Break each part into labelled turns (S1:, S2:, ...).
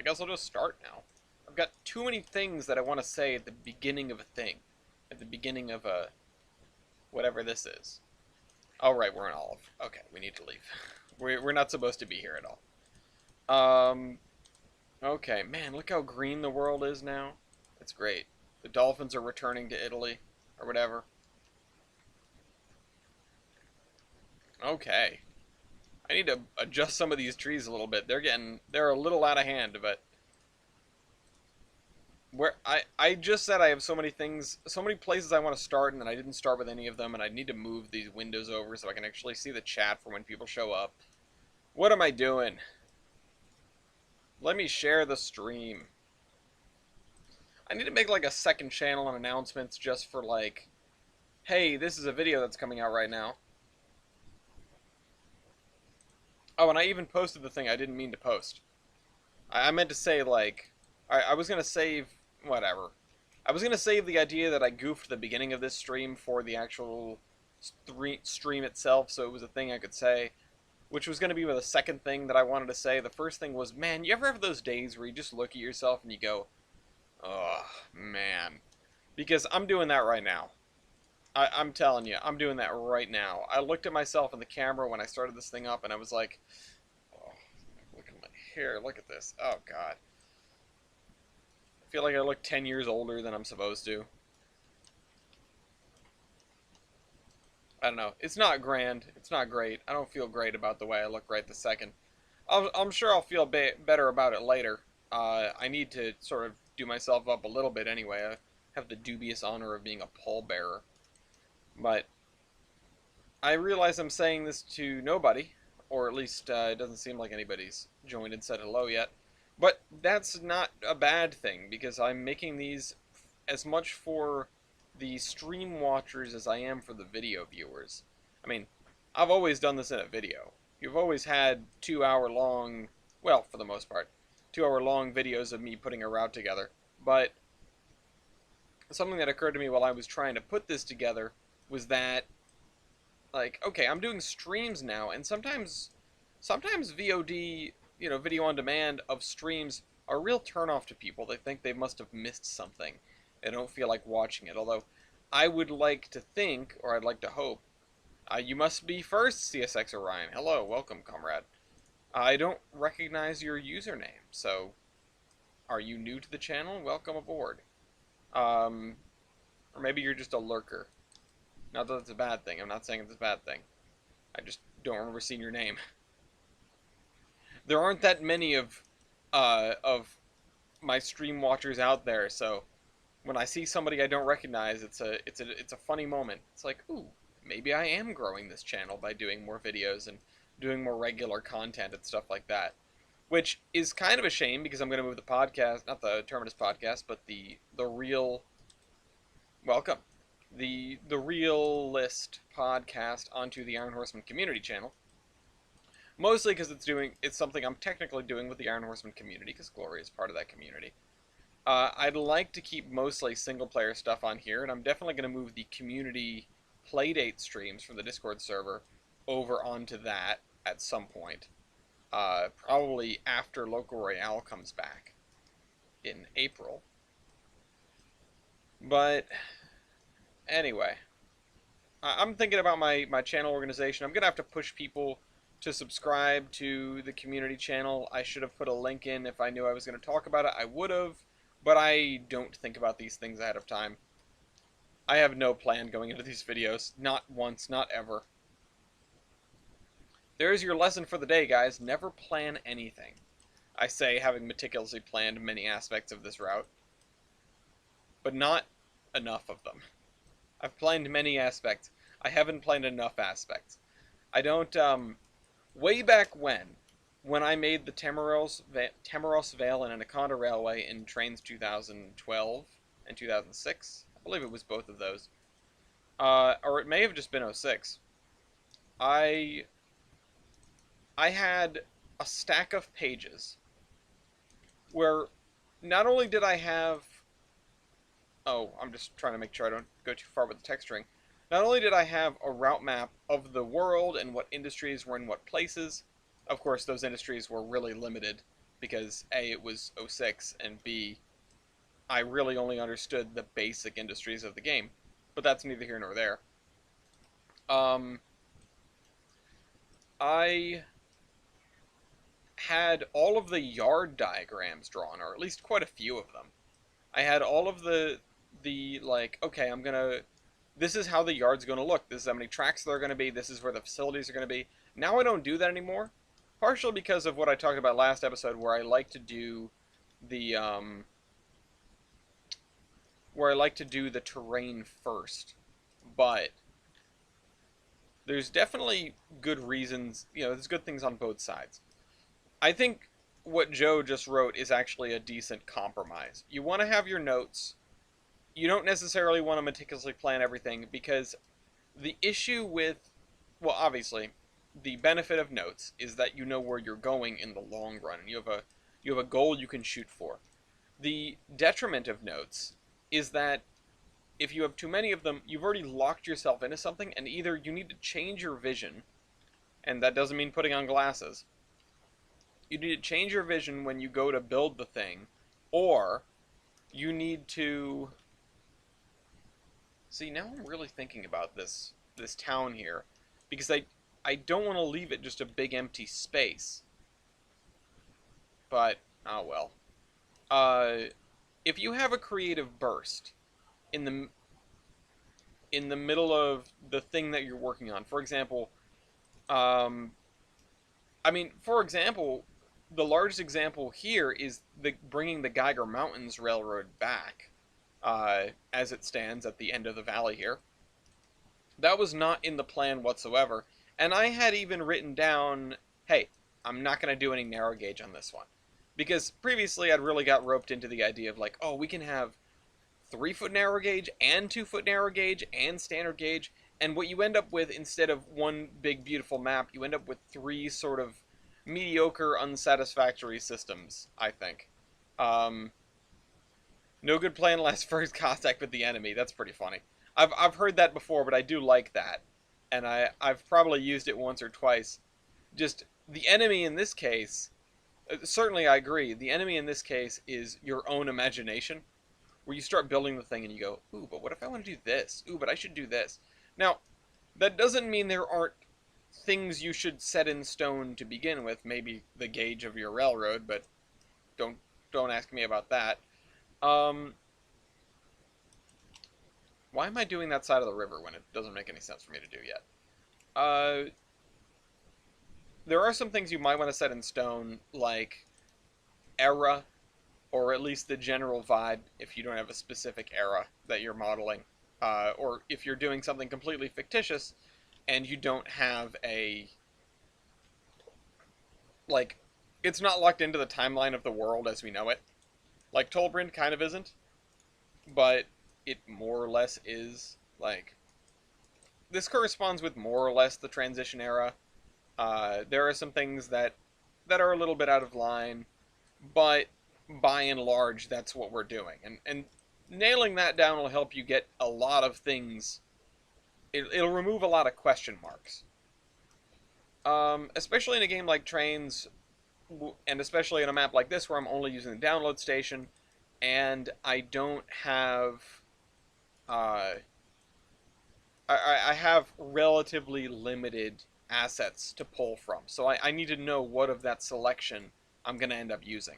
S1: I guess I'll just start now. I've got too many things that I want to say at the beginning of a thing. At the beginning of a... whatever this is. Oh, right, we're in Olive. Okay, we need to leave. We're not supposed to be here at all. Okay, man, look how green the world is now. It's great. The dolphins are returning to Italy, or whatever. Okay. I need to adjust some of these trees a little bit. They're a little out of hand, but I just said I have so many things, so many places I want to start, and then I didn't start with any of them, and I need to move these windows over so I can actually see the chat for when people show up. What am I doing? Let me share the stream. I need to make like a second channel on announcements just for like, hey, this is a video that's coming out right now. Oh, and I even posted the thing I didn't mean to post. I meant to say like, I was gonna save, whatever. I was gonna save the idea that I goofed the beginning of this stream for the actual stream itself, so it was a thing I could say, which was gonna be the second thing that I wanted to say. The first thing was, man, you ever have those days where you just look at yourself and you go, oh, man. Because I'm doing that right now. I'm telling you, I'm doing that right now. I looked at myself in the camera when I started this thing up, and I was like, oh, look at my hair, look at this. Oh, God. I feel like I look 10 years older than I'm supposed to. I don't know. It's not grand. It's not great. I don't feel great about the way I look right this second. I'm sure I'll feel better about it later. I need to sort of do myself up a little bit anyway. I have the dubious honor of being a pallbearer. But I realize I'm saying this to nobody, or at least it doesn't seem like anybody's joined and said hello yet. But that's not a bad thing, because I'm making these as much for the stream watchers as I am for the video viewers. I mean, I've always done this in a video. You've always had 2-hour long, well, for the most part, 2-hour long videos of me putting a route together. But something that occurred to me while I was trying to put this together was that, like, okay, I'm doing streams now, and sometimes VOD, video on demand of streams are a real turnoff to people. They think they must have missed something. They don't feel like watching it. Although, I would like to think, or I'd like to hope, you must be first, CSX Orion. Hello, welcome, comrade. I don't recognize your username, so are you new to the channel? Welcome aboard. Or maybe you're just a lurker. Not that it's a bad thing. I'm not saying it's a bad thing. I just don't remember seeing your name. There aren't that many of my stream watchers out there, so when I see somebody I don't recognize, it's a funny moment. It's like, ooh, maybe I am growing this channel by doing more videos and doing more regular content and stuff like that. Which is kind of a shame, because I'm going to move the podcast, not the Terminus podcast, but the real, welcome, the Realist podcast onto the Iron Horseman community channel. Mostly because it's something I'm technically doing with the Iron Horseman community, because Glory is part of that community. I'd like to keep mostly single-player stuff on here, and I'm definitely going to move the community playdate streams from the Discord server over onto that at some point. Probably after Local Royale comes back in April. But anyway, I'm thinking about my channel organization. I'm going to have to push people to subscribe to the community channel. I should have put a link in. If I knew I was going to talk about it, I would have. But I don't think about these things ahead of time. I have no plan going into these videos. Not once, not ever. There's your lesson for the day, guys. Never plan anything. I say, having meticulously planned many aspects of this route. But not enough of them. I've planned many aspects. I haven't planned enough aspects. I don't, way back when I made the Tamaros Vale and Anaconda Railway in Trains 2012 and 2006, I believe it was both of those, or it may have just been '06, I had a stack of pages where not only did I have, oh, I'm just trying to make sure I don't go too far with the texturing, not only did I have a route map of the world and what industries were in what places. Of course, those industries were really limited because A, it was '06, and B, I really only understood the basic industries of the game. But that's neither here nor there. Um, I had all of the yard diagrams drawn, or at least quite a few of them. I had all of the like, okay, I'm gonna this is how the yard's gonna look. This is how many tracks there are gonna be. This is where the facilities are gonna be. Now I don't do that anymore, partially because of what I talked about last episode, where I like to do the terrain first. But there's definitely good reasons. There's good things on both sides. I think what Joe just wrote is actually a decent compromise. You want to have your notes. You don't necessarily want to meticulously plan everything, because the issue with, well, obviously, the benefit of notes is that you know where you're going in the long run, and you have a goal you can shoot for. The detriment of notes is that if you have too many of them, you've already locked yourself into something, and either you need to change your vision, and that doesn't mean putting on glasses. You need to change your vision when you go to build the thing, or you need to see. Now I'm really thinking about this town here, because I don't want to leave it just a big empty space. But oh well. If you have a creative burst in the middle of the thing that you're working on, for example, um, for example, the largest example here is the bringing the Geiger Mountains Railroad back, as it stands at the end of the valley here. That was not in the plan whatsoever, and I had even written down, hey, I'm not going to do any narrow gauge on this one. Because previously I'd really got roped into the idea of like, oh, we can have 3-foot narrow gauge and 2-foot narrow gauge and standard gauge, and what you end up with, instead of one big beautiful map, you end up with 3 sort of mediocre, unsatisfactory systems, I think. No good plan lasts first contact with the enemy. That's pretty funny. I've heard that before, but I do like that, and I've probably used it once or twice. Just the enemy in this case, certainly I agree. The enemy in this case is your own imagination, where you start building the thing and you go, ooh, but what if I want to do this? Ooh, but I should do this. Now, that doesn't mean there aren't things you should set in stone to begin with. Maybe the gauge of your railroad, but don't ask me about that. Why am I doing that side of the river when it doesn't make any sense for me to do yet? There are some things you might want to set in stone, like era, or at least the general vibe, if you don't have a specific era that you're modeling. Or if you're doing something completely fictitious and you don't have like, it's not locked into the timeline of the world as we know it. Like Tolbrynd kind of isn't, but it more or less is. Like, this corresponds with more or less the transition era. There are some things that are a little bit out of line, but by and large, that's what we're doing. And nailing that down will help you get a lot of things. It'll remove a lot of question marks. Especially in a game like Trains, and especially in a map like this where I'm only using the download station, and I don't have... I have relatively limited assets to pull from, so I need to know what of that selection I'm going to end up using.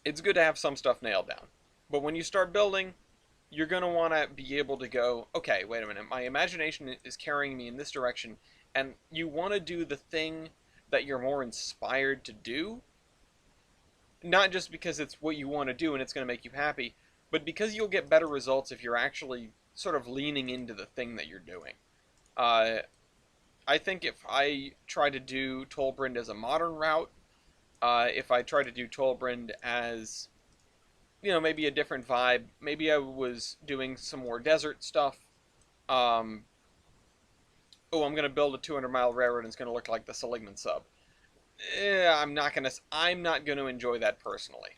S1: It's good to have some stuff nailed down, but when you start building, you're going to want to be able to go, okay, wait a minute, my imagination is carrying me in this direction, and you want to do the thing that you're more inspired to do, not just because it's what you want to do and it's going to make you happy, but because you'll get better results if you're actually sort of leaning into the thing that you're doing. I think if I try to do Tolbrynd as a modern route, if I try to do Tolbrynd as, maybe a different vibe, maybe I was doing some more desert stuff. Oh, I'm going to build a 200-mile railroad and it's going to look like the Seligman sub. I'm not going to enjoy that personally.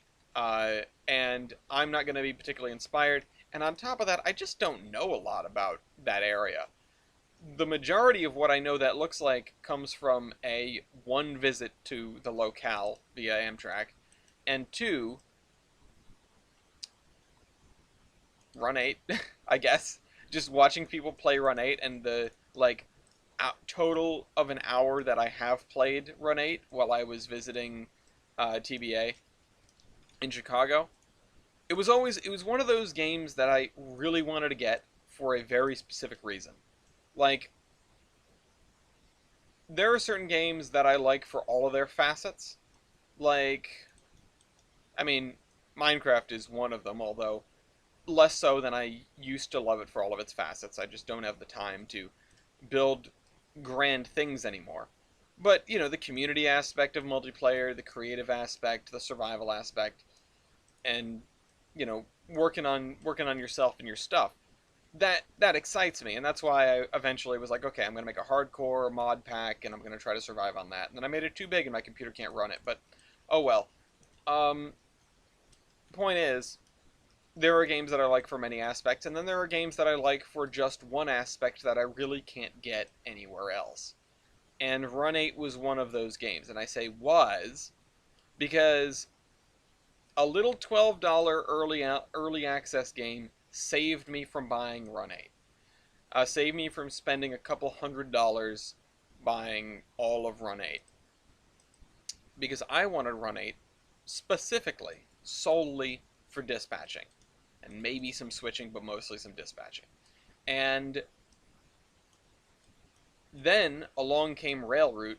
S1: And I'm not going to be particularly inspired. And on top of that, I just don't know a lot about that area. the majority of what I know that looks like comes from a one visit to the locale via Amtrak, and two, Run 8, I guess. Just watching people play Run 8 and the like total of an hour that I have played Run 8 while I was visiting TBA in Chicago. It was one of those games that I really wanted to get for a very specific reason. Like there are certain games that I like for all of their facets. Like I mean, Minecraft is one of them, although less so than I used to love it for all of its facets. I just don't have the time to build grand things anymore. But, the community aspect of multiplayer, the creative aspect, the survival aspect, and, working on yourself and your stuff. That excites me, and that's why I eventually was like, okay, I'm gonna make a hardcore mod pack, and I'm gonna try to survive on that. And then I made it too big, and my computer can't run it. But oh well. Um, Point is, there are games that I like for many aspects, and then there are games that I like for just one aspect that I really can't get anywhere else. And Run 8 was one of those games, and I say was because a little $12 early access game saved me from buying Run 8. Saved me from spending a couple $100 buying all of Run 8. Because I wanted Run 8 specifically, solely for dispatching. And maybe some switching, but mostly some dispatching. And then along came Railroute,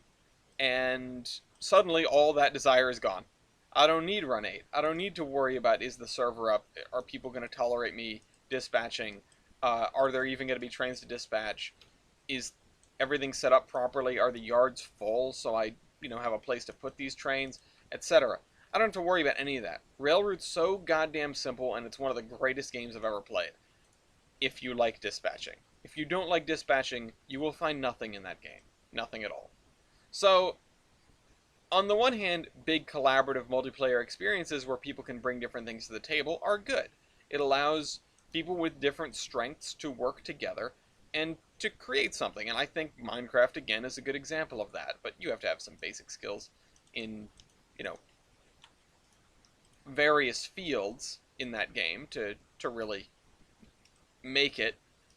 S1: and suddenly all that desire is gone. I don't need Run 8. I don't need to worry about, is the server up? Are people going to tolerate me dispatching? Are there even going to be trains to dispatch? Is everything set up properly? Are the yards full so I, have a place to put these trains, etc.? I don't have to worry about any of that. Railroute's so goddamn simple, and it's one of the greatest games I've ever played. If you like dispatching. If you don't like dispatching, you will find nothing in that game. Nothing at all. So, on the one hand, big collaborative multiplayer experiences where people can bring different things to the table are good. It allows people with different strengths to work together and to create something. And I think Minecraft, again, is a good example of that. But you have to have some basic skills in, various fields in that game to really make it.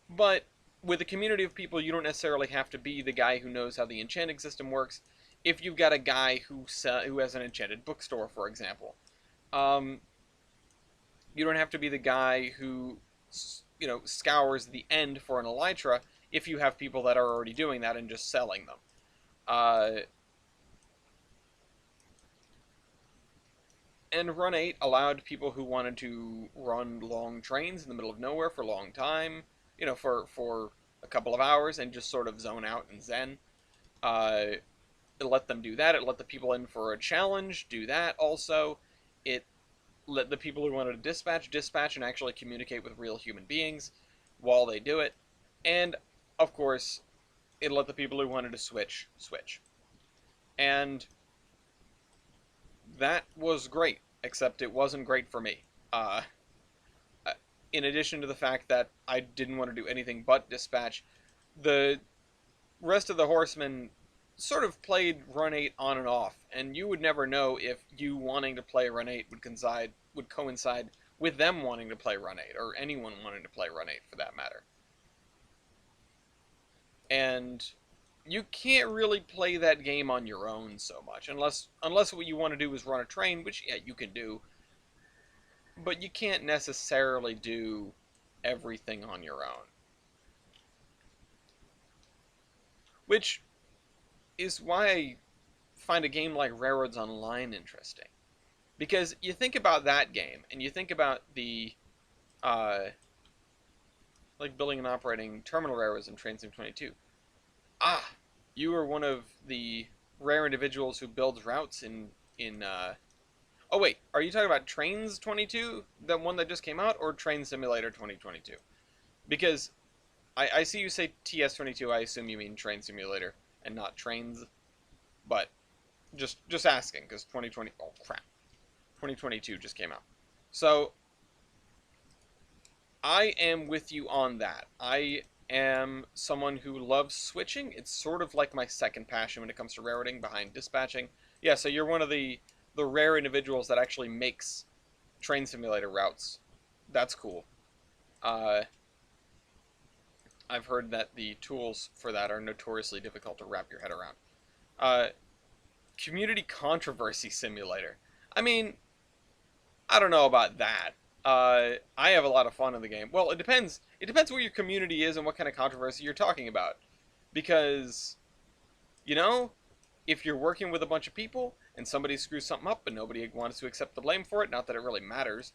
S1: But with a community of people, you don't necessarily have to be the guy who knows how the enchanting system works. If you've got a guy who has an enchanted bookstore, for example, you don't have to be the guy who scours the end for an elytra if you have people that are already doing that and just selling them. And Run 8 allowed people who wanted to run long trains in the middle of nowhere for a long time, for a couple of hours and just sort of zone out and zen. It let them do that. It let the people in for a challenge do that also. It let the people who wanted to dispatch and actually communicate with real human beings while they do it. And, of course, it let the people who wanted to switch. And that was great, except it wasn't great for me. In addition to the fact that I didn't want to do anything but dispatch, the rest of the horsemen sort of played Run 8 on and off, and you would never know if you wanting to play Run 8 would coincide with them wanting to play Run 8, or anyone wanting to play Run 8 for that matter. And you can't really play that game on your own so much, unless what you want to do is run a train, which, yeah, you can do, but you can't necessarily do everything on your own. Which is why I find a game like Railroads Online interesting. Because you think about that game, and you think about the, like building and operating terminal railroads in Train Sim 22. You are one of the rare individuals who builds routes in oh wait, are you talking about Trains 22, the one that just came out, or Train Simulator 2022? Because I see you say TS22, I assume you mean Train Simulator and not Trains, but just asking, because 2022 just came out. So I am with you on that. I am someone who loves switching. It's sort of like my second passion when it comes to railroading behind dispatching. Yeah, so you're one of the rare individuals that actually makes train simulator routes. That's cool. Uh, I've heard that the tools for that are notoriously difficult to wrap your head around. Uh, Community controversy simulator. I mean, I don't know about that. I have a lot of fun in the game. Well, it depends. It depends what your community is and what kind of controversy you're talking about. Because, you know, if you're working with a bunch of people and somebody screws something up and nobody wants to accept the blame for it, not that it really matters,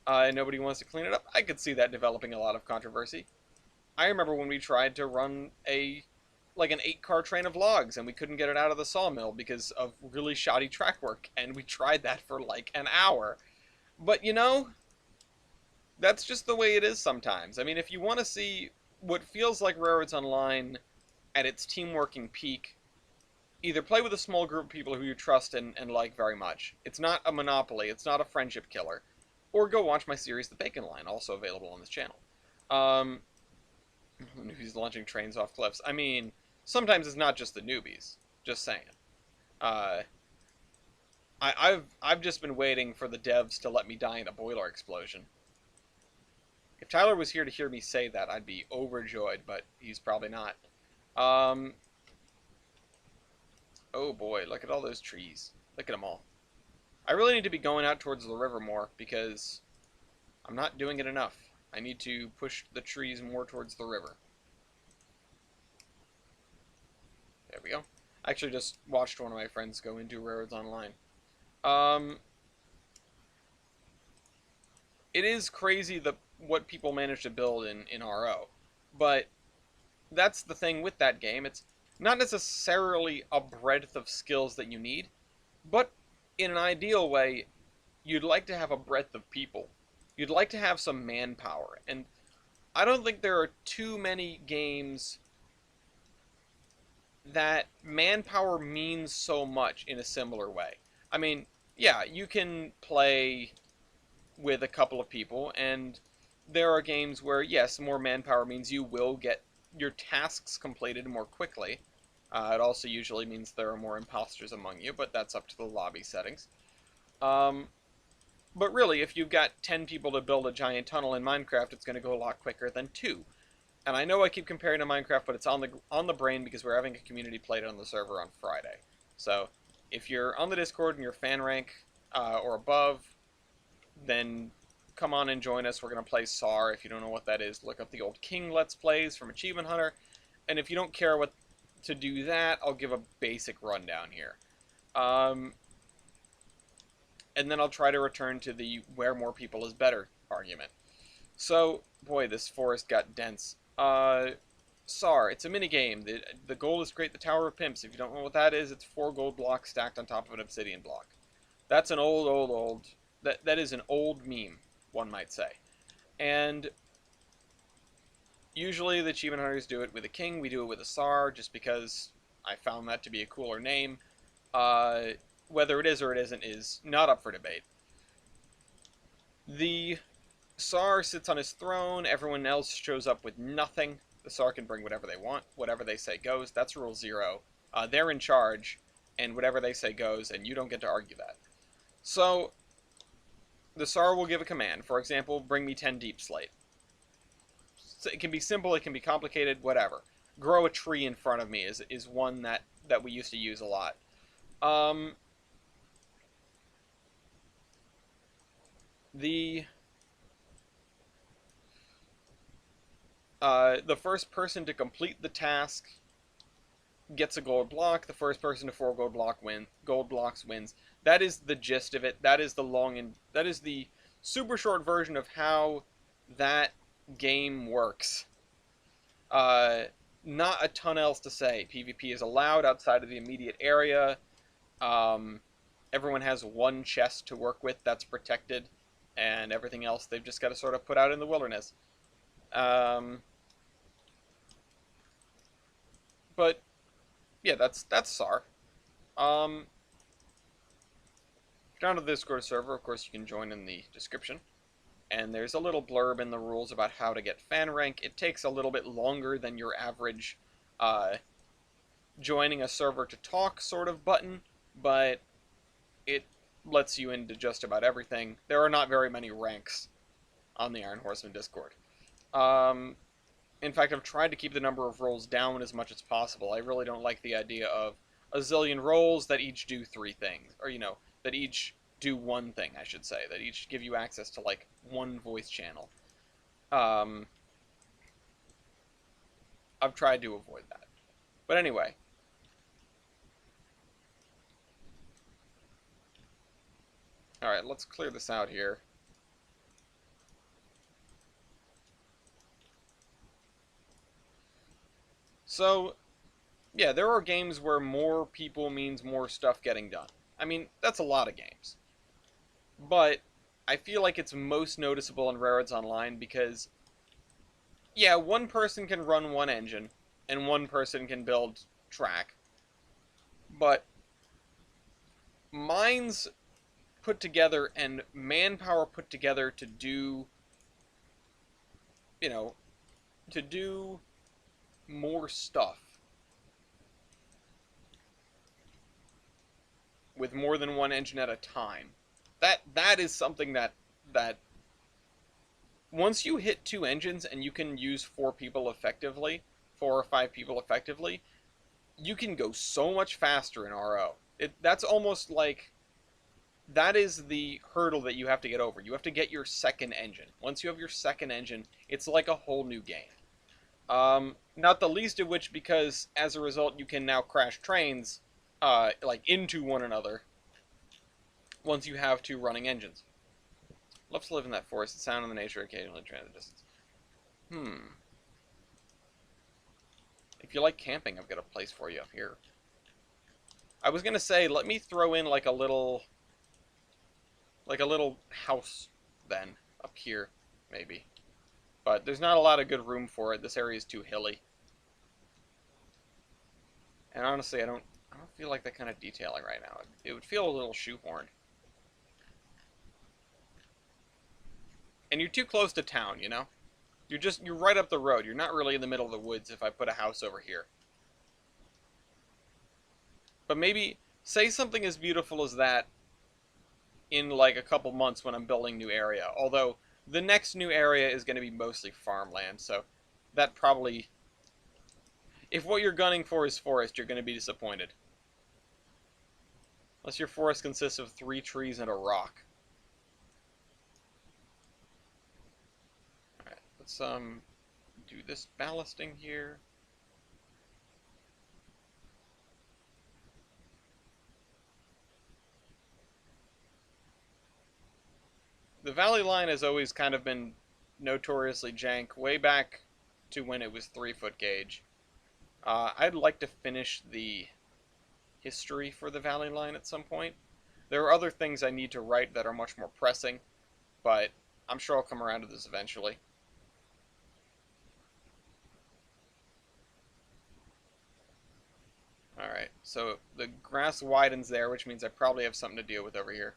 S1: and nobody wants to clean it up, I could see that developing a lot of controversy. I remember when we tried to run an 8-car train of logs and we couldn't get it out of the sawmill because of really shoddy track work, and we tried that for like an hour. But that's just the way it is sometimes. I mean, if you want to see what feels like Railroads Online at its team working peak, either play with a small group of people who you trust and like very much. It's not a monopoly, it's not a friendship killer. Or go watch my series The Bacon Line, also available on this channel. Um, Newbies launching trains off cliffs. I mean, sometimes it's not just the newbies. Just saying. Uh, I've just been waiting for the devs to let me die in a boiler explosion. If Tyler was here to hear me say that, I'd be overjoyed, but he's probably not. Um, oh boy, look at all those trees. Look at them all. I really need to be going out towards the river more because I'm not doing it enough. I need to push the trees more towards the river. There we go. I actually just watched one of my friends go into Railroads Online. Um, it is crazy what people manage to build in RO, but that's the thing with that game. It's not necessarily a breadth of skills that you need, but in an ideal way, you'd like to have a breadth of people. You'd like to have some manpower, and I don't think there are too many games that manpower means so much in a similar way. I mean, yeah, you can play with a couple of people, and there are games where, yes, more manpower means you will get your tasks completed more quickly. It also usually means there are more imposters among you, but that's up to the lobby settings. Um, but really, if you've got 10 people to build a giant tunnel in Minecraft, it's going to go a lot quicker than 2. And I know I keep comparing to Minecraft, but it's on the brain because we're having a community play it on the server on Friday. So if you're on the Discord and you're fan rank or above, then come on and join us. We're going to play SAR. If you don't know what that is, look up the old King Let's Plays from Achievement Hunter. And if you don't care what to do that, I'll give a basic rundown here. And then I'll try to return to the where more people is better argument. So, boy, this forest got dense. SAR, it's a minigame. The goal is to create the Tower of Pimps. If you don't know what that is, it's 4 gold blocks stacked on top of an obsidian block. That's an old... That is an old meme, one might say. And usually the achievement hunters do it with a king. We do it with a SAR, just because I found that to be a cooler name. Whether it is or it isn't is not up for debate. The SAR sits on his throne. Everyone else shows up with nothing. The SAR can bring whatever they want. Whatever they say goes. That's rule 0. They're in charge, and whatever they say goes, and you don't get to argue that. So the SAR will give a command. For example, bring me 10 deep slate. So it can be simple, it can be complicated, whatever. Grow a tree in front of me is one that we used to use a lot. The first person to complete the task gets a gold block. The first person to 4 gold blocks wins. That is the gist of it. That is the super short version of how that game works. Not a ton else to say. PvP is allowed outside of the immediate area. Everyone has one chest to work with that's protected, and everything else they've just got to sort of put out in the wilderness. But yeah, that's SAR. Down to the Discord server, of course, you can join in the description. and there's a little blurb in the rules about how to get fan rank. It takes a little bit longer than your average uh, joining a server to talk sort of button, but it lets you into just about everything. There are not very many ranks on the Iron Horseman Discord. Um, in fact, I've tried to keep the number of roles down as much as possible. I really don't like the idea of a zillion roles that each do three things, or, that each do one thing, I should say, that each give you access to, like, one voice channel. Um, I've tried to avoid that. But anyway. Alright, let's clear this out here. So, yeah, there are games where more people means more stuff getting done. I mean, that's a lot of games. But I feel like it's most noticeable in Railroads Online because, yeah, one person can run one engine, and one person can build track. But minds put together and manpower put together to do, to do more stuff with more than one engine at a time. That is something that once you hit two engines and you can use four or five people effectively, you can go so much faster in RO. That's almost like that is the hurdle that you have to get over. You have to get your second engine. Once you have your second engine, it's like a whole new game. Not the least of which because as a result you can now crash trains like into one another once you have two running engines. Love to live in that forest. The sound of the nature occasionally transit distance. If you like camping, I've got a place for you up here. I was gonna say, let me throw in like a little house then up here, maybe. But there's not a lot of good room for it. This area is too hilly. And honestly, I don't feel like that kind of detailing right now. It would feel a little shoehorned. And you're too close to town, You're right up the road. You're not really in the middle of the woods if I put a house over here. But maybe say something as beautiful as that in like a couple months when I'm building new area. Although the next new area is going to be mostly farmland, so that probably, if what you're gunning for is forest, you're going to be disappointed. Unless your forest consists of 3 trees and a rock. Alright, let's do this ballasting here. The Valley Line has always kind of been notoriously jank, way back to when it was 3-foot gauge. I'd like to finish the history for the Valley Line at some point. There are other things I need to write that are much more pressing, but I'm sure I'll come around to this eventually. Alright, so the grass widens there, which means I probably have something to deal with over here.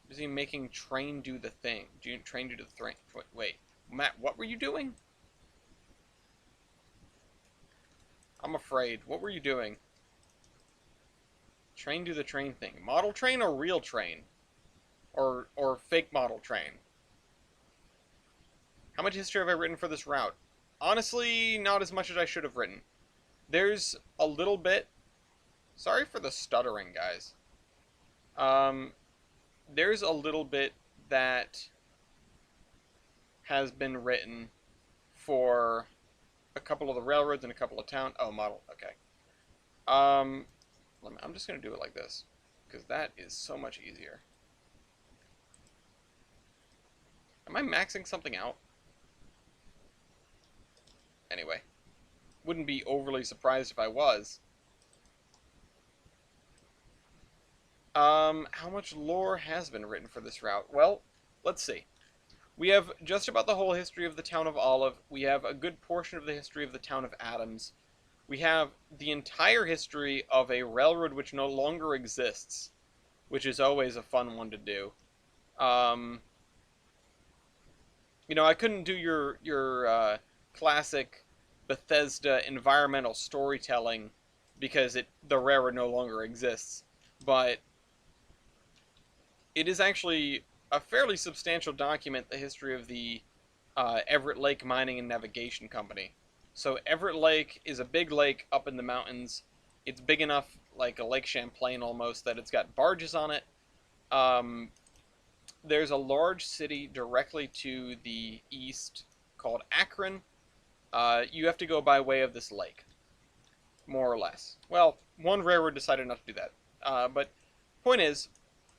S1: Busy making train do the thing. Train do the thing. Wait, Matt, what were you doing? I'm afraid. What were you doing? Train do the train thing. Model train or real train? Or fake model train? How much history have I written for this route? Honestly, not as much as I should have written. There's a little bit. Sorry for the stuttering, guys. There's a little bit that has been written for a couple of the railroads and a couple of towns. Oh, model. Okay. I'm just going to do it like this, because that is so much easier. Am I maxing something out? Anyway. Wouldn't be overly surprised if I was. How much lore has been written for this route? Well, let's see. We have just about the whole history of the town of Olive. We have a good portion of the history of the town of Adams. We have the entire history of a railroad which no longer exists, which is always a fun one to do. I couldn't do your classic Bethesda environmental storytelling because the railroad no longer exists, but it is actually a fairly substantial document, the history of the Everett Lake Mining and Navigation Company. So Everett Lake is a big lake up in the mountains. It's big enough, like a Lake Champlain almost, that it's got barges on it. Um, there's a large city directly to the east called Akron. You have to go by way of this lake, more or less. Well, one railroad decided not to do that. But point is,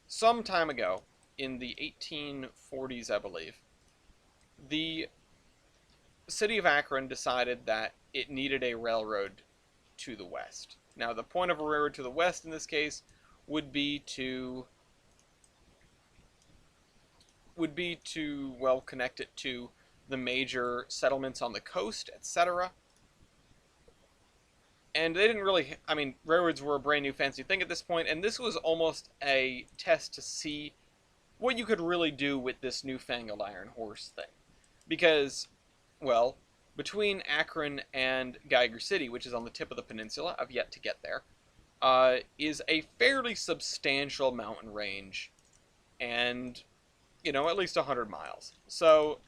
S1: some time ago, in the 1840s, I believe, the city of Akron decided that it needed a railroad to the west. Now, the point of a railroad to the west in this case would be to well connect it to the major settlements on the coast, etc. And they didn't really, I mean, railroads were a brand new fancy thing at this point, and this was almost a test to see what you could really do with this newfangled iron horse thing. Because, well, between Akron and Geiger City, which is on the tip of the peninsula, I've yet to get there, is a fairly substantial mountain range, and, at least 100 miles. So,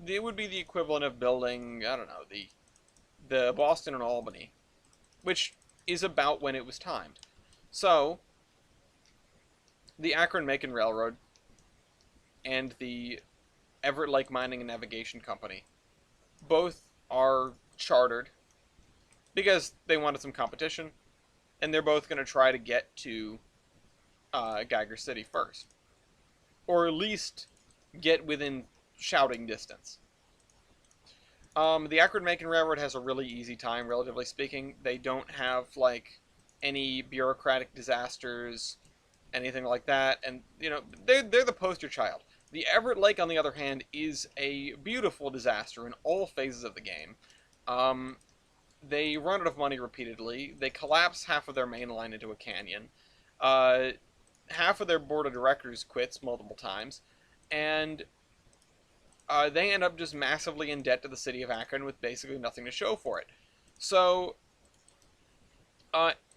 S1: it would be the equivalent of building, I don't know, the Boston and Albany, which is about when it was timed. So, the Akron-Macon Railroad and the Everett Lake Mining and Navigation Company both are chartered because they wanted some competition, and they're both going to try to get to Geiger City first, or at least get within shouting distance. The Akron-Macon Railroad has a really easy time, relatively speaking. They don't have like any bureaucratic disasters, anything like that, and they're the poster child. The Everett Lake, on the other hand, is a beautiful disaster in all phases of the game. They run out of money repeatedly. They collapse half of their main line into a canyon. Uh, Half of their board of directors quits multiple times, and they end up just massively in debt to the city of Akron with basically nothing to show for it. So,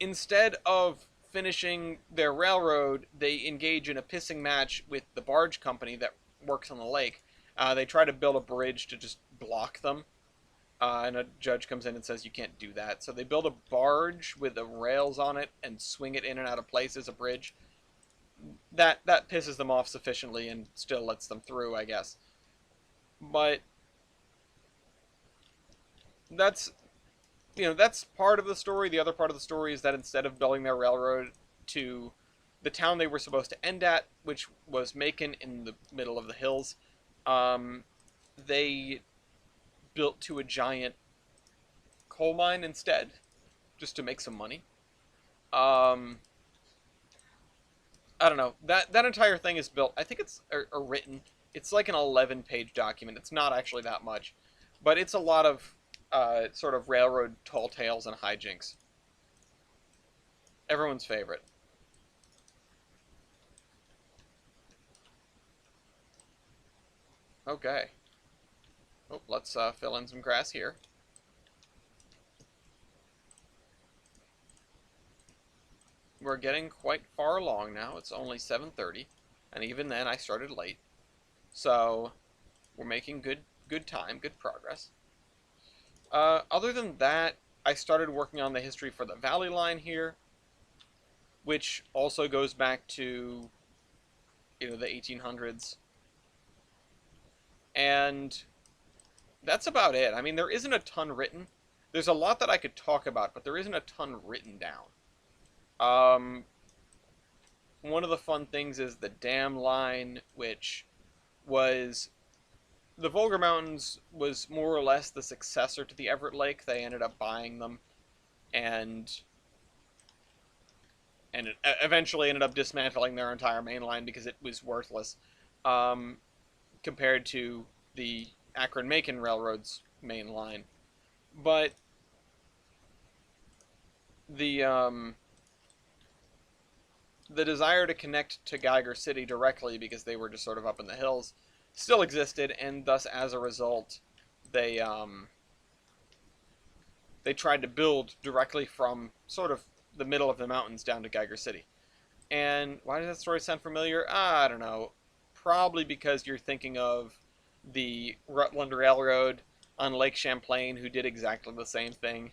S1: instead of finishing their railroad, they engage in a pissing match with the barge company that works on the lake. They try to build a bridge to just block them, and a judge comes in and says you can't do that. So they build a barge with the rails on it and swing it in and out of place as a bridge. That pisses them off sufficiently and still lets them through, I guess. But that's that's part of the story. The other part of the story is that instead of building their railroad to the town they were supposed to end at, which was Macon in the middle of the hills, they built to a giant coal mine instead, just to make some money. Um, I don't know. That entire thing is built. I think it's written. It's like an 11-page document. It's not actually that much, but it's a lot of sort of railroad tall tales and hijinks. Everyone's favorite. Okay. Oh, let's fill in some grass here. We're getting quite far along now. It's only 7:30, and even then I started late. So we're making good time, good progress. Other than that, I started working on the history for the Valley Line here, which also goes back to the 1800s, and that's about it. I mean, there isn't a ton written. There's a lot that I could talk about, but there isn't a ton written down. Um, One of the fun things is the dam line, which was the Volga Mountains was more or less the successor to the Everett Lake. They ended up buying them, and it eventually ended up dismantling their entire main line because it was worthless um, compared to the Akron-Macon Railroad's main line. But the the desire to connect to Geiger City directly, because they were just sort of up in the hills, still existed, and thus as a result, they they tried to build directly from sort of the middle of the mountains down to Geiger City. And why does that story sound familiar? I don't know. Probably because you're thinking of the Rutland Railroad on Lake Champlain, who did exactly the same thing.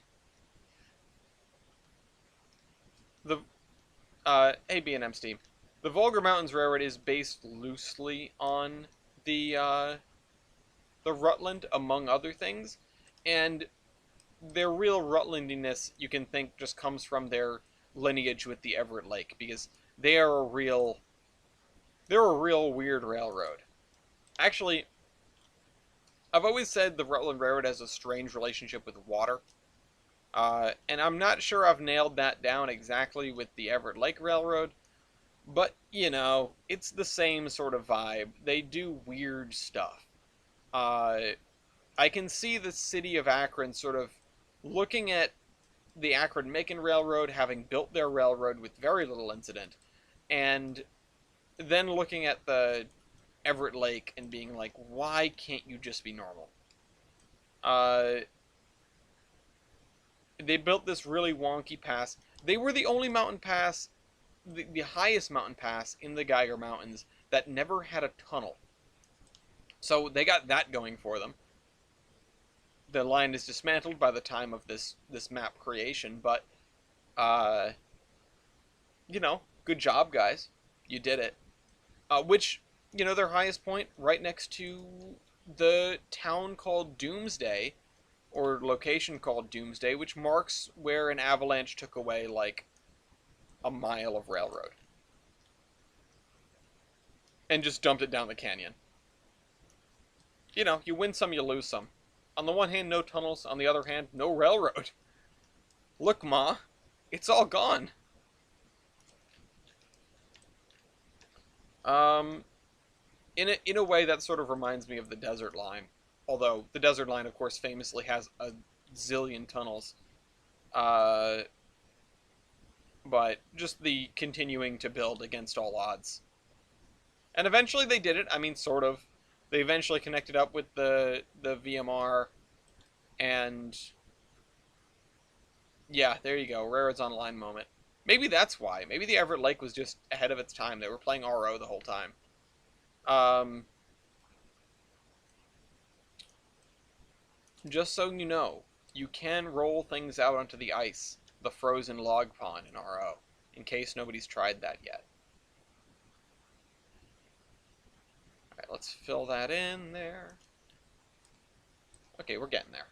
S1: The Hey, B&M Steam. The Volga Mountains Railroad is based loosely on the Rutland, among other things, and their real Rutlandiness, you can think, just comes from their lineage with the Everett Lake, because they are they're a real weird railroad. Actually, I've always said the Rutland Railroad has a strange relationship with water, and I'm not sure I've nailed that down exactly with the Everett Lake Railroad, but it's the same sort of vibe. They do weird stuff. Uh, I can see the city of Akron sort of looking at the Akron-Macon Railroad having built their railroad with very little incident, and then looking at the Everett Lake and being like, why can't you just be normal? Uh, they built this really wonky pass. They were the only mountain pass, the highest mountain pass in the Geiger Mountains that never had a tunnel. So they got that going for them. The line is dismantled by the time of this map creation, but uh, good job, guys. You did it. Which, their highest point, right next to the town called Doomsday, or location called Doomsday, which marks where an avalanche took away, like, a mile of railroad. And just dumped it down the canyon. You win some, you lose some. On the one hand, no tunnels. On the other hand, no railroad. Look, Ma, it's all gone. In a way, that sort of reminds me of the Desert Line. Although, the Desert Line, of course, famously has a zillion tunnels. But just the continuing to build against all odds. And eventually they did it. I mean, sort of. They eventually connected up with the VMR, and yeah, there you go. Railroads Online moment. Maybe that's why. Maybe the Everett Lake was just ahead of its time. They were playing RO the whole time. Just so you know, you can roll things out onto the ice, the frozen log pond in RO, in case nobody's tried that yet. Alright, let's fill that in there. Okay, we're getting there.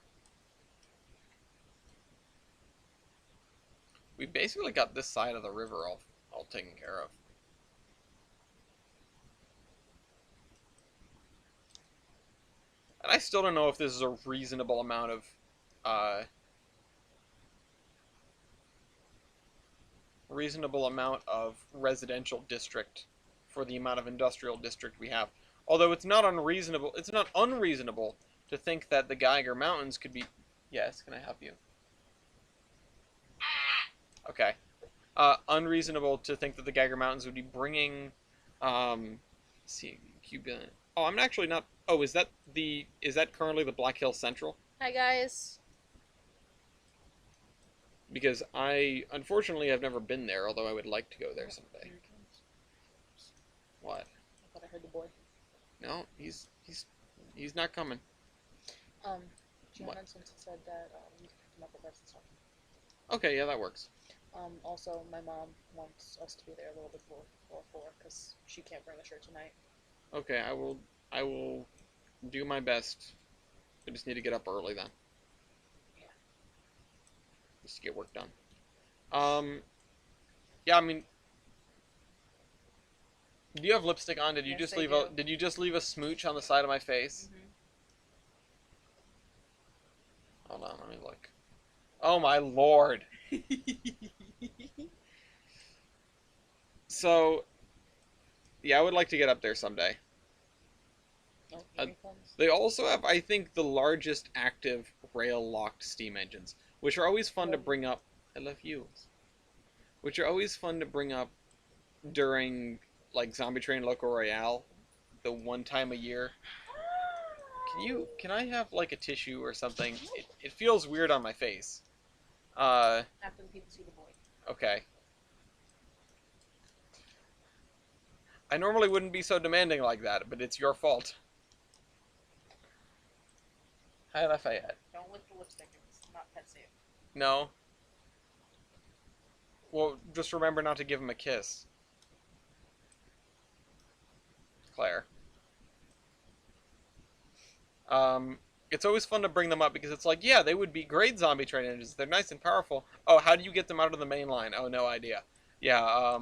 S1: We basically got this side of the river all taken care of. And I still don't know if this is a reasonable amount of residential district for the amount of industrial district we have. Although it's not unreasonable to think that the Geiger Mountains could be... Yes, can I help you? Okay. Unreasonable to think that the Geiger Mountains would be bringing... let's see, Cuba... Oh, I'm actually not... Oh, is that currently the Black Hill Central?
S2: Hi, guys.
S1: Because I, unfortunately, have never been there, although I would like to go there someday. What?
S2: I thought I heard the boy.
S1: No, he's not coming.
S2: John since he said that you can pick him up with us and stuff.
S1: Okay, yeah, that works.
S2: Also, my mom wants us to be there a little bit before 4 because she can't bring the shirt tonight.
S1: Okay, I will do my best. I just need to get up early then.
S2: Yeah.
S1: Just to get work done. Yeah, I mean, do you have lipstick on? Did you just leave a smooch on the side of my face?
S2: Mm-hmm.
S1: Hold on, let me look. Oh my lord. So, yeah, I would like to get up there someday.
S2: Oh,
S1: They also have, I think, the largest active rail-locked steam engines, which are always fun to bring up. I love you. Which are always fun to bring up during, like, Zombie Train Loco Royale. the one time a year. Can I have like a tissue or something? It feels weird on my face. Uh,
S2: After the people see the boy.
S1: okay. I normally wouldn't be so demanding like that, but it's your fault. Hi, Lafayette.
S2: Don't lick the lipstick. It's not pet safe.
S1: No. Well, just remember not to give him a kiss. Claire. It's always fun to bring them up because it's like, yeah, they would be great zombie train engines. They're nice and powerful. Oh, how do you get them out of the main line? Oh, no idea. Yeah,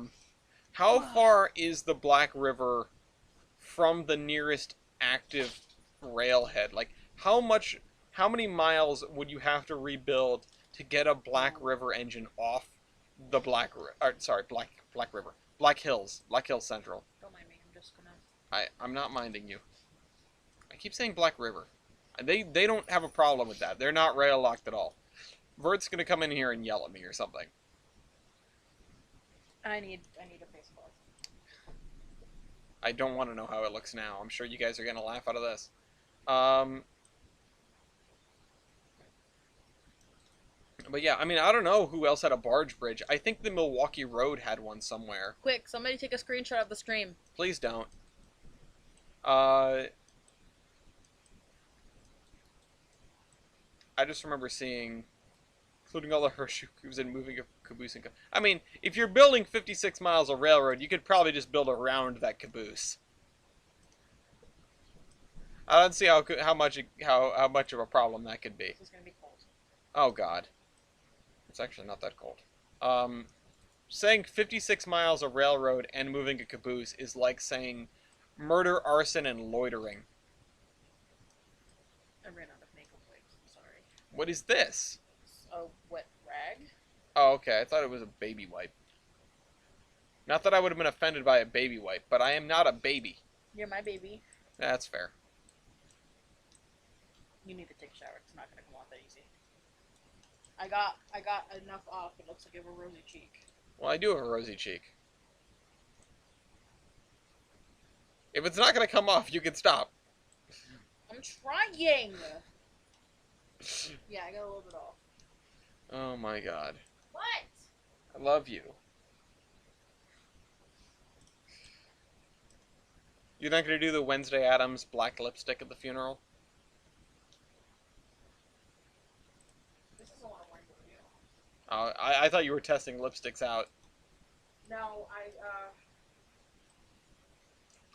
S1: how far is the Black River from the nearest active railhead? Like, how many miles would you have to rebuild to get a Black River engine off the Black River, Black Hills Central?
S2: Don't mind me. I'm just gonna.
S1: I'm not minding you. I keep saying Black River. They don't have a problem with that. They're not rail locked at all. Vert's gonna come in here and yell at me or something.
S2: I need a face cloth.
S1: I don't want to know how it looks now. I'm sure you guys are gonna laugh out of this. But yeah, I mean, I don't know who else had a barge bridge. I think the Milwaukee Road had one somewhere.
S2: Quick, somebody take a screenshot of the stream.
S1: Please don't. I just remember seeing, including all the horseshoe cubes and moving a caboose. I mean, if you're building 56 miles of railroad, you could probably just build around that caboose. I don't see how much of a problem that could be.
S2: This is gonna be cold.
S1: Oh God, it's actually not that cold. Saying 56 miles of railroad and moving a caboose is like saying murder, arson, and loitering.
S2: I ran out of makeup wipes. I'm sorry.
S1: What is this?
S2: It's a wet rag.
S1: Oh, okay. I thought it was a baby wipe. Not that I would have been offended by a baby wipe, but I am not a baby.
S2: You're my baby.
S1: That's fair.
S2: You need to take a shower. It's not gonna come off that easy. I got enough off. It looks like you have a rosy cheek.
S1: Well, I do have a rosy cheek. If it's not gonna come off, you can stop.
S2: I'm trying. Yeah, I got a little bit off.
S1: Oh my God.
S2: What?
S1: I love you. You're not gonna do the Wednesday Addams black lipstick at the funeral?
S2: This is a lot of work for you.
S1: I thought you were testing lipsticks out.
S2: No,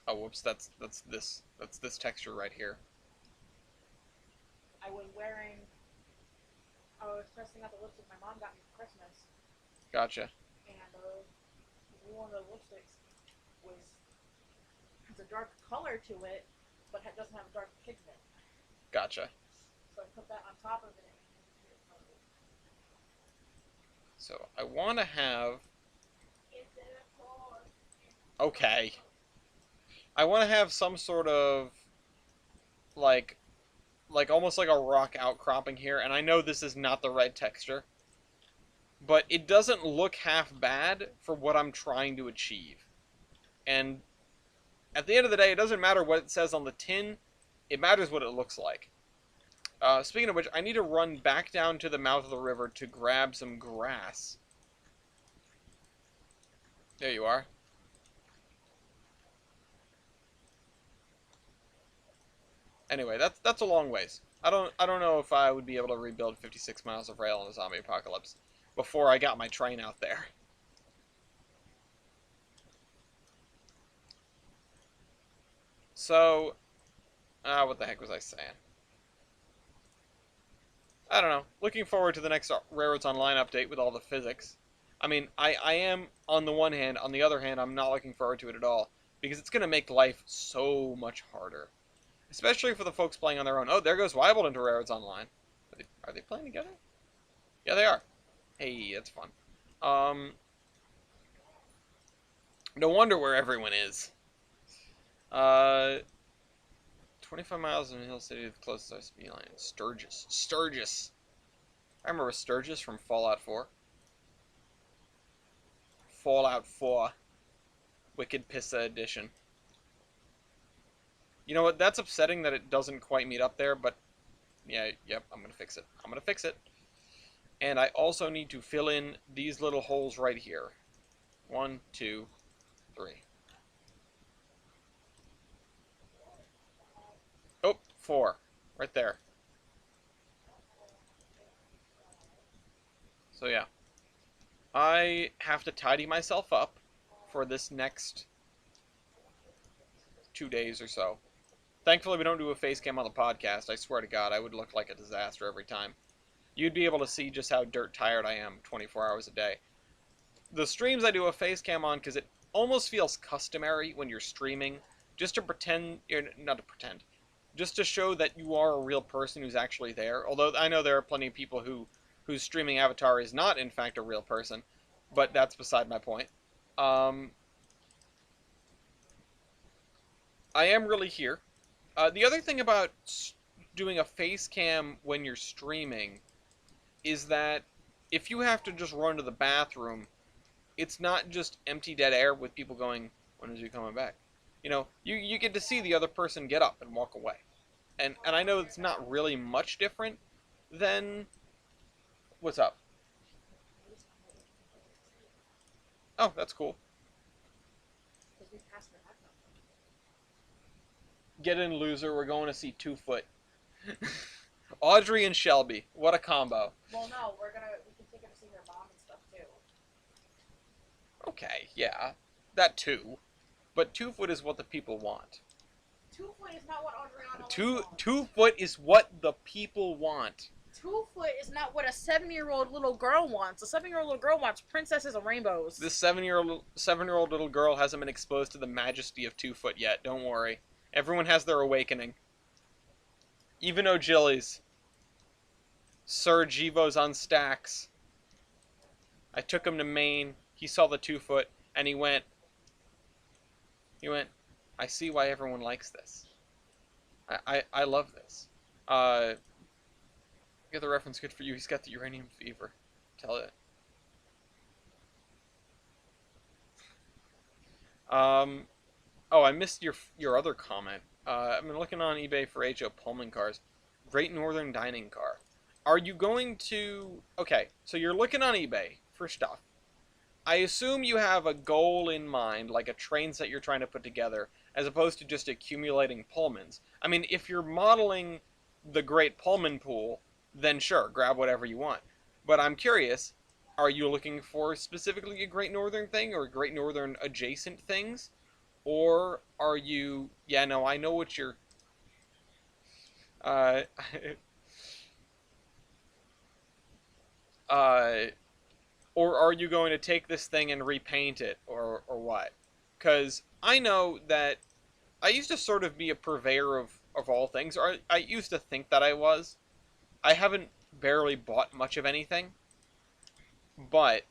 S1: Oh, whoops! That's this texture right here.
S2: I was wearing. I was testing out the lipstick my mom got me for Christmas,
S1: Gotcha.
S2: and one of the lipsticks has a dark color to it, but it doesn't have a dark pigment.
S1: Gotcha.
S2: So I put that on top of it.
S1: So I want to have.
S2: Is it a cord?
S1: Okay. I want to have some sort of like almost like a rock outcropping here, and I know this is not the right texture, but it doesn't look half bad for what I'm trying to achieve. And at the end of the day, it doesn't matter what it says on the tin, it matters what it looks like. Speaking of which, I need to run back down to the mouth of the river to grab some grass. There you are. Anyway, that's a long ways. I don't know if I would be able to rebuild 56 miles of rail in a zombie apocalypse before I got my train out there. So, what the heck was I saying? I don't know. Looking forward to the next Railroads Online update with all the physics. I mean, I am on the one hand. On the other hand, I'm not looking forward to it at all because it's going to make life so much harder. Especially for the folks playing on their own. Oh, there goes Weibold into Railroads Online. Are they playing together? Yeah, they are. Hey, that's fun. No wonder where everyone is. 25 miles in Hill City, the closest speed line. Sturgis. Sturgis. I remember Sturgis from Fallout 4. Fallout 4. Wicked Pissa Edition. You know what? That's upsetting that it doesn't quite meet up there, but yeah, yep, I'm gonna fix it. I'm gonna fix it. And I also need to fill in these little holes right here. One, two, three. Oh, four. Right there. So yeah. I have to tidy myself up for this next 2 days or so. Thankfully, we don't do a face cam on the podcast. I swear to God, I would look like a disaster every time. You'd be able to see just how dirt tired I am 24 hours a day. The streams I do a face cam on because it almost feels customary when you're streaming, just to pretend, not to pretend, just to show that you are a real person who's actually there. Although I know there are plenty of people whose streaming avatar is not in fact a real person, but that's beside my point. Um, I am really here. The other thing about doing a face cam when you're streaming is that if you have to just run to the bathroom, it's not just empty dead air with people going, "When is he coming back?" You get to see the other person get up and walk away, and I know it's not really much different than what's up. Oh, that's cool. Get in, loser. We're going to see 2 Foot. Audrey and Shelby. What a combo.
S2: Well, no, we can take her to see her mom and stuff too.
S1: Okay, yeah, that too. But 2 Foot is what the people want.
S2: 2 Foot is not what Adriana
S1: Two
S2: wants.
S1: 2 Foot is what the people want.
S2: 2 Foot is not what a 7-year-old little girl wants. A 7-year-old little girl wants princesses and rainbows.
S1: This 7-year-old little girl hasn't been exposed to the majesty of 2 Foot yet. Don't worry. Everyone has their awakening. Even O'Gillies. Sir Jivo's on stacks. I took him to Maine. He saw the 2 Foot, and he went, I see why everyone likes this. I love this. Get the reference good for you. He's got the uranium fever. Tell it. Oh, I missed your other comment. I've been looking on eBay for HO Pullman cars. Great Northern Dining Car. Are you going to... Okay, so you're looking on eBay for stuff. I assume you have a goal in mind, like a train set you're trying to put together, as opposed to just accumulating Pullmans. I mean, if you're modeling the Great Pullman Pool, then sure, grab whatever you want. But I'm curious, are you looking for specifically a Great Northern thing, or Great Northern adjacent things? Or are you... Yeah, no, I know what you're... Uh... or are you going to take this thing and repaint it, or what? Because I know that I used to sort of be a purveyor of all things, or I used to think that I was. I haven't barely bought much of anything, but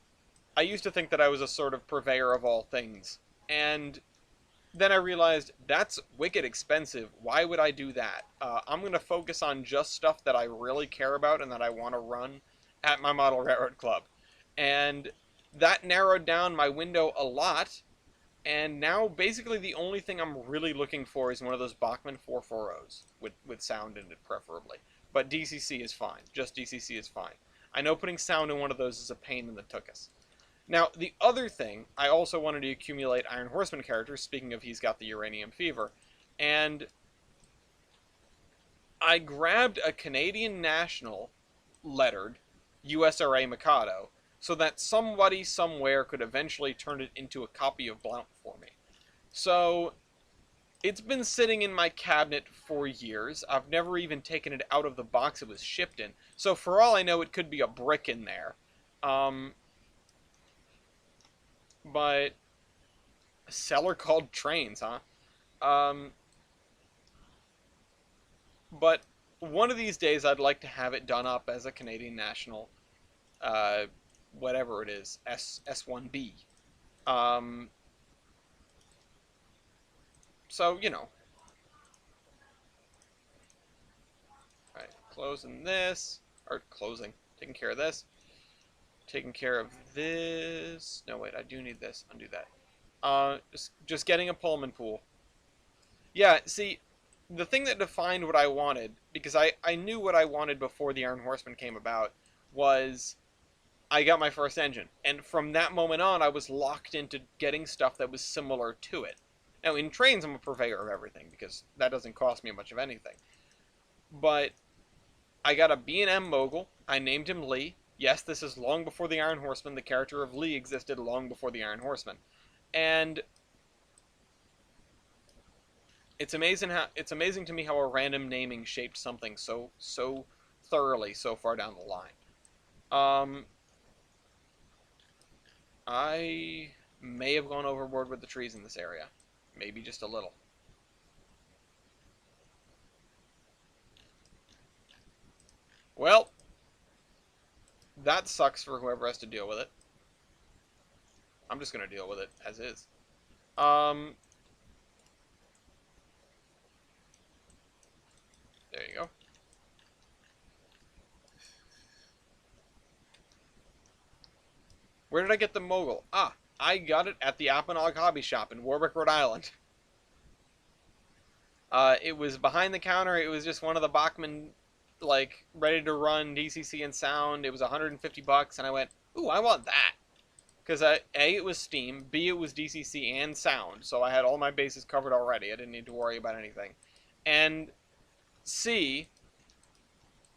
S1: I used to think that I was a sort of purveyor of all things. And then I realized that's wicked expensive. Why would I do that? I'm going to focus on just stuff that I really care about and that I want to run at my model railroad club. And that narrowed down my window a lot. And now basically the only thing I'm really looking for is one of those Bachmann 440s with sound in it preferably. But DCC is fine. Just DCC is fine. I know putting sound in one of those is a pain in the tuchus. Now, the other thing, I also wanted to accumulate Iron Horseman characters, speaking of he's got the uranium fever, and I grabbed a Canadian National lettered USRA Mikado, so that somebody somewhere could eventually turn it into a copy of Blount for me. So, it's been sitting in my cabinet for years. I've never even taken it out of the box it was shipped in, so for all I know it could be a brick in there. But a seller called Trains, huh? Um, but one of these days I'd like to have it done up as a Canadian National, uh, whatever it is, S1B. Um, so, Alright, closing this, or closing, taking care of this, taking care of this. No, wait, I do need this. Undo that. Just getting a Pullman pool. Yeah, see, the thing that defined what I wanted, because I knew what I wanted before the Iron Horseman came about, was I got my first engine. And from that moment on, I was locked into getting stuff that was similar to it. Now, in trains, I'm a purveyor of everything, because that doesn't cost me much of anything. But I got a B&M Mogul. I named him Lee. Yes, this is long before the Iron Horseman. The character of Lee existed long before the Iron Horseman. And it's amazing to me how a random naming shaped something so thoroughly so far down the line. Um, I may have gone overboard with the trees in this area, maybe just a little. Well, that sucks for whoever has to deal with it. I'm just gonna deal with it as is. Um, there you go. Where did I get the mogul? Ah, I got it at the Appanog Hobby Shop in Warwick, Rhode Island. It was behind the counter. It was just one of the Bachmann, like, ready to run DCC and sound. It was 150 bucks, and I went, ooh, I want that. Because A, it was Steam, B, it was DCC and sound, so I had all my bases covered already. I didn't need to worry about anything. And C,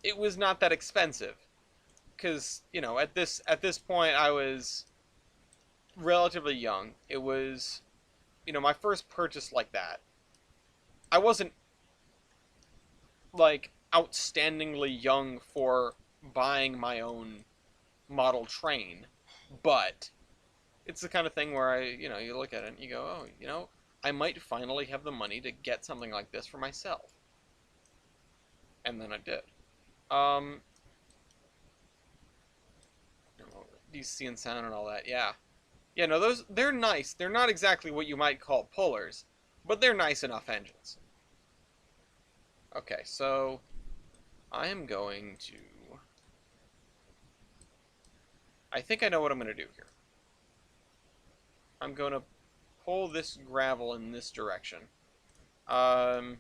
S1: it was not that expensive. Because, you know, at this point, I was relatively young. It was, you know, my first purchase like that. I wasn't, like, outstandingly young for buying my own model train, but it's the kind of thing where you look at it and you go, oh, I might finally have the money to get something like this for myself. And then I did. Um, DC and sound and all that, yeah. Yeah, no, they're nice. They're not exactly what you might call pullers, but they're nice enough engines. Okay, so I am going to... I think I know what I'm going to do here. I'm going to pull this gravel in this direction. Yes,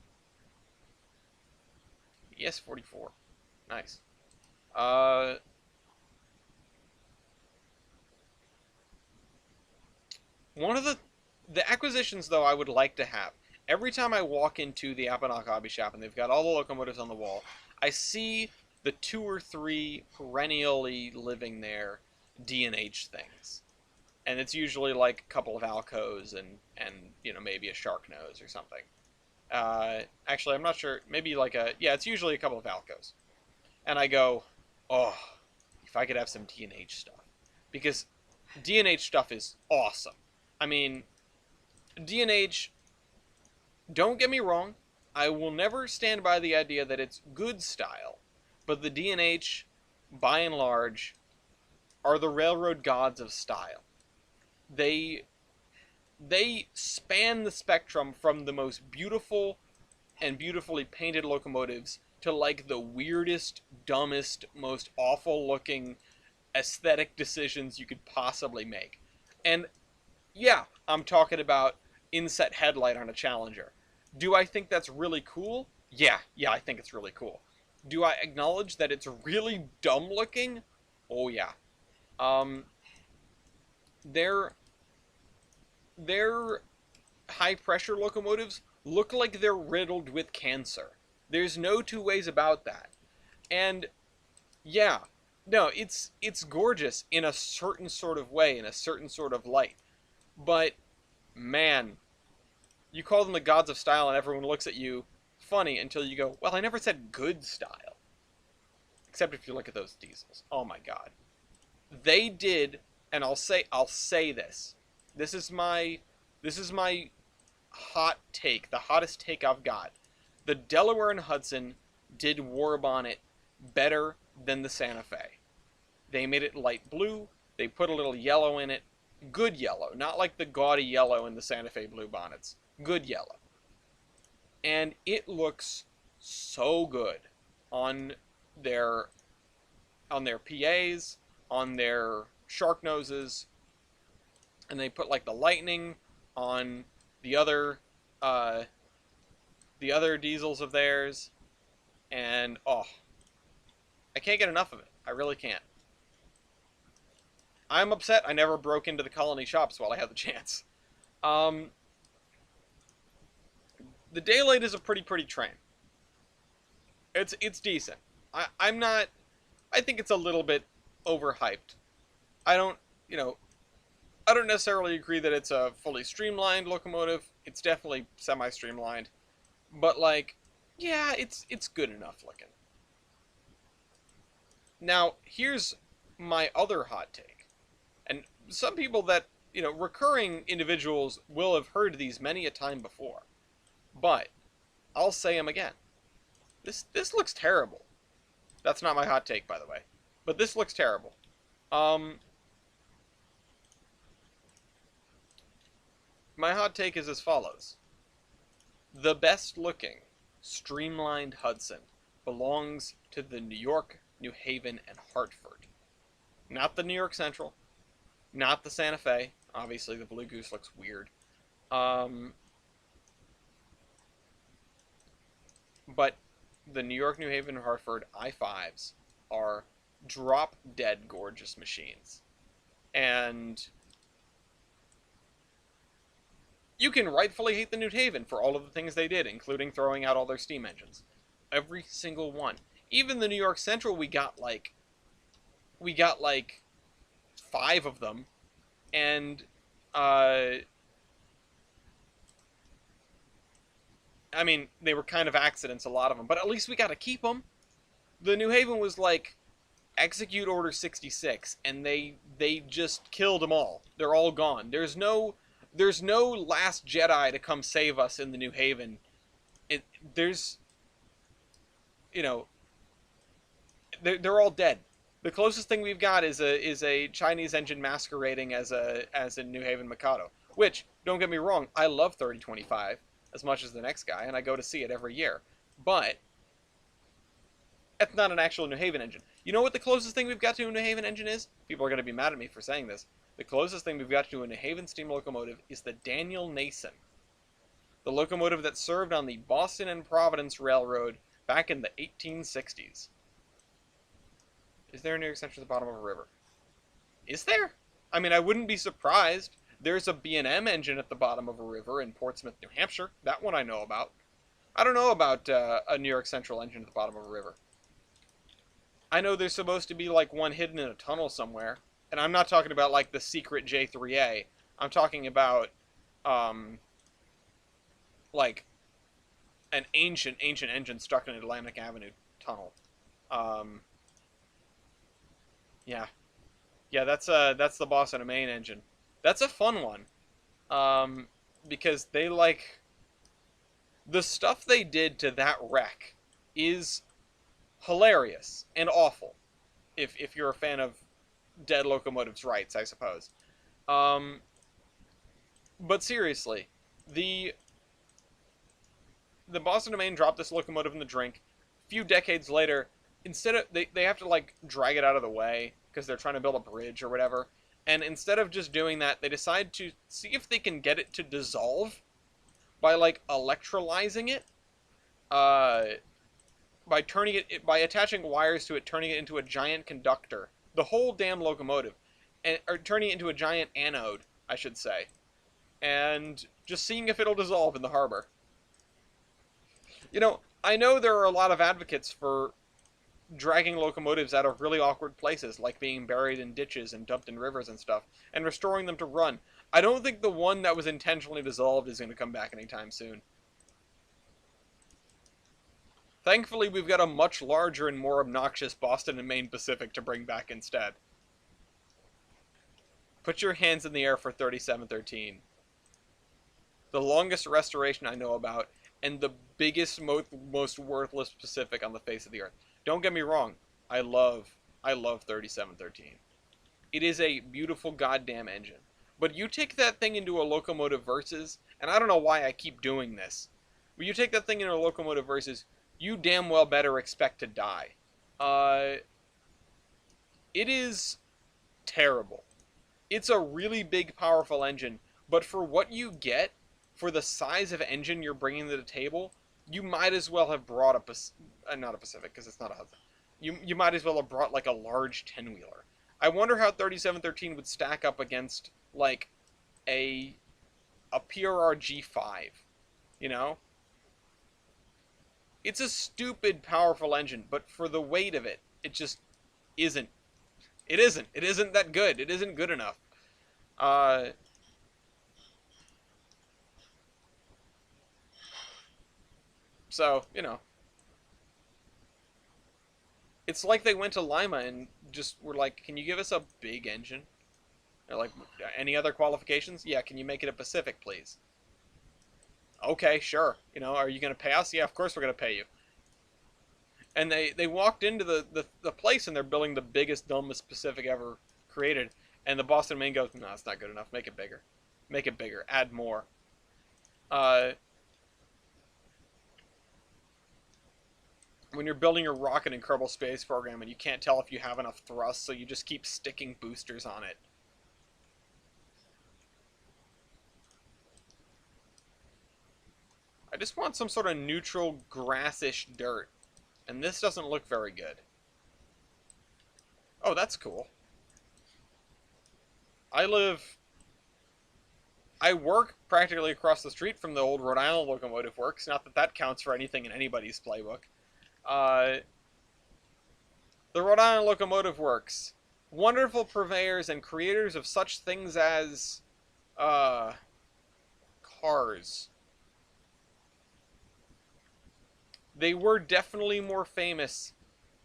S1: 44. Nice. One of the acquisitions, though, I would like to have. Every time I walk into the Appanog Hobby Shop and they've got all the locomotives on the wall, I see the 2 or 3 perennially living there D&H things. And it's usually like a couple of Alcos and maybe a shark nose or something. Actually, I'm not sure. Maybe like it's usually a couple of Alcos. And I go, oh, if I could have some D&H stuff. Because D&H stuff is awesome. I mean, D&H, don't get me wrong, I will never stand by the idea that it's good style. But the D&H, by and large, are the railroad gods of style. They span the spectrum from the most beautiful and beautifully painted locomotives to like the weirdest, dumbest, most awful looking aesthetic decisions you could possibly make. And yeah, I'm talking about inset headlight on a Challenger. Do I think that's really cool? Yeah, I think it's really cool. Do I acknowledge that it's really dumb looking? Oh yeah. Um, they're their high pressure locomotives look like they're riddled with cancer. There's no two ways about that. And yeah, no, it's gorgeous in a certain sort of way, in a certain sort of light. But man, you call them the gods of style and everyone looks at you funny until you go, well, I never said good style. Except if you look at those diesels. Oh my god. They did, and I'll say this. This is my hot take, the hottest take I've got. The Delaware and Hudson did War Bonnet better than the Santa Fe. They made it light blue, they put a little yellow in it. Good yellow, not like the gaudy yellow in the Santa Fe blue bonnets. Good yellow. And it looks so good on their PAs, on their shark noses, and they put like the lightning on the other the other diesels of theirs, and oh, I can't get enough of it. I really can't. I'm upset I never broke into the colony shops while I had the chance. Um, the Daylight is a pretty train. It's decent. I'm not. I think it's a little bit overhyped. I don't you know I don't necessarily agree that it's a fully streamlined locomotive. It's definitely semi-streamlined, but like, yeah, it's good enough looking. Now here's my other hot take, and some people that recurring individuals will have heard these many a time before, but I'll say them again. This looks terrible. That's not my hot take, by the way, but this looks terrible. Um, my hot take is as follows: the best looking streamlined Hudson belongs to the New York, New Haven, and Hartford. Not the New York Central, not the Santa Fe. Obviously, the Blue Goose looks weird. Um, but the New York, New Haven, and Hartford I-5s are drop dead gorgeous machines. And you can rightfully hate the New Haven for all of the things they did, including throwing out all their steam engines. Every single one. Even the New York Central, we got like 5 of them, and uh, I mean they were kind of accidents, a lot of them, but at least we got to keep them. The New Haven was like execute order 66, and they just killed them all. They're all gone. There's no last Jedi to come save us in the New Haven. There's you know they're all dead. The closest thing we've got is a Chinese engine masquerading as a New Haven Mikado. Which, don't get me wrong, I love 3025 as much as the next guy, and I go to see it every year. But it's not an actual New Haven engine. You know what the closest thing we've got to a New Haven engine is? People are going to be mad at me for saying this. The closest thing we've got to a New Haven steam locomotive is the Daniel Nason, the locomotive that served on the Boston and Providence Railroad back in the 1860s. Is there a New York Central at the bottom of a river? Is there? I mean, I wouldn't be surprised. There's a B&M engine at the bottom of a river in Portsmouth, New Hampshire. That one I know about. I don't know about a New York Central engine at the bottom of a river. I know there's supposed to be like one hidden in a tunnel somewhere. And I'm not talking about like the secret J3A. I'm talking about like an ancient engine stuck in an Atlantic Avenue tunnel. Um, yeah, yeah, that's the Boston and Maine engine. That's a fun one, because they like the stuff they did to that wreck is hilarious and awful. If you're a fan of dead locomotives' rights, I suppose. Um, but seriously, the the Boston and Maine dropped this locomotive in the drink. A few decades later, instead of they have to like drag it out of the way because they're trying to build a bridge or whatever. And instead of just doing that, they decide to see if they can get it to dissolve by like electrolyzing it, uh, by turning it by attaching wires to it, turning it into a giant conductor. The whole damn locomotive, and or turning it into a giant anode, I should say, and just seeing if it'll dissolve in the harbor. I know there are a lot of advocates for dragging locomotives out of really awkward places, like being buried in ditches and dumped in rivers and stuff, and restoring them to run. I don't think the one that was intentionally dissolved is going to come back anytime soon. Thankfully, we've got a much larger and more obnoxious Boston and Maine Pacific to bring back instead. Put your hands in the air for 3713. The longest restoration I know about, and the biggest, most worthless Pacific on the face of the earth. Don't get me wrong, I love 3713. It is a beautiful goddamn engine. But you take that thing into a locomotive versus, and I don't know why I keep doing this, but you take that thing into a locomotive versus, you damn well better expect to die. It is terrible. It's a really big, powerful engine, but for what you get, for the size of engine you're bringing to the table, you might as well have brought not a Pacific because it's not a Hudson. You might as well have brought like a large 10-wheeler. I wonder how 3713 would stack up against like a a PRR G5. You know, it's a stupid powerful engine, but for the weight of it, it just isn't. It isn't. It isn't that good. It isn't good enough. Uh, so you know, it's like they went to Lima and just were like, "Can you give us a big engine?" They're like, "Any other qualifications? Yeah, can you make it a Pacific, please?" Okay, sure. You know, are you going to pay us? Yeah, of course we're going to pay you. And they walked into the place and they're building the biggest, dumbest Pacific ever created. And the Boston Maine goes, no, it's not good enough. Make it bigger. Make it bigger. Add more. Uh, when you're building your rocket and Kerbal Space Program and you can't tell if you have enough thrust, so you just keep sticking boosters on it. I just want some sort of neutral, grassish dirt. And this doesn't look very good. Oh, that's cool. I live... I work practically across the street from the old Rhode Island Locomotive Works. Not that that counts for anything in anybody's playbook. Uh, the Rhode Island Locomotive Works. Wonderful purveyors and creators of such things as... Uh, cars. They were definitely more famous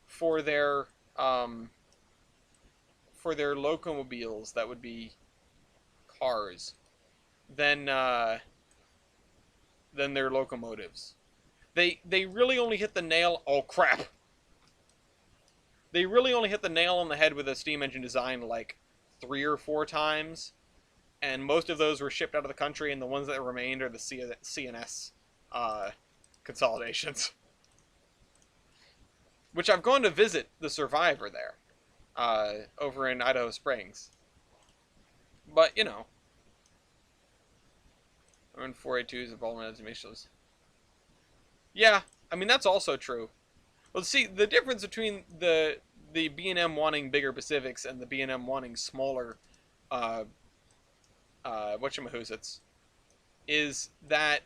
S1: for their locomobiles that would be cars than their locomotives. They really only hit the nail. Oh crap! They really only hit the nail on the head with a steam engine design like 3 or 4 times, and most of those were shipped out of the country, and the ones that remained are the CNS consolidations. Which I've gone to visit the survivor there, over in Idaho Springs. But you know, I'm in 482s of all estimations. Yeah, I mean that's also true. Well, see, the difference between the B&M wanting bigger Pacifics and the B&M wanting smaller, uh, whatchamahoosits, is that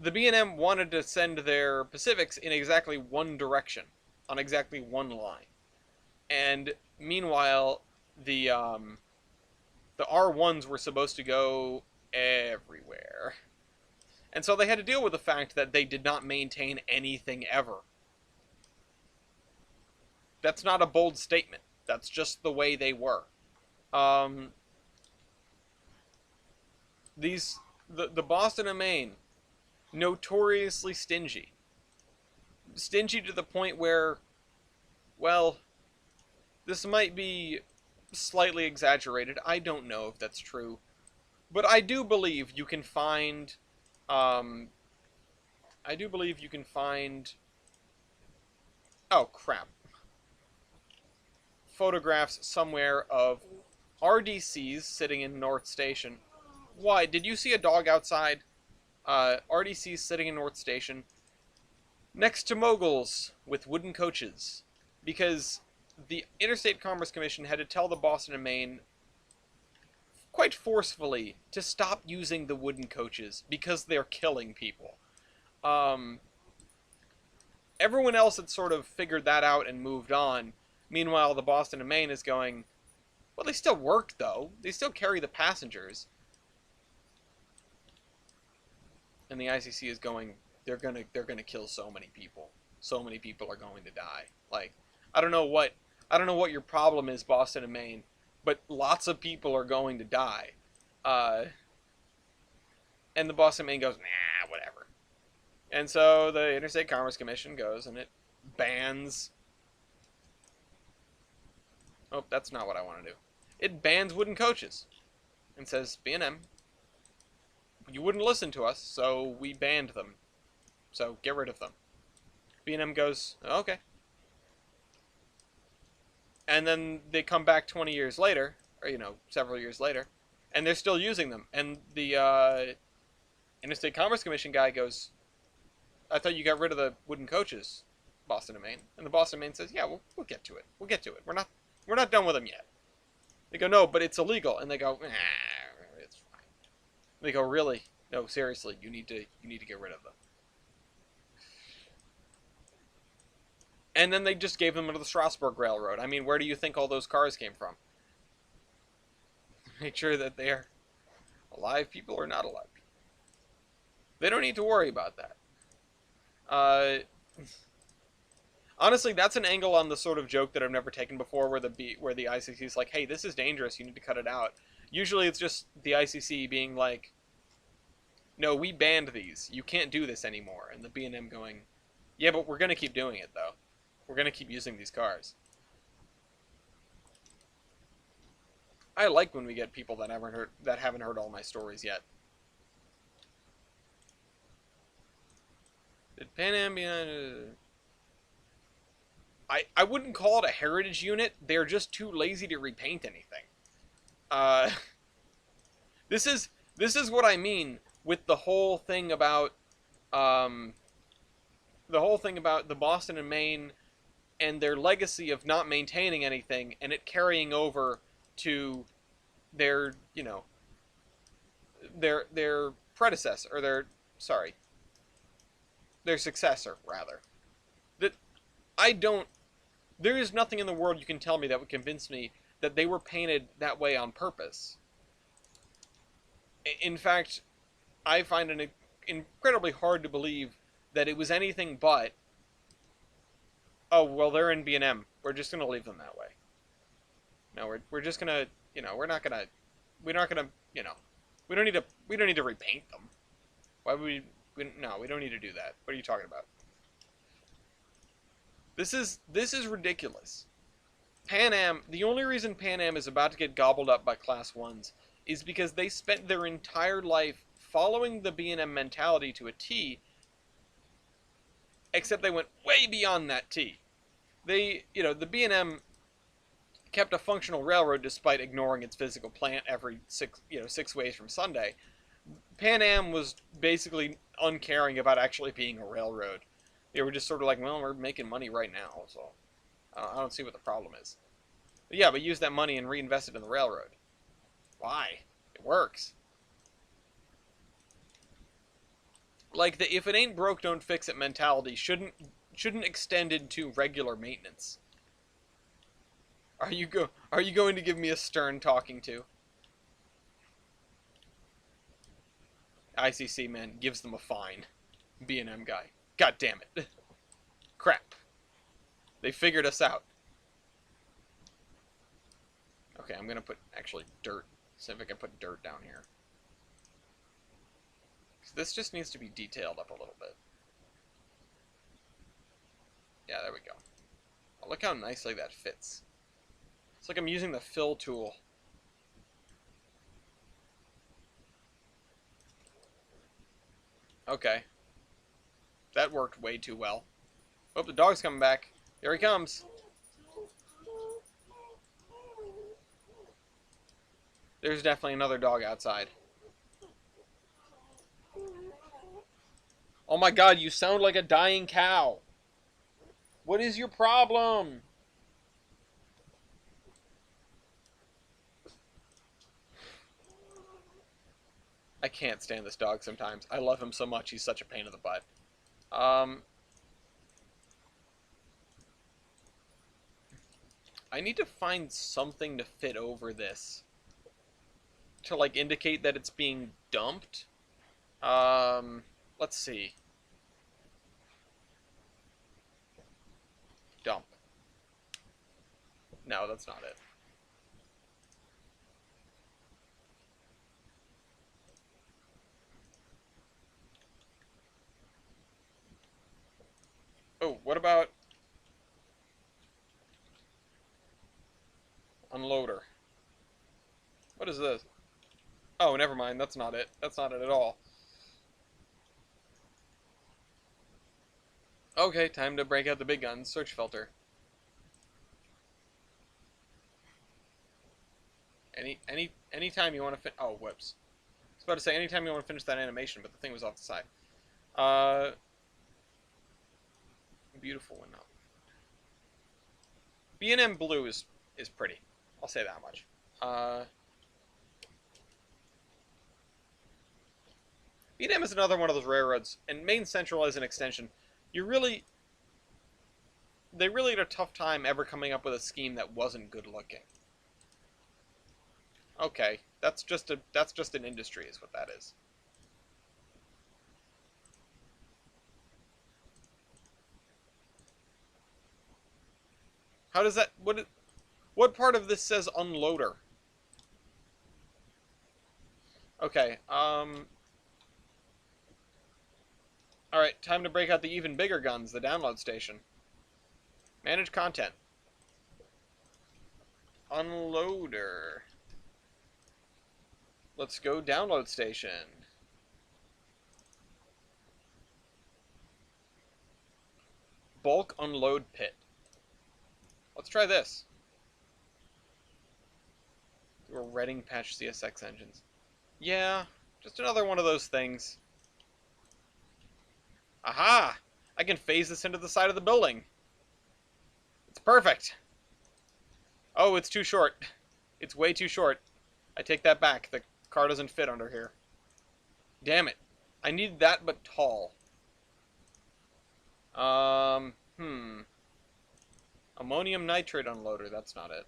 S1: the B&M wanted to send their Pacifics in exactly one direction, on exactly one line, and meanwhile, the R1s were supposed to go everywhere. And so they had to deal with the fact that they did not maintain anything ever. That's not a bold statement. That's just the way they were. Um, the Boston and Maine, notoriously stingy. Stingy to the point where, well, this might be slightly exaggerated. I don't know if that's true. But I do believe you can find, um, I do believe you can find, oh crap, photographs somewhere of RDCs sitting in North Station. Why, did you see a dog outside? RDCs sitting in North Station next to moguls with wooden coaches. Because the Interstate Commerce Commission had to tell the Boston and Maine quite forcefully to stop using the wooden coaches because they're killing people. Um, Everyone else had sort of figured that out and moved on. Meanwhile, the Boston and Maine is going, well, they still work though. They still carry the passengers. And the ICC is going, they're gonna kill so many people. So many people are going to die. Like, I don't know what your problem is, Boston and Maine, but lots of people are going to die. And the Boston and Maine goes, nah, whatever. And so the Interstate Commerce Commission goes and it bans. Oh, that's not what I want to do. It bans wooden coaches and says, B&M, you wouldn't listen to us, so we banned them. So get rid of them. B&M goes, okay. And then they come back 20 years later, or several years later, and they're still using them. And Interstate Commerce Commission guy goes, I thought you got rid of the wooden coaches, Boston and Maine. And the Boston and Maine says, yeah, we'll get to it. We'll get to it. We're not done with them yet. They go, no, but it's illegal. And they go, it's fine. They go, really? No, seriously, you need to get rid of them. And then they just gave them to the Strasbourg Railroad. I mean, where do you think all those cars came from? Make sure that they are alive people or not alive people. They don't need to worry about that. Uh, Honestly, that's an angle on the sort of joke that I've never taken before, where the ICC is like, "Hey, this is dangerous. You need to cut it out." Usually, it's just the ICC being like, "No, we banned these. You can't do this anymore." And the B&M going, "Yeah, but we're gonna keep doing it though. We're gonna keep using these cars." I like when we get people that haven't heard all my stories yet. Did Pan Am be I wouldn't call it a heritage unit. They're just too lazy to repaint anything. Uh, this is what I mean with the whole thing about the Boston and Maine and their legacy of not maintaining anything and it carrying over to their their predecessor or their successor rather. That I don't There is nothing in the world you can tell me that would convince me that they were painted that way on purpose. In fact, I find it incredibly hard to believe that it was anything but, oh, well, they're in B&M. We're just going to leave them that way. No, we're just going to, we're not going to, we don't need to repaint them. Why would no, we don't need to do that. What are you talking about? This is ridiculous. Pan Am, the only reason Pan Am is about to get gobbled up by Class 1s is because they spent their entire life following the B&M mentality to a T, except they went way beyond that T. The B&M kept a functional railroad despite ignoring its physical plant every 6 ways from Sunday. Pan Am was basically uncaring about actually being a railroad. They were just sort of like, well, we're making money right now, so I don't see what the problem is. But yeah, but use that money and reinvest it in the railroad. Why? It works. Like the if it ain't broke, don't fix it mentality shouldn't extend into regular maintenance. Are you going to give me a stern talking to? ICC man gives them a fine. B&M guy. God damn it. Crap. They figured us out. Okay, I'm gonna put actually dirt. See if I can put dirt down here. This just needs to be detailed up a little bit. Yeah, there we go. Oh, look how nicely that fits. It's like I'm using the fill tool. Okay. That worked way too well. Oh, the dog's coming back. Here he comes. There's definitely another dog outside. Oh my god, you sound like a dying cow. What is your problem? I can't stand this dog sometimes. I love him so much. He's such a pain in the butt. I need to find something to fit over this to like indicate that it's being dumped. Let's see. Dump. No, that's not it. Oh, what about unloader? What is this? Oh, never mind. That's not it. That's not it at all. Okay, time to break out the big guns. Search filter. Anytime you want to fit. Oh, whoops. about to say anytime you want to finish that animation, but the thing was off the side. Uh, beautiful one now. B&M Blue is pretty. I'll say that much. B&M is another one of those railroads, and Maine Central is an extension. You really, they really had a tough time ever coming up with a scheme that wasn't good looking. Okay, that's just an industry, is what that is. How does that? What part of this says unloader? Okay. All right, time to break out the even bigger guns, the download station. Manage content. Unloader. Let's go download station. Bulk unload pit. Let's try this. We're Redding patch CSX engines. Yeah, just another one of those things. Aha! I can phase this into the side of the building. It's perfect. Oh, it's too short. It's way too short. I take that back. The car doesn't fit under here. Damn it. I need that but tall. Ammonium nitrate unloader. That's not it.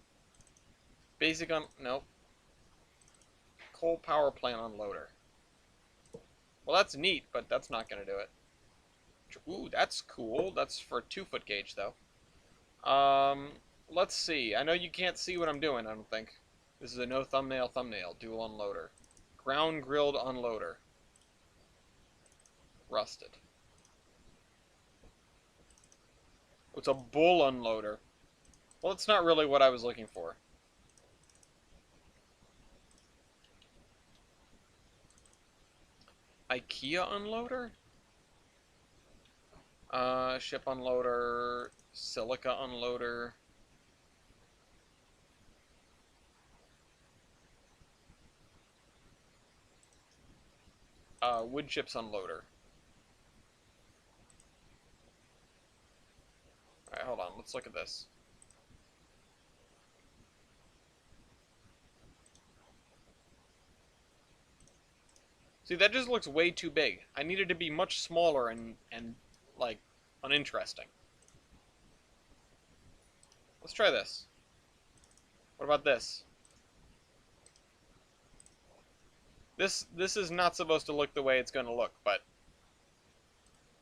S1: Basic nope. Coal power plant unloader. Well, that's neat, but that's not going to do it. Ooh, that's cool. That's for 2-foot gauge, though. Let's see. I know you can't see what I'm doing, I don't think. This is a no thumbnail. Dual unloader. Ground grilled unloader. Rusted. It's a bull unloader. Well, it's not really what I was looking for. IKEA unloader? Ship unloader. Silica unloader. Wood chips unloader. Alright, hold on. Let's look at this. See, that just looks way too big. I need it to be much smaller and like, uninteresting. Let's try this. What about this? This is not supposed to look the way it's going to look, but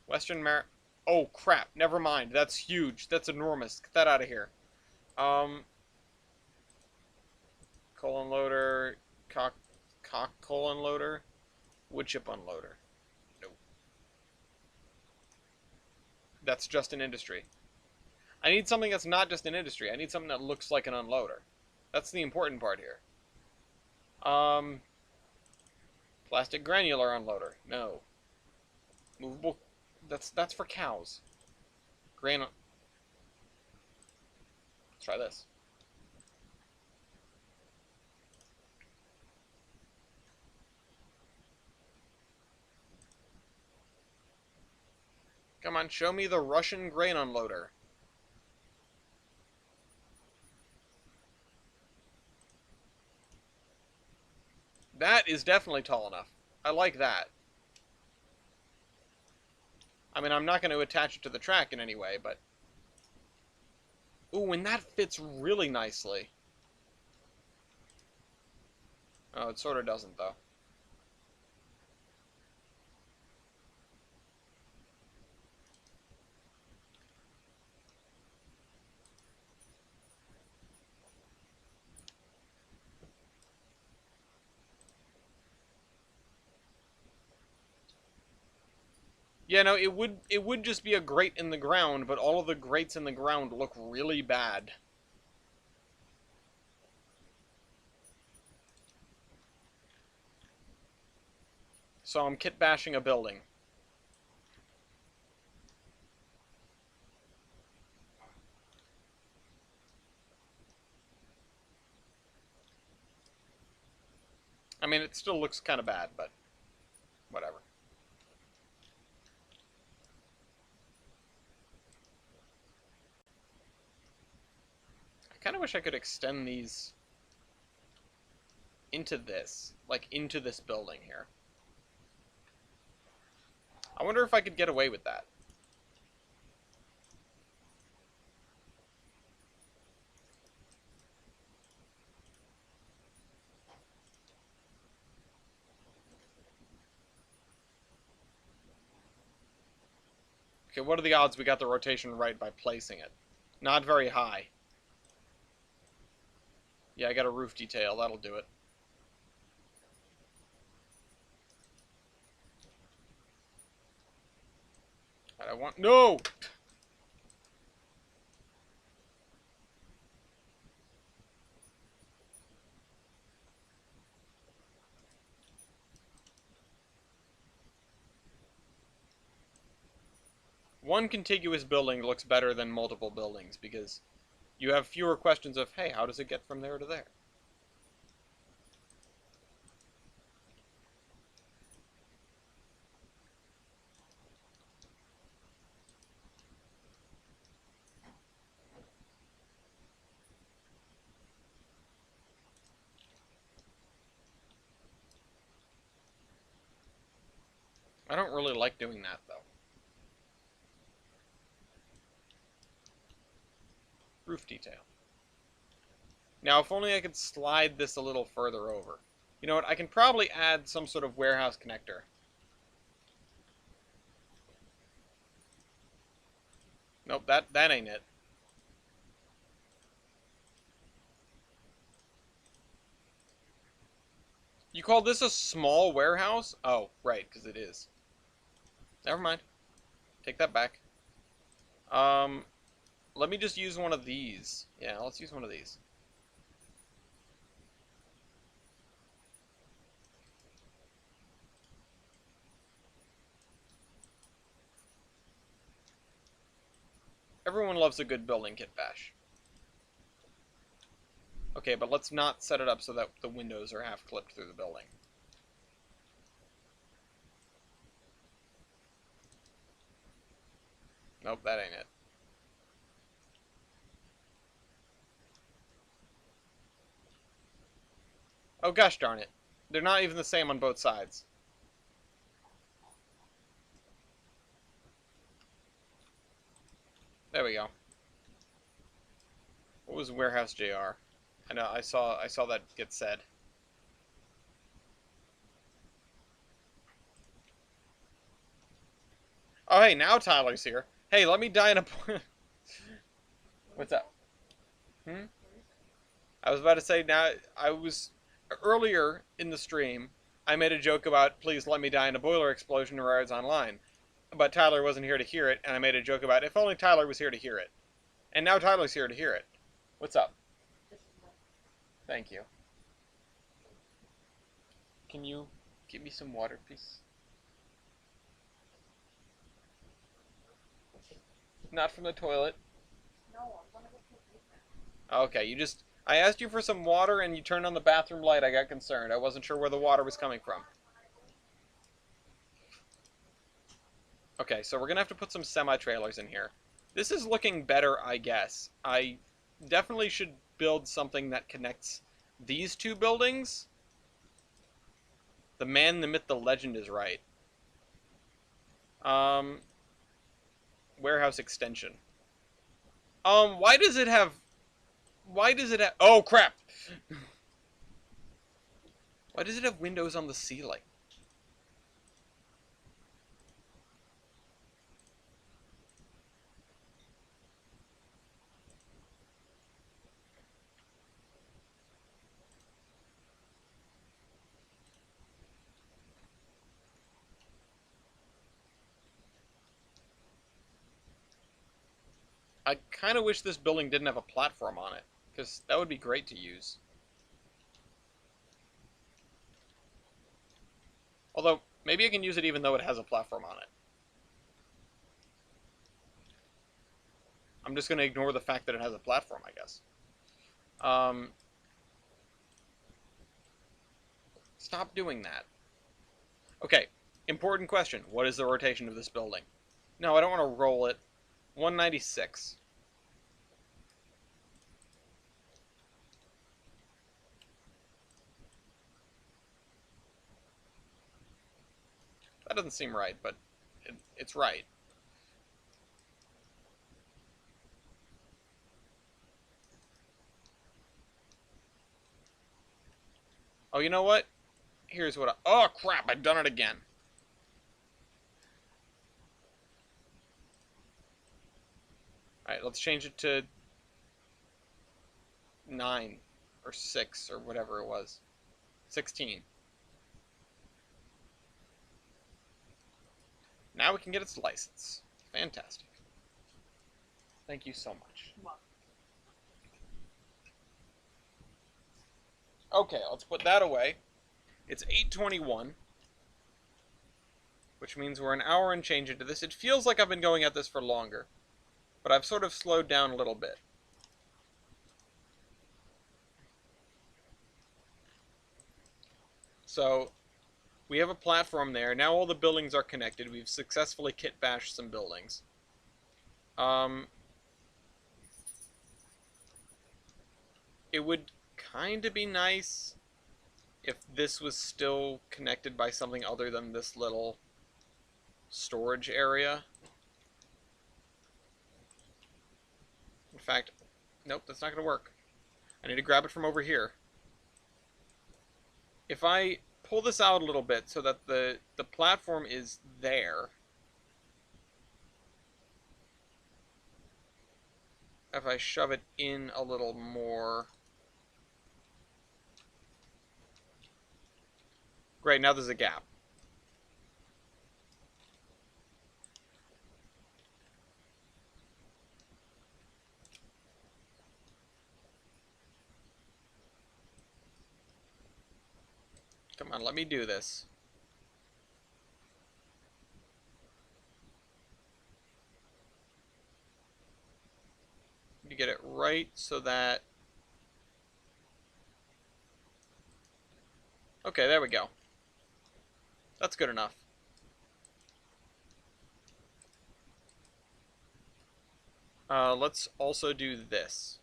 S1: Western Mar... Oh, crap. Never mind. That's huge. That's enormous. Get that out of here. Coal unloader, coal unloader, wood chip unloader. Nope. That's just an industry. I need something that's not just an industry. I need something that looks like an unloader. That's the important part here. Plastic granular unloader. No. Movable. That's for cows. Let's try this. Come on, show me the Russian grain unloader. That is definitely tall enough. I like that. I mean, I'm not going to attach it to the track in any way, but... Ooh, and that fits really nicely. Oh, it sort of doesn't, though. Yeah, no, it would just be a grate in the ground, but all of the grates in the ground look really bad. So I'm kit bashing a building. mean, it still looks kind of bad, but whatever. I kind of wish I could extend these into this, like into this building here. I wonder if I could get away with that. Okay, what are the odds we got the rotation right by placing it? Not very high. Yeah, I got a roof detail. That'll do it. I want... No! One contiguous building looks better than multiple buildings because you have fewer questions of, hey, how does it get from there to there? I don't really like doing that, though. Roof detail. Now, if only I could slide this a little further over. You know what? I can probably add some sort of warehouse connector. Nope, that ain't it. You call this a small warehouse? Oh, right, because it is. Never mind. Take that back. Um, let me just use one of these. Yeah, let's use one of these. Everyone loves a good building kit bash. Okay, but let's not set it up so that the windows are half clipped through the building. Nope, that ain't it. Oh gosh darn it. They're not even the same on both sides. There we go. What was Warehouse JR? I know I saw that get said. Oh hey, now Tyler's here. Hey, let me die in a What's up? Hmm? I was about to say now I was earlier in the stream I made a joke about please let me die in a boiler explosion or I was online. But Tyler wasn't here to hear it, and I made a joke about if only Tyler was here to hear it. And now Tyler's here to hear it. What's up? Thank you. Can you give me some water, please? Not from the toilet.
S2: No, I'm gonna go to the basement.
S1: Okay, you just... I asked you for some water and you turned on the bathroom light. I got concerned. I wasn't sure where the water was coming from. Okay, so we're going to have to put some semi-trailers in here. This is looking better, I guess. I definitely should build something that connects these two buildings. The man, the myth, the legend is right. Warehouse extension. Why does it have... Why does it have... Oh, crap! Why does it have windows on the ceiling? I kind of wish this building didn't have a platform on it, because that would be great to use. Although, maybe I can use it even though it has a platform on it. I'm just going to ignore the fact that it has a platform, I guess. Stop doing that. Okay, important question. What is the rotation of this building? No, I don't want to roll it. 196. That doesn't seem right, but it's right. Oh, you know what? Here's what I... Oh, crap, I've done it again. Alright, let's change it to 9 or 6 or whatever it was. 16. Now we can get its license. Fantastic. Thank you so much. Okay, let's put that away. It's 8:21, which means we're an hour and change into this. It feels like I've been going at this for longer, but I've sort of slowed down a little bit. So, we have a platform there. Now all the buildings are connected. We've successfully kit bashed some buildings. It would kind of be nice if this was still connected by something other than this little storage area. In fact, nope, that's not going to work. I need to grab it from over here. If I pull this out a little bit so that the platform is there, if I shove it in a little more... Great, now there's a gap. Come on, let me do this. You get it right so that... Okay, there we go. That's good enough. Let's also do this.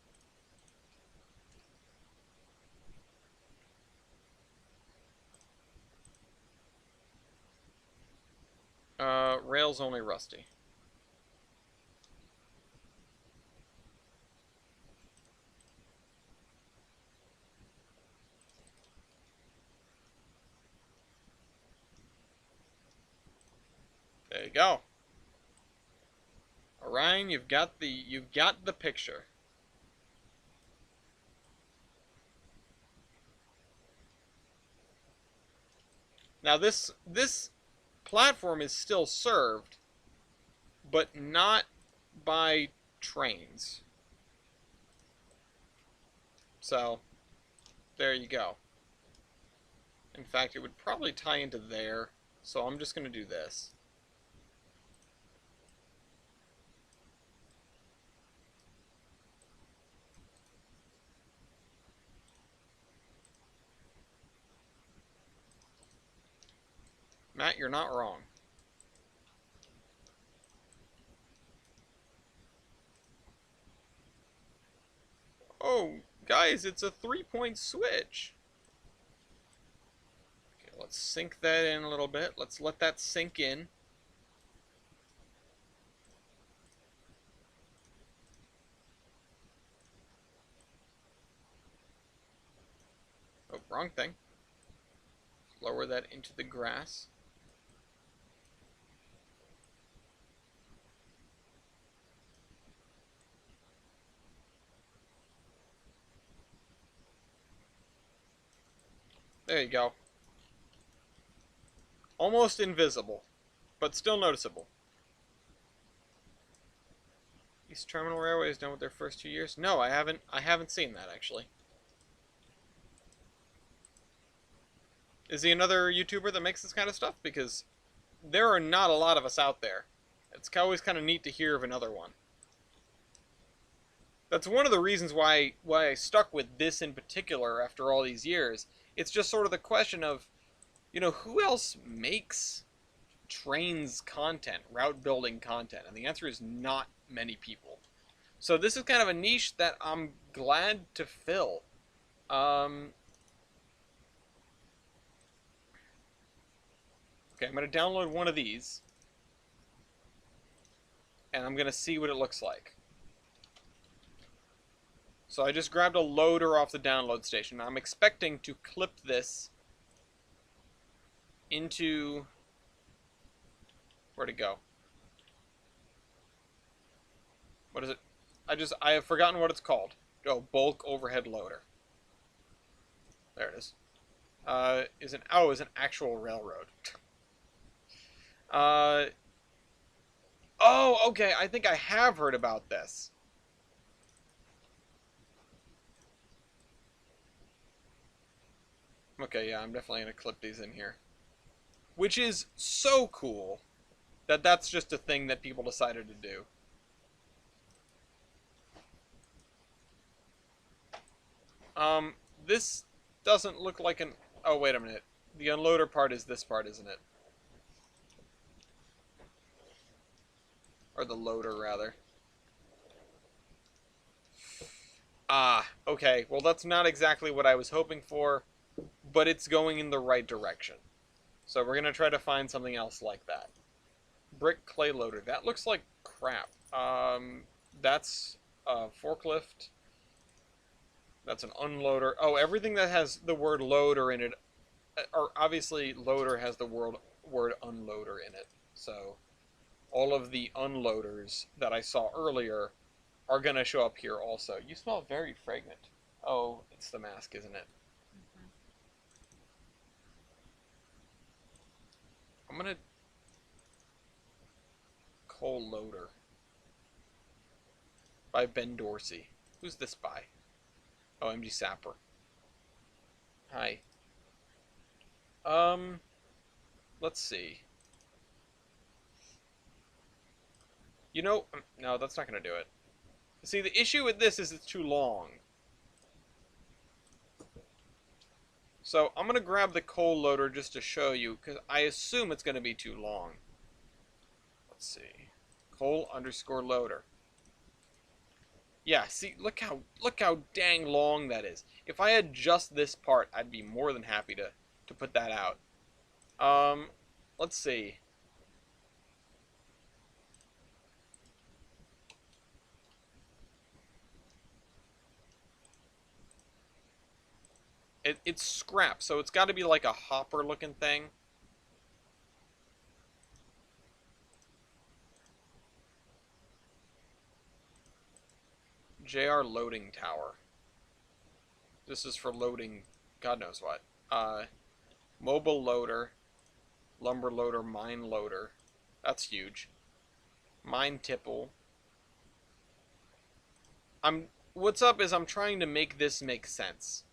S1: Rail's only rusty. There you go. Orion, you've got the picture. Now this platform is still served, but not by trains. So, there you go. In fact, it would probably tie into there, so I'm just going to do this. Matt, you're not wrong. Oh, guys, it's a 3-point switch. Okay, let's sink that in a little bit. Let's let that sink in. Oh, wrong thing. Lower that into the grass. There you go. Almost invisible, but still noticeable. East Terminal Railway is done with their first 2 years. No, I haven't seen that actually. Is he another YouTuber that makes this kind of stuff? Because there are not a lot of us out there. It's always kind of neat to hear of another one. That's one of the reasons why I stuck with this in particular after all these years. It's just sort of the question of, who else makes trains content, route building content? And the answer is not many people. So this is kind of a niche that I'm glad to fill. Um, okay, I'm going to download one of these, and I'm going to see what it looks like. So I just grabbed a loader off the download station. I'm expecting to clip this into... Where'd it go? What is it? I have forgotten what it's called. Oh, bulk overhead loader. There it is. Is an actual railroad. uh, oh, okay. I think I have heard about this. Okay, yeah, I'm definitely gonna clip these in here. Which is so cool that that's just a thing that people decided to do. Um, this doesn't look like an... Oh, wait a minute. The unloader part is this part, isn't it? Or the loader, rather. Ah, okay. Well, that's not exactly what I was hoping for, but it's going in the right direction. So we're going to try to find something else like that. Brick clay loader. That looks like crap. That's a forklift. That's an unloader. Oh, everything that has the word loader in it, or obviously loader has the word unloader in it. So all of the unloaders that I saw earlier are going to show up here also. You smell very fragrant. Oh, it's the mask, isn't it?
S2: Mm-hmm.
S1: I'm going to... Coal Loader by Ben Dorsey. Who's this by? Oh, MG Sapper. Hi. Um, let's see. No, that's not going to do it. See, the issue with this is it's too long. So I'm going to grab the coal loader just to show you, because I assume it's going to be too long. Let's see. Coal underscore loader. Yeah, see, look how dang long that is. If I had just this part, I'd be more than happy to put that out. Let's see. It's scrap, so it's got to be like a hopper looking thing. JR loading tower. This is for loading God knows what. Mobile loader, lumber loader, mine loader. That's huge. Mine tipple. What's up is I'm trying to make this make sense.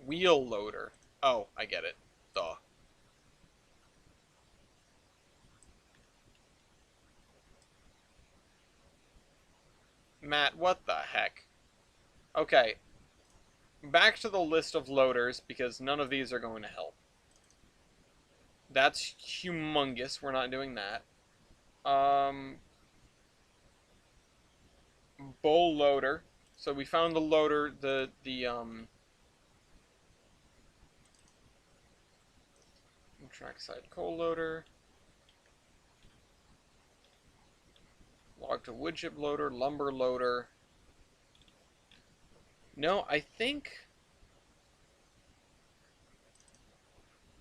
S1: Wheel loader. Oh, I get it. Duh. Matt, what the heck? Okay, back to the list of loaders, because none of these are going to help. That's humongous. We're not doing that. Bull loader. So we found the loader, trackside coal loader. Log to wood chip loader, lumber loader. No, I think...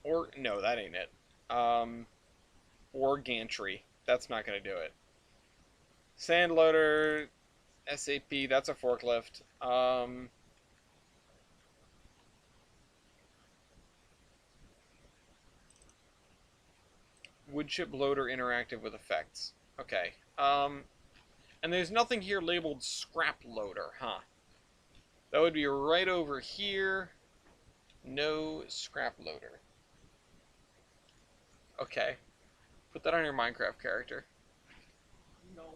S1: Or, no, that ain't it. Or gantry. That's not going to do it. Sand loader, SAP, that's a forklift. Wood chip loader interactive with effects. Okay. And there's nothing here labeled scrap loader, huh? That would be right over here. No scrap loader. Okay. Put that on your Minecraft character.
S2: No.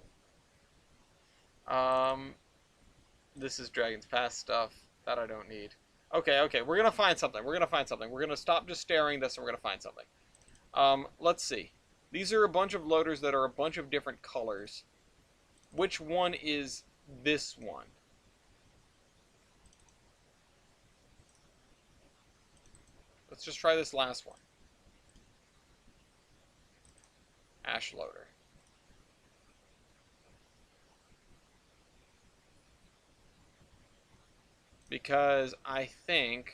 S1: This is Dragon's Pass stuff. That I don't need. Okay, okay. We're gonna find something. We're gonna find something. We're gonna stop just staring at this and we're gonna find something. Let's see. These are a bunch of loaders that are a bunch of different colors. Which one is this one? Let's just try this last one. Ash loader. Because I think...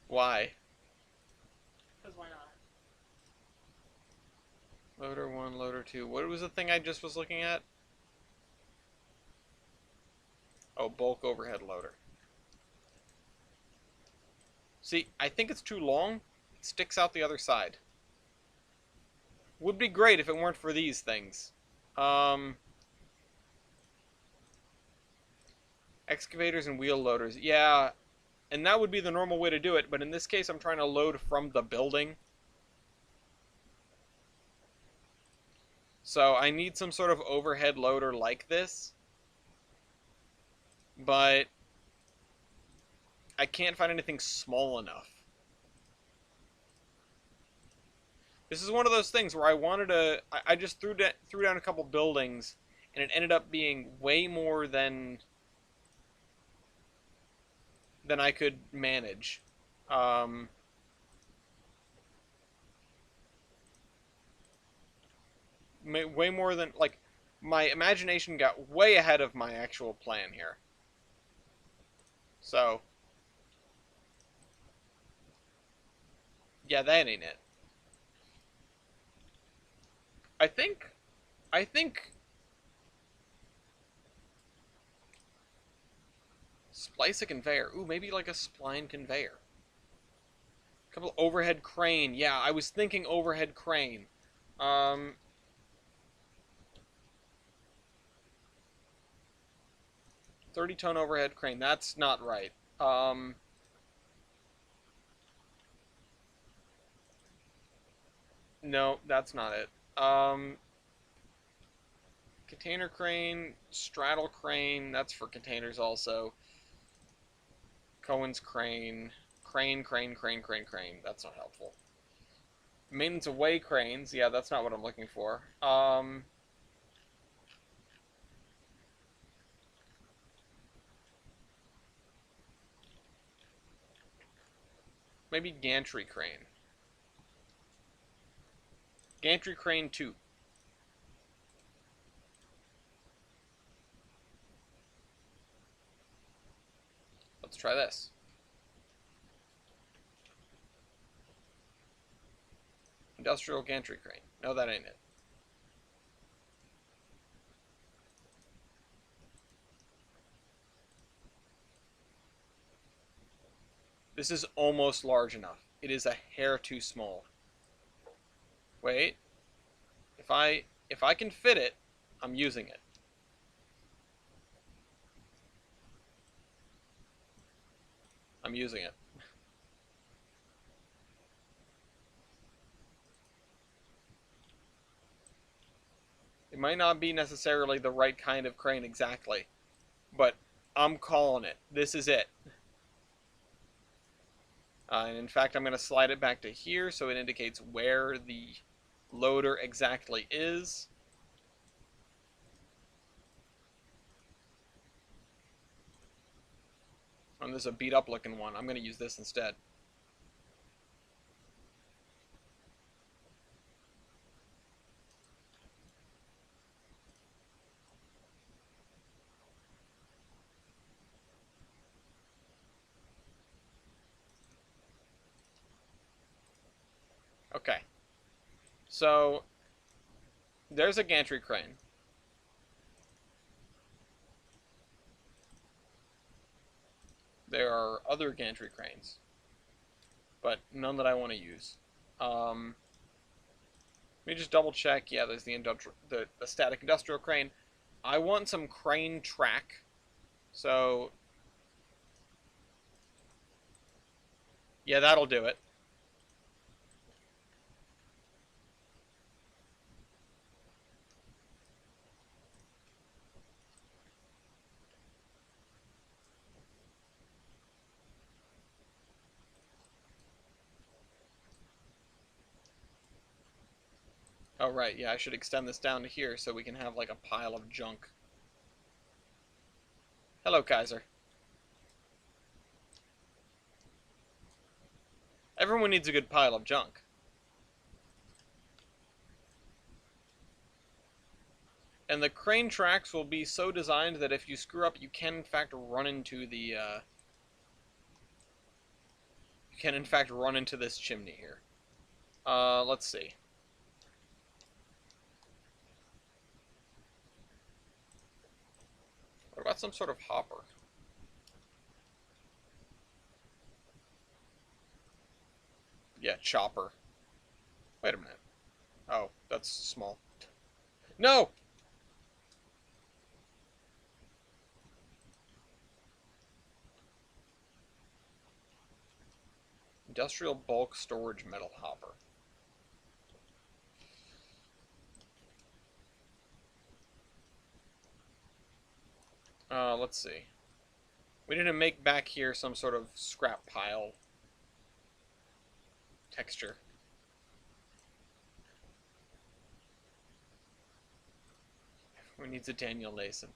S1: Why?
S2: Because why not?
S1: Loader 1, loader 2. What was the thing I just was looking at? Oh, bulk overhead loader. See, I think it's too long. It sticks out the other side. Would be great if it weren't for these things. Excavators and wheel loaders. Yeah, and that would be the normal way to do it, but in this case I'm trying to load from the building. So I need some sort of overhead loader like this. But I can't find anything small enough. This is one of those things where I wanted to... I just threw down a couple buildings, and it ended up being way more than I could manage. Way more than... Like, my imagination got way ahead of my actual plan here. So... Yeah, that ain't it. I think... I think... Splice a conveyor. Ooh, maybe like a spline conveyor. Couple overhead crane. Yeah, I was thinking overhead crane. Um... 30-ton overhead crane. That's not right. No, that's not it. Container crane, straddle crane. That's for containers also. Cohen's crane. Crane. That's not helpful. Maintenance away cranes. Yeah, that's not what I'm looking for. Maybe gantry crane. Gantry crane 2. Let's try this. Industrial gantry crane. No, that ain't it. This is almost large enough. It is a hair too small. Wait. If I can fit it, I'm using it. I'm using it. It might not be necessarily the right kind of crane exactly, but I'm calling it. This is it. And in fact, I'm going to slide it back to here so it indicates where the loader exactly is. And this is a beat up looking one. I'm going to use this instead. Okay. So there's a gantry crane. There are other gantry cranes, but none that I want to use. Let me just double check. Yeah, there's the static industrial crane. I want some crane track. So yeah, that'll do it. Oh, right, yeah, I should extend this down to here so we can have, like, a pile of junk. Hello, Kaiser. Everyone needs a good pile of junk. And the crane tracks will be so designed that if you screw up, you can, in fact, run into the, you can, in fact, run into this chimney here. Let's see. What about some sort of hopper? Yeah, chopper. Wait a minute. Oh, that's small. No! Industrial bulk storage metal hopper. Let's see. We need to make back here some sort of scrap pile texture. Who needs a Daniel Nason?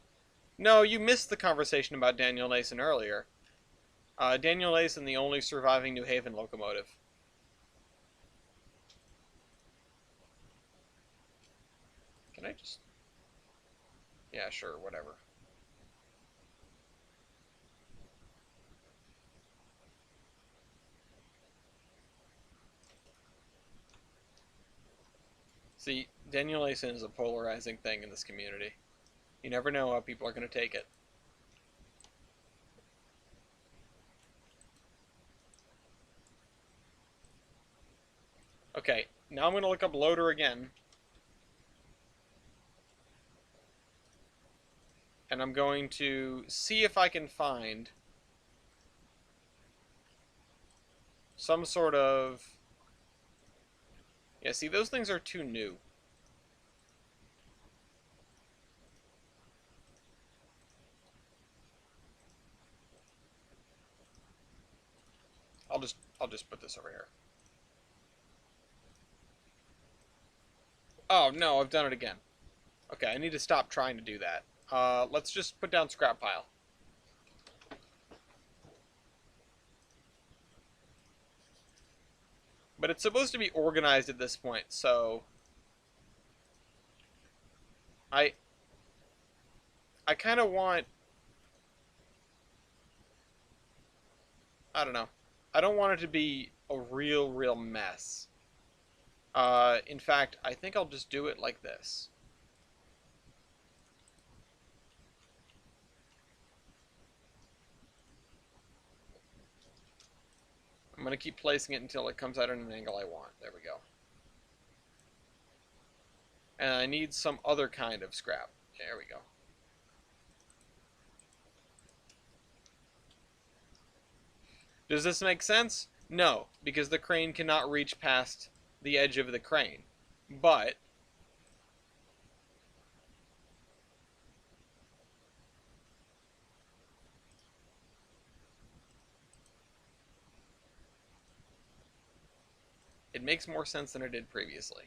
S1: No, you missed the conversation about Daniel Nason earlier. Daniel Nason, the only surviving New Haven locomotive. Can I just... Yeah, sure, whatever. See, Daniel Nason is a polarizing thing in this community. You never know how people are going to take it. Okay, now I'm going to look up loader again. And I'm going to see if I can find some sort of... Yeah, see, those things are too new. I'll just put this over here. Oh, no, I've done it again. Okay, I need to stop trying to do that. Let's just put down scrap pile. But it's supposed to be organized at this point, so... I kind of want... I don't know. I don't want it to be a real mess. In fact, I think I'll just do it like this. I'm going to keep placing it until it comes out at an angle I want. There we go. And I need some other kind of scrap. There we go. Does this make sense? No, because the crane cannot reach past the edge of the crane. But it makes more sense than it did previously.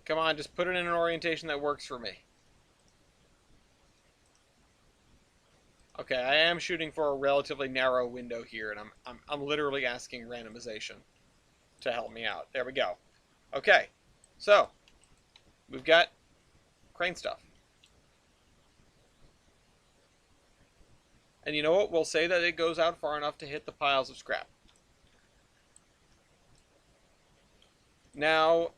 S1: Come on, just put it in an orientation that works for me. Okay, I am shooting for a relatively narrow window here, and I'm literally asking randomization to help me out. There we go. Okay, so we've got crane stuff. And you know what? We'll say that it goes out far enough to hit the piles of scrap. Now,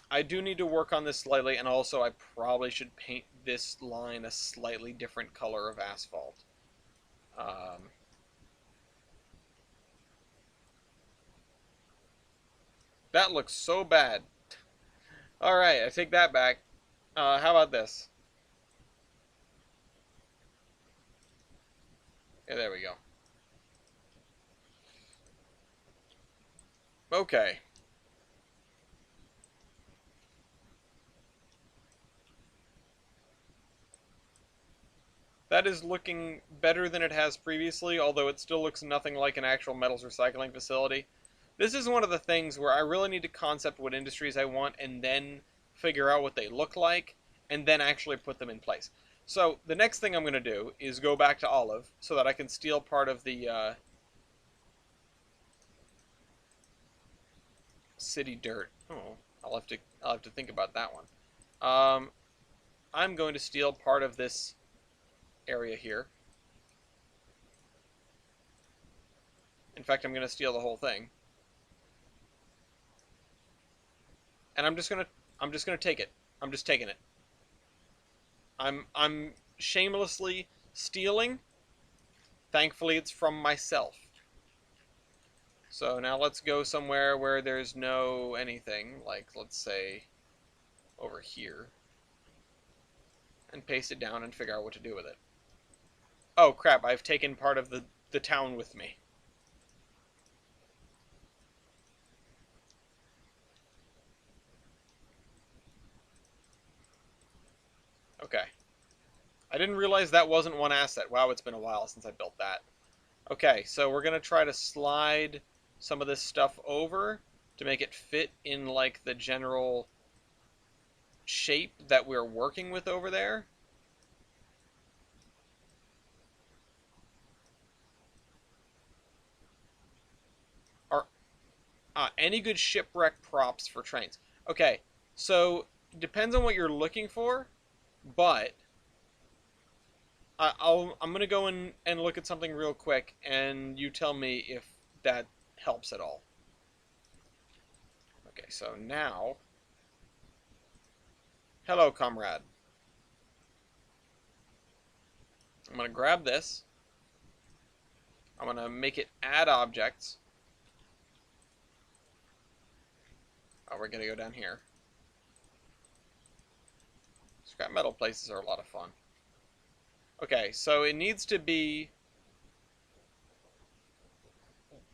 S1: I do need to work on this slightly, and also I probably should paint this line a slightly different color of asphalt. That looks so bad. Alright, I take that back. How about this? Yeah, there we go. Okay. That is looking better than it has previously, although it still looks nothing like an actual metals recycling facility. This is one of the things where I really need to concept what industries I want and then figure out what they look like and then actually put them in place. So the next thing I'm going to do is go back to Olive so that I can steal part of the city dirt. Oh, I'll have to think about that one. Um, I'm going to steal part of this area here. In fact, I'm going to steal the whole thing, and I'm just gonna take it. I'm just taking it. I'm shamelessly stealing. Thankfully, it's from myself. So now let's go somewhere where there's no anything, like let's say over here, and paste it down and figure out what to do with it. Oh crap! I've taken part of the town with me. Okay. I didn't realize that wasn't one asset. Wow, it's been a while since I built that. Okay, so we're gonna try to slide some of this stuff over to make it fit in like the general shape that we're working with over there. Are any good shipwreck props for trains? Okay, so depends on what you're looking for, but I'm gonna go in and look at something real quick, and you tell me if that helps at all. Okay, so now, hello, comrade. I'm gonna grab this. I'm gonna make it add objects. Oh, we're gonna go down here. Scrap metal places are a lot of fun. Okay, so it needs to be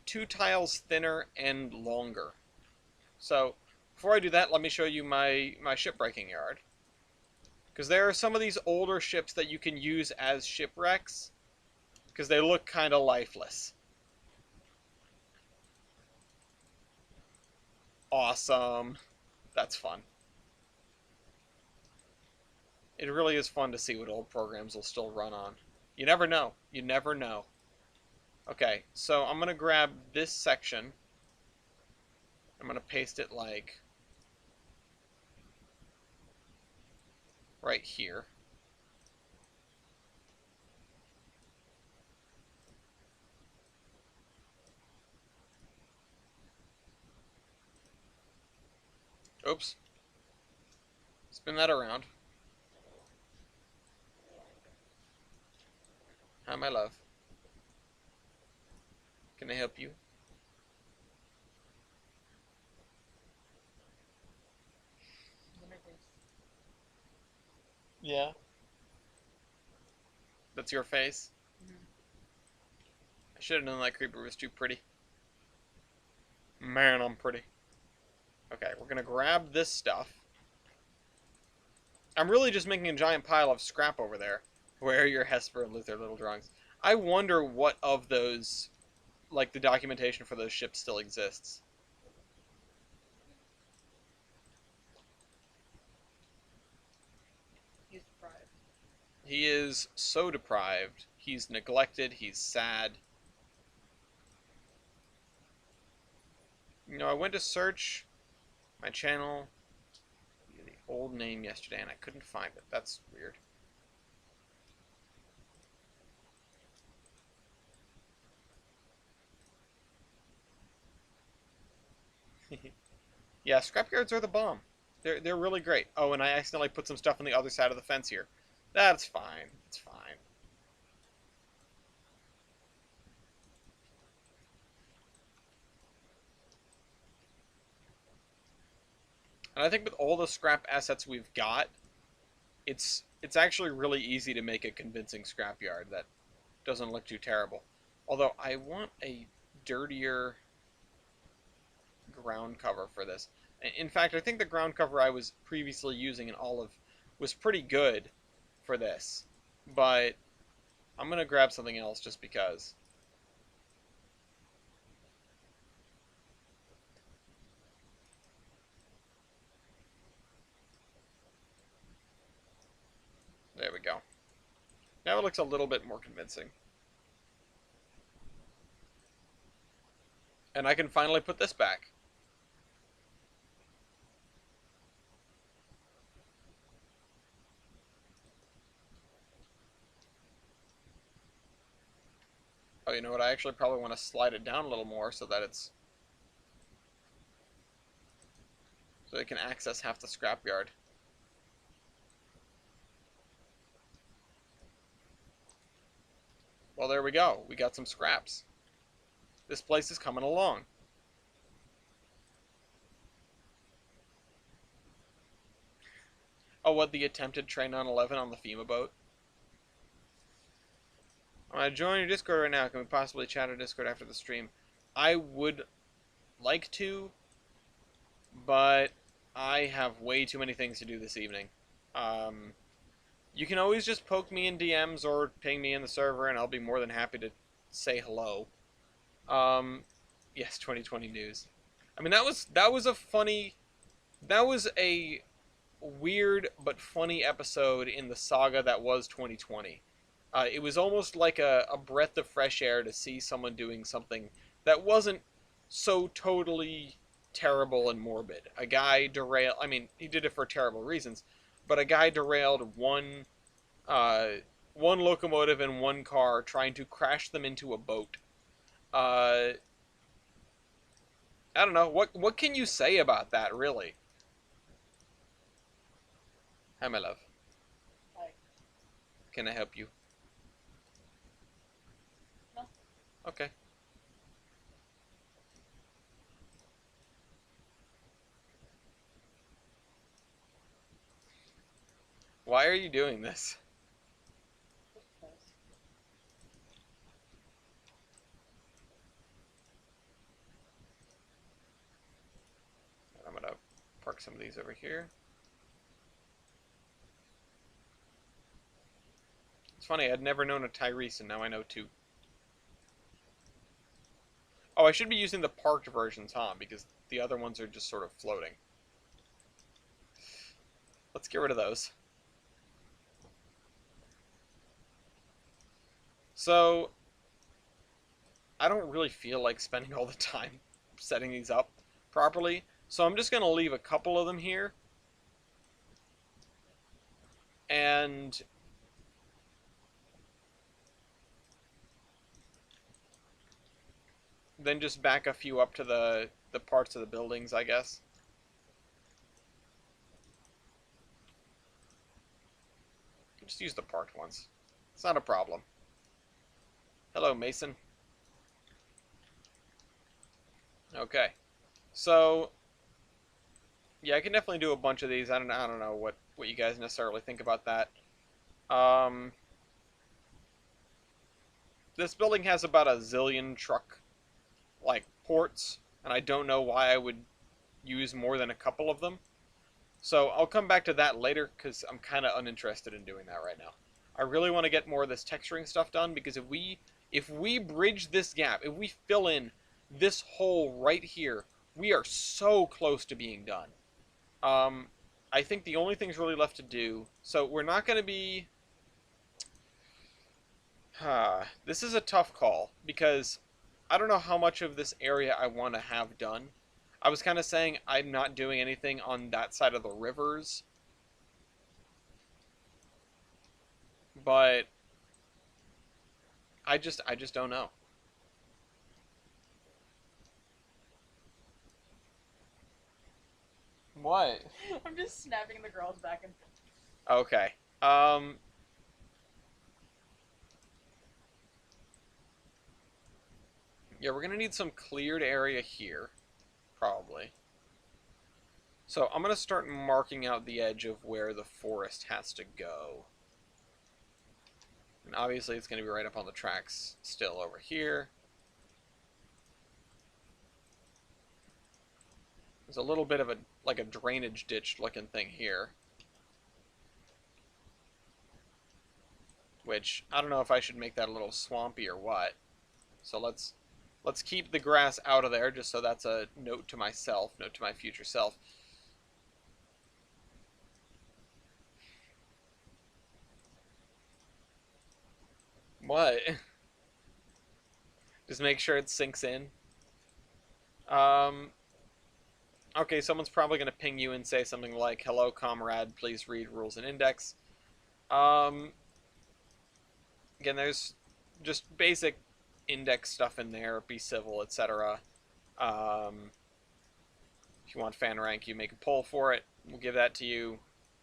S1: 2 tiles thinner and longer. So before I do that, let me show you my shipbreaking yard. Because there are some of these older ships that you can use as shipwrecks, because they look kind of lifeless. Awesome. That's fun. It really is fun to see what old programs will still run on. You never know. You never know. Okay, so I'm going to grab this section. I'm going to paste it like right here. Oops. Spin that around. Hi, my love. Can I help you? Yeah. That's your face?
S2: Mhm.
S1: I should have known that creeper was too pretty. Man, I'm pretty. Okay, we're gonna grab this stuff. I'm really just making a giant pile of scrap over there. Where are your Hesper and Luther little drawings? I wonder what of those, like the documentation for those ships still exists.
S2: He's deprived.
S1: He is so deprived. He's neglected. He's sad. You know, I went to search my channel, the old name yesterday, and I couldn't find it. That's weird. Yeah, scrapyards are the bomb. They're really great. Oh, and I accidentally put some stuff on the other side of the fence here. That's fine. It's fine. And I think with all the scrap assets we've got, it's actually really easy to make a convincing scrapyard that doesn't look too terrible. Although I want a dirtier ground cover for this. In fact, I think the ground cover I was previously using in Olive was pretty good for this, but I'm gonna grab something else just because. There we go. Now it looks a little bit more convincing. And I can finally put this back. Oh, you know what? I actually probably want to slide it down a little more so that it's... so it can access half the scrapyard. Well, there we go. We got some scraps. This place is coming along. Oh, what, the attempted train on 11 on the FEMA boat? I'm gonna join your Discord right now. Can we possibly chat on Discord after the stream? I would like to, but I have way too many things to do this evening. Um, you can always just poke me in DMs or ping me in the server, and I'll be more than happy to say hello. Um, yes, 2020 news. I mean, that was a funny, that was a weird but funny episode in the saga that was 2020. It was almost like a breath of fresh air to see someone doing something that wasn't so totally terrible and morbid. A guy derailed. I mean, he did it for terrible reasons, but a guy derailed uh, one locomotive and one car, trying to crash them into a boat. Uh, I don't know what can you say about that, really? Hi, my love.
S2: Like,
S1: Can I help you?
S2: no.
S1: Okay. Why are you doing this? I'm gonna park some of these over here. It's funny, I'd never known a Tyrese, and now I know two. Oh, I should be using the parked versions, huh? Because the other ones are just sort of floating. Let's get rid of those. So, I don't really feel like spending all the time setting these up properly, so I'm just going to leave a couple of them here, and then just back a few up to the parts of the buildings, I guess. Just use the parked ones. It's not a problem. Hello, Mason. Okay. So, yeah, I can definitely do a bunch of these. I don't know what you guys necessarily think about that. Um, this building has about a zillion truck like ports, and I don't know why I would use more than a couple of them. So I'll come back to that later because I'm kind of uninterested in doing that right now. I really want to get more of this texturing stuff done because if we bridge this gap, if we fill in this hole right here, we are so close to being done. Um, I think the only things really left to do. So we're not going to be. This is a tough call because I don't know how much of this area I want to have done. I was kind of saying I'm not doing anything on that side of the rivers, but I just don't know. What?
S2: I'm just snapping the girls back and
S1: Okay. Um yeah, we're going to need some cleared area here probably. So, I'm going to start marking out the edge of where the forest has to go. And obviously it's going to be right up on the tracks still over here. There's a little bit of a like a drainage ditch looking thing here. which I don't know if I should make that a little swampy or what. So let's keep the grass out of there, just so that's a note to myself, note to my future self. What? Just make sure it sinks in. Um, okay, someone's probably going to ping you and say something like, "Hello, comrade, please read rules and index." Um, Again, there's just basic index stuff in there, be civil, etc. Um, if you want fan rank, you make a poll for it. We'll give that to you,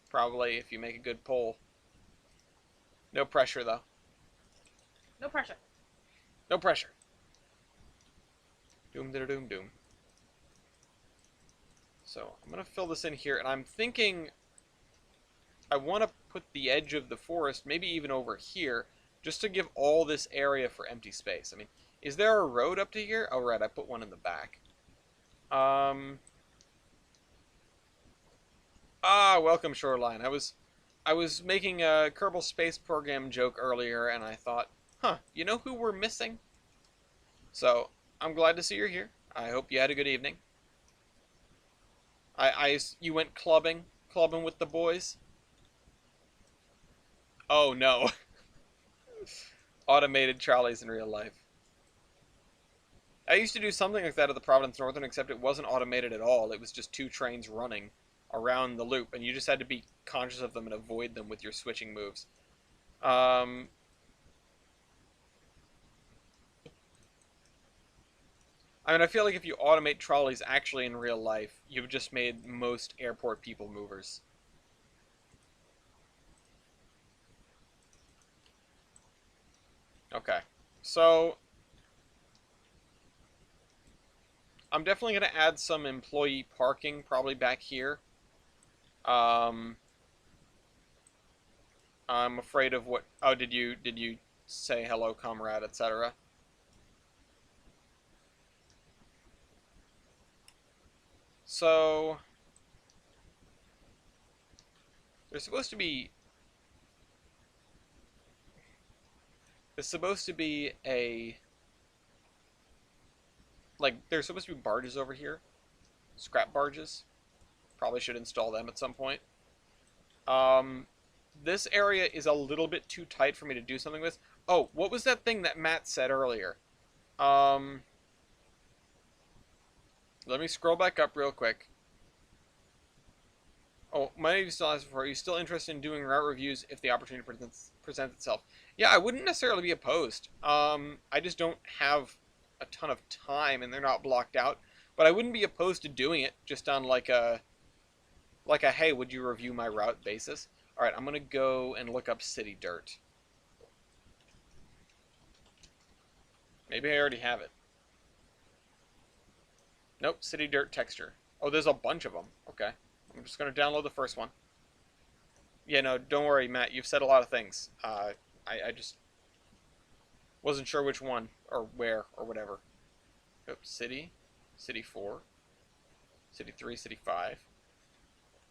S1: probably, if you make a good poll. No pressure, though.
S2: No pressure.
S1: No pressure. Doom, doom, doom, doom. So I'm going to fill this in here, and I'm thinking I want to put the edge of the forest, maybe even over here, just to give all this area for empty space. I mean, is there a road up to here? Oh, right, I put one in the back. Welcome, Shoreline. I was making a Kerbal Space Program joke earlier, and I thought, huh, you know who we're missing? So, I'm glad to see you're here. I hope you had a good evening. You went clubbing with the boys? Oh no. Automated trolleys in real life. I used to do something like that at the Providence Northern, except it wasn't automated at all. It was just two trains running around the loop, and you just had to be conscious of them and avoid them with your switching moves. Um, I mean, I feel like if you automate trolleys actually in real life, you've just made most airport people movers. Okay. So, I'm definitely going to add some employee parking probably back here. Um, I'm afraid of what... Oh, did you say hello, comrade, etc.? So, there's supposed to be... There's supposed to be a... Like, there's supposed to be barges over here. Scrap barges. Probably should install them at some point. Um, this area is a little bit too tight for me to do something with. Oh, what was that thing that Matt said earlier? Um, Let me scroll back up real quick. Oh, my name still asks for, are you still interested in doing route reviews if the opportunity presents itself? Yeah, I wouldn't necessarily be opposed. I just don't have a ton of time and they're not blocked out. But I wouldn't be opposed to doing it just on like a hey, would you review my route basis? All right, I'm gonna go and look up city dirt. Maybe I already have it. Nope, city dirt texture. Oh, there's a bunch of them. Okay, I'm just gonna download the first one. Yeah, no, don't worry, Matt. You've said a lot of things. I just wasn't sure which one or where or whatever. Oops, city 4, city 3, city 5.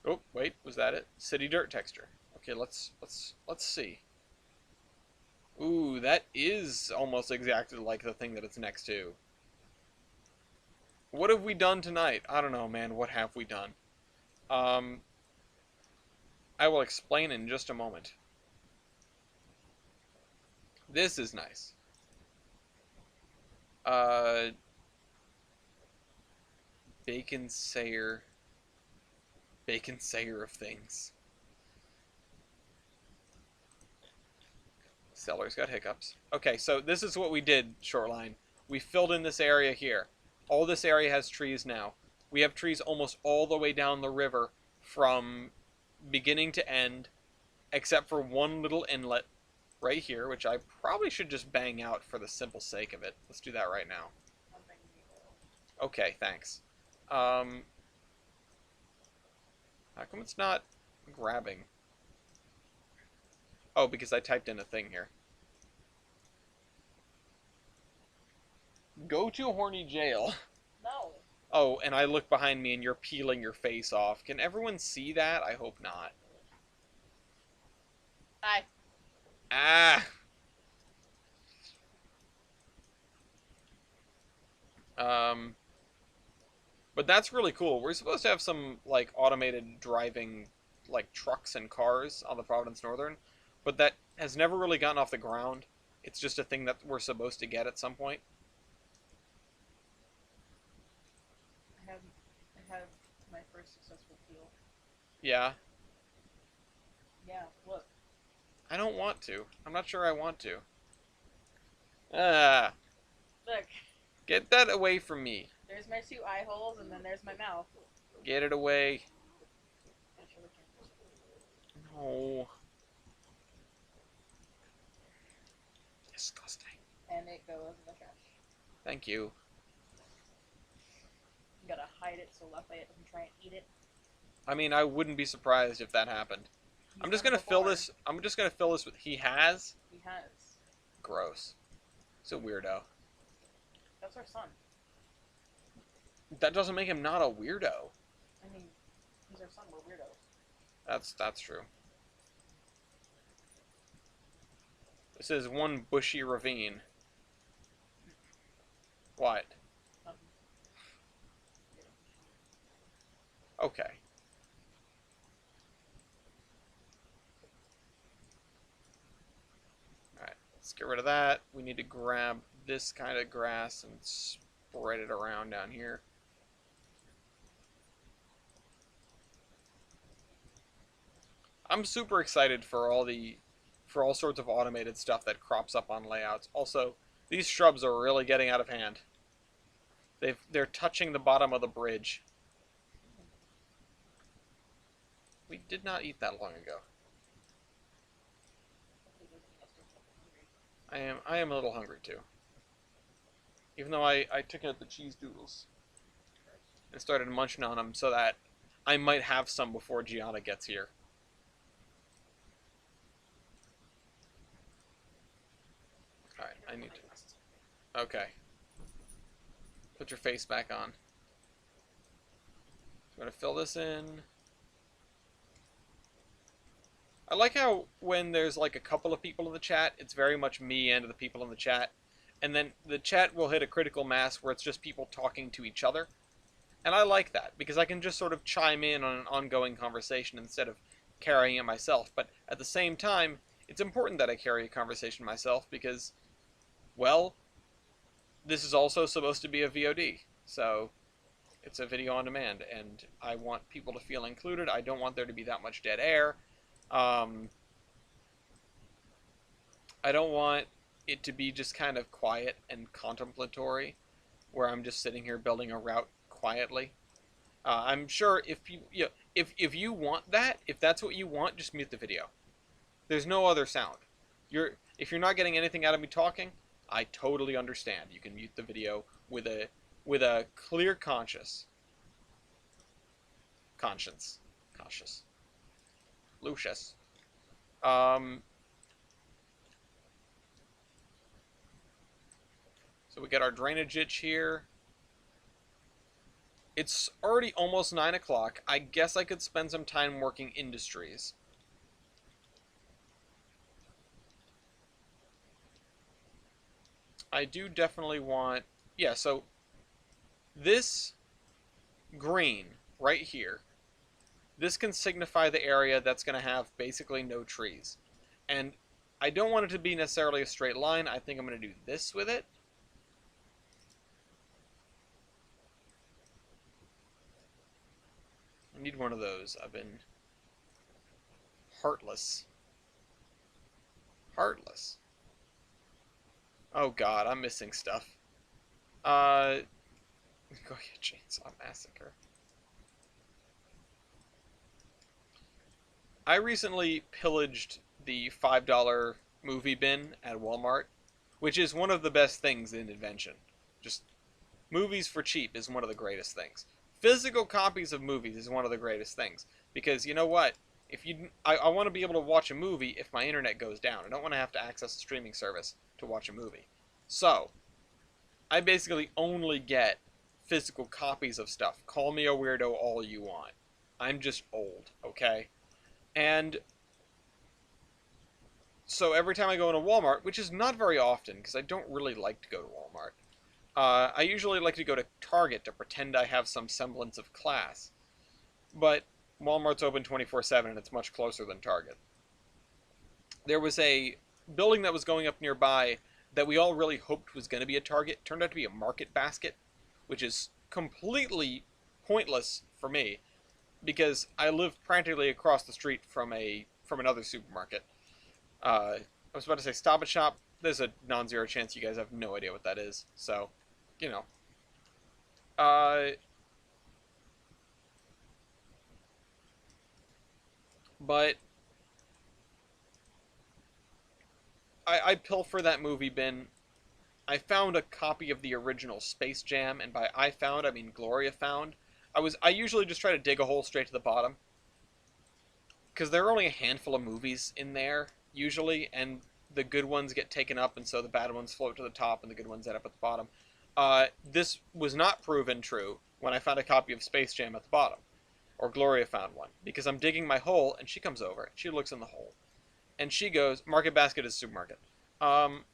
S1: Oh, wait, was that it? City dirt texture. Okay, let's see. Ooh, that is almost exactly like the thing that it's next to. What have we done tonight? I don't know, man. What have we done? Um, I will explain in just a moment. This is nice. Uh, Bacon Sayer. Bacon Sayer of things. Seller's got hiccups. Okay, so this is what we did, Shoreline. We filled in this area here. All this area has trees now. We have trees almost all the way down the river from beginning to end, except for one little inlet right here, which I probably should just bang out for the simple sake of it. Let's do that right now. Okay, thanks. How come it's not grabbing? Oh, because I typed in a thing here. Go to horny jail.
S2: No.
S1: Oh, and I look behind me and you're peeling your face off. Can everyone see that? I hope not.
S2: Hi.
S1: Ah! Um, but that's really cool. We're supposed to have some, like, automated driving, like, trucks and cars on the Providence Northern, but that has never really gotten off the ground. It's just a thing that we're supposed to get at some point.
S2: I have I have my first successful peel.
S1: Yeah.
S2: Yeah, look.
S1: I don't want to. I'm not sure I want to. Ah!
S2: Look.
S1: Get that away from me.
S2: There's my two eye holes and then there's my mouth.
S1: Get it away. No. Disgusting.
S2: And it goes in the trash.
S1: Thank you.
S2: You gotta hide it so Lafayette doesn't try and eat it.
S1: I mean, I wouldn't be surprised if that happened. I'm just gonna fill this. I'm just gonna fill this with he has.
S2: He has.
S1: Gross. He's a weirdo.
S2: That's our son.
S1: That doesn't make him not a weirdo.
S2: I mean, he's our son. We're weirdos.
S1: That's true. This is one bushy ravine. What?
S2: Um,
S1: Okay. Alright, let's get rid of that. We need to grab this kind of grass and spread it around down here. I'm super excited for all sorts of automated stuff that crops up on layouts. Also, these shrubs are really getting out of hand. They're touching the bottom of the bridge. We did not eat that long ago. I am a little hungry too. Even though I took out the cheese doodles and started munching on them so that I might have some before Gianna gets here. Alright, I need to... Okay. Put your face back on. I'm going to fill this in. I like how when there's like a couple of people in the chat, it's very much me and the people in the chat. And then the chat will hit a critical mass where it's just people talking to each other. And I like that, because I can just sort of chime in on an ongoing conversation instead of carrying it myself. But at the same time, it's important that I carry a conversation myself because, well, this is also supposed to be a VOD. So it's a video on demand, and I want people to feel included. I don't want there to be that much dead air. I don't want it to be just kind of quiet and contemplatory, where I'm just sitting here building a route quietly. I'm sure if people, if you want that, if that's what you want, just mute the video. There's no other sound. If you're not getting anything out of me talking, I totally understand. You can mute the video with a clear conscience. Lucius. So we get our drainage ditch here. It's already almost 9 o'clock. I guess I could spend some time working industries. I do definitely want... Yeah, so this green right here, this can signify the area that's going to have basically no trees. And I don't want it to be necessarily a straight line. I think I'm going to do this with it. I need one of those. I've been heartless. Heartless. Oh god, I'm missing stuff. Go get Chainsaw Massacre. I recently pillaged the $5 movie bin at Walmart, which is one of the best things in invention. Just movies for cheap is one of the greatest things. Physical copies of movies is one of the greatest things, because you know what? If I want to be able to watch a movie if my internet goes down. I don't want to have to access a streaming service to watch a movie. So, I basically only get physical copies of stuff. Call me a weirdo all you want. I'm just old, okay? And So every time I go into Walmart, which is not very often because I don't really like to go to Walmart, I usually like to go to Target to pretend I have some semblance of class. But Walmart's open 24/7 and it's much closer than Target. There was a building that was going up nearby that we all really hoped was going to be a Target. It turned out to be a Market Basket, which is completely pointless for me because I live practically across the street from another supermarket. I was about to say Stop and Shop. There's a non-zero chance you guys have no idea what that is. So, you know. Uh, but I pilfer that movie bin. I found a copy of the original Space Jam, and by I found I mean Gloria found. I usually just try to dig a hole straight to the bottom because there are only a handful of movies in there usually, and the good ones get taken up, and so the bad ones float to the top, and the good ones end up at the bottom. This was not proven true when I found a copy of Space Jam at the bottom, or Gloria found one, because I'm digging my hole, and she comes over, and she looks in the hole, and she goes, Market Basket is a supermarket. Um,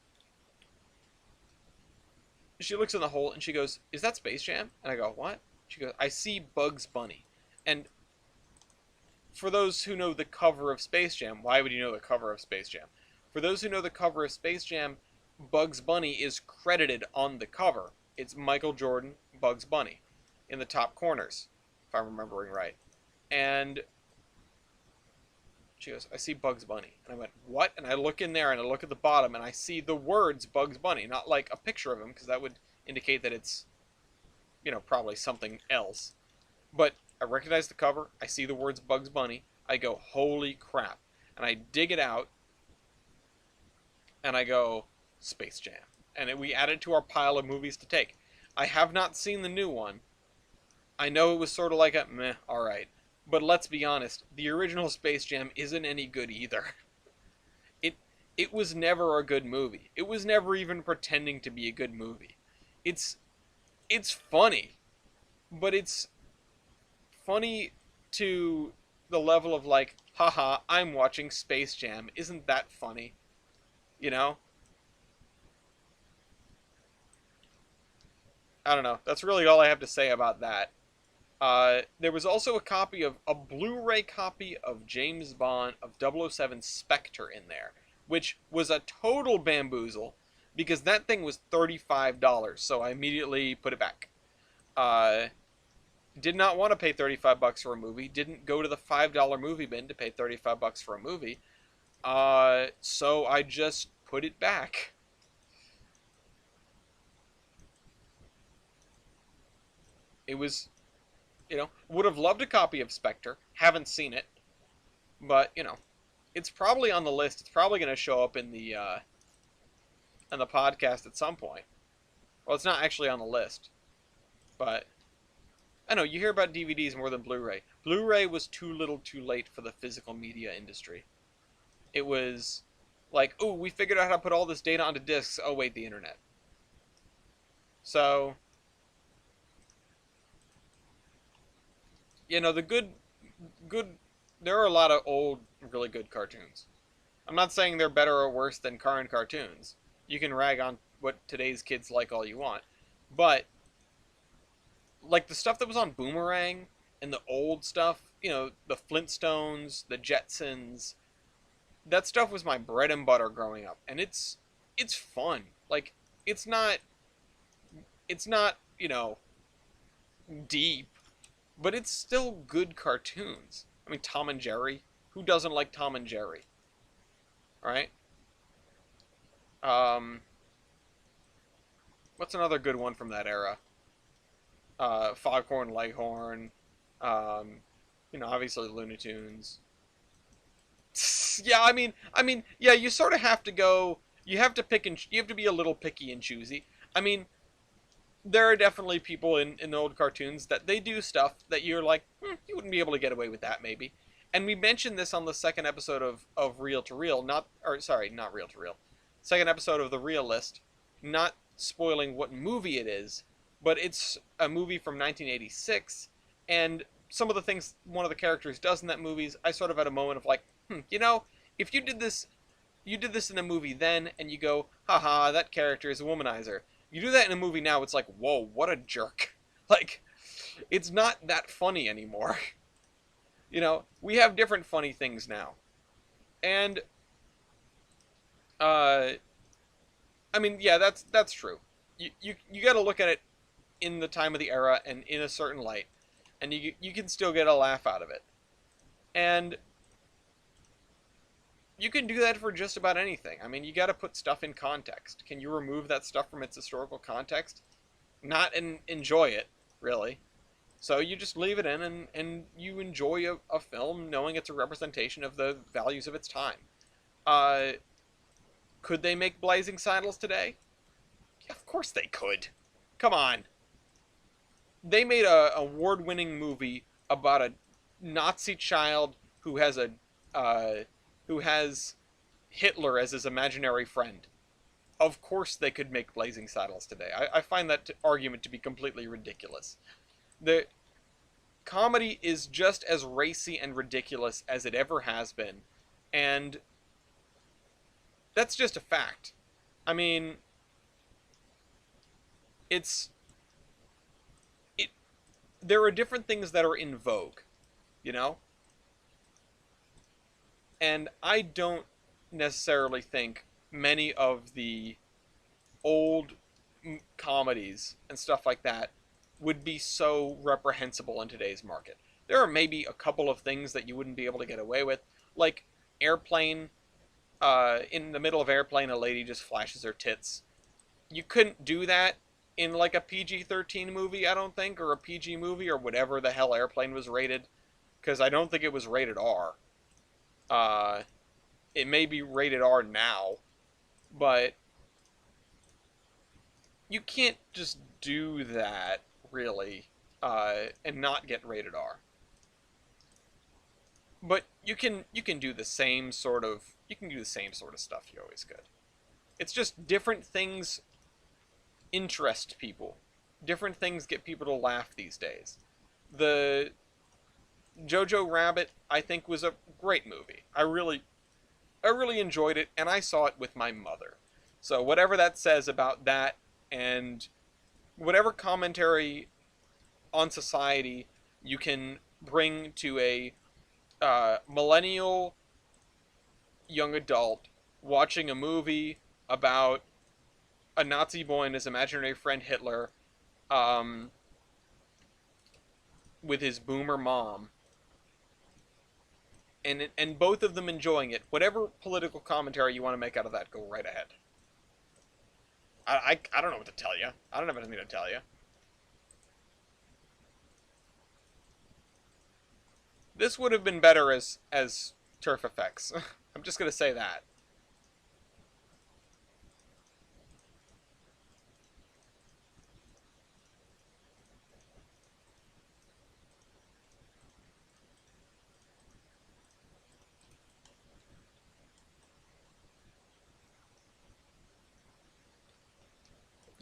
S1: she looks in the hole, and she goes, is that Space Jam? And I go, what? She goes, I see Bugs Bunny. And for those who know the cover of Space Jam, why would you know the cover of Space Jam? For those who know the cover of Space Jam, Bugs Bunny is credited on the cover. It's Michael Jordan, Bugs Bunny, in the top corners, if I'm remembering right. And she goes, I see Bugs Bunny. And I went, what? And I look in there and I look at the bottom and I see the words Bugs Bunny, not like a picture of him, because that would indicate that it's, probably something else. But I recognize the cover. I see the words Bugs Bunny. I go, holy crap. And I dig it out and I go, Space Jam. And we add it to our pile of movies to take. I have not seen the new one. I know it was sort of like a meh, alright. But let's be honest, the original Space Jam isn't any good either. It it was never a good movie. It was never even pretending to be a good movie. It's it's funny, but it's funny to the level of like, haha, I'm watching Space Jam. Isn't that funny? You know? I don't know. That's really all I have to say about that. There was also a Blu-ray copy of James Bond of 007 Spectre in there, which was a total bamboozle because that thing was $35, so I immediately put it back. Uh, did not want to pay 35 bucks for a movie, didn't go to the $5 movie bin to pay 35 bucks for a movie, so I just put it back. It was, would have loved a copy of Spectre, haven't seen it, but, it's probably on the list. It's probably going to show up in the podcast at some point. Well, it's not actually on the list, but I know you hear about DVDs more than Blu-ray. Blu-ray was too little, too late for the physical media industry. It was like, oh, we figured out how to put all this data onto discs. Oh, wait, the internet. So, the good. There are a lot of old, really good cartoons. I'm not saying they're better or worse than current cartoons. You can rag on what today's kids like all you want, but like the stuff that was on Boomerang and the old stuff, the Flintstones, the Jetsons, that stuff was my bread and butter growing up, and it's fun. Like it's not deep, but it's still good cartoons. I mean, Tom and Jerry. Who doesn't like Tom and Jerry? Right? Um, what's another good one from that era? Foghorn Leghorn. Um, obviously Looney Tunes. Yeah, yeah. You sort of have to go. You have to pick and you have to be a little picky and choosy. I mean, there are definitely people in the old cartoons that they do stuff that you're like, you wouldn't be able to get away with that maybe. And we mentioned this on the second episode of Reel to Reel, not Reel to Reel. Second episode of the Reel List, not spoiling what movie it is, but it's a movie from 1986, and some of the things one of the characters does in that movie, I sort of had a moment of like, if you did this, You did this in a movie then, and you go, haha, that character is a womanizer. You do that in a movie now, it's like, whoa, what a jerk. Like, it's not that funny anymore. We have different funny things now. And, uh, I mean, yeah, that's true. You got to look at it in the time of the era and in a certain light, and you can still get a laugh out of it. And you can do that for just about anything. I mean, you got to put stuff in context. Can you remove that stuff from its historical context? Not and enjoy it, really. So you just leave it in, and you enjoy a film knowing it's a representation of the values of its time. Uh, could they make Blazing Saddles today? Yeah, of course they could. Come on. They made a award-winning movie about a Nazi child uh, who has Hitler as his imaginary friend. Of course they could make Blazing Saddles today. I find that argument to be completely ridiculous. The comedy is just as racy and ridiculous as it ever has been, and that's just a fact. I mean, it's it. There are different things that are in vogue, you know, and I don't necessarily think many of the old comedies and stuff like that would be so reprehensible in today's market. There are maybe a couple of things that you wouldn't be able to get away with, like Airplane. In the middle of Airplane, a lady just flashes her tits. You couldn't do that in like a PG-13 movie, I don't think, or a PG movie, or whatever the hell Airplane was rated, because I don't think it was rated R. Uh, it may be rated R now, but you can't just do that really and not get rated R. But you can do the same sort of stuff you always could. It's just different things interest people. Different things get people to laugh these days. The Jojo Rabbit I think was a great movie. I really enjoyed it, and I saw it with my mother. So whatever that says about that, and whatever commentary on society you can bring to a millennial young adult watching a movie about a Nazi boy and his imaginary friend Hitler, um, with his boomer mom, and both of them enjoying it. Whatever political commentary you want to make out of that, go right ahead. I don't know what to tell you. I don't have anything to tell you. This would have been better as turf effects. I'm just gonna say that.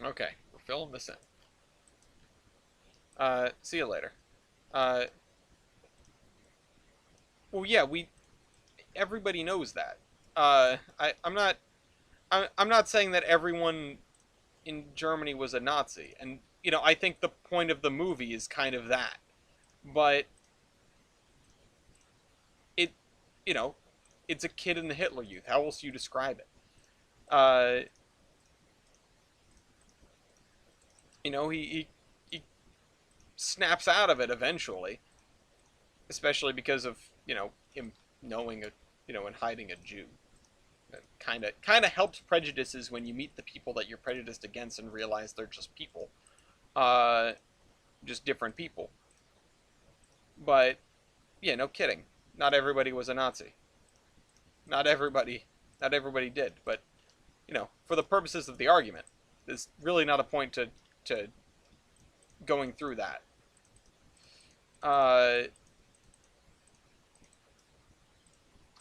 S1: Okay, we're filling this in. See you later. Uh, well, yeah, everybody knows that. I'm not saying that everyone in Germany was a Nazi, and I think the point of the movie is kind of that. But it, you know, it's a kid in the Hitler Youth. How else do you describe it? Uh, he snaps out of it eventually, especially because of him knowing and hiding a Jew. Kind of helps prejudices when you meet the people that you're prejudiced against and realize they're just people, uh, just different people. But yeah, no kidding. Not everybody was a Nazi. Not everybody, not everybody did. But for the purposes of the argument, there's really not a point to going through that. Uh,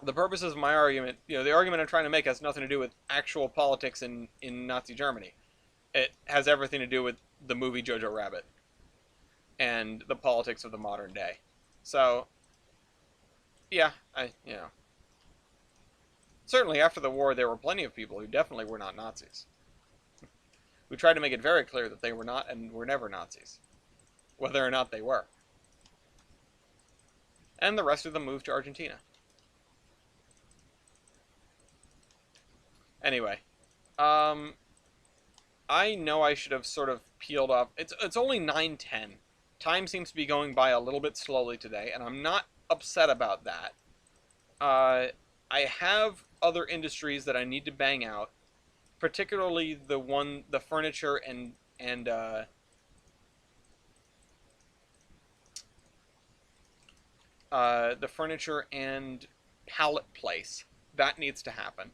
S1: the purposes of my argument, the argument I'm trying to make has nothing to do with actual politics in Nazi Germany. It has everything to do with the movie Jojo Rabbit and the politics of the modern day. So, yeah, Certainly after the war, there were plenty of people who definitely were not Nazis, who tried to make it very clear that they were not and were never Nazis, whether or not they were. And the rest of them moved to Argentina. Anyway, um, I know I should have sort of peeled off. It's only 9:10. Time seems to be going by a little bit slowly today, and I'm not upset about that. Uh, I have other industries that I need to bang out, particularly the furniture and the furniture and pallet place. That needs to happen.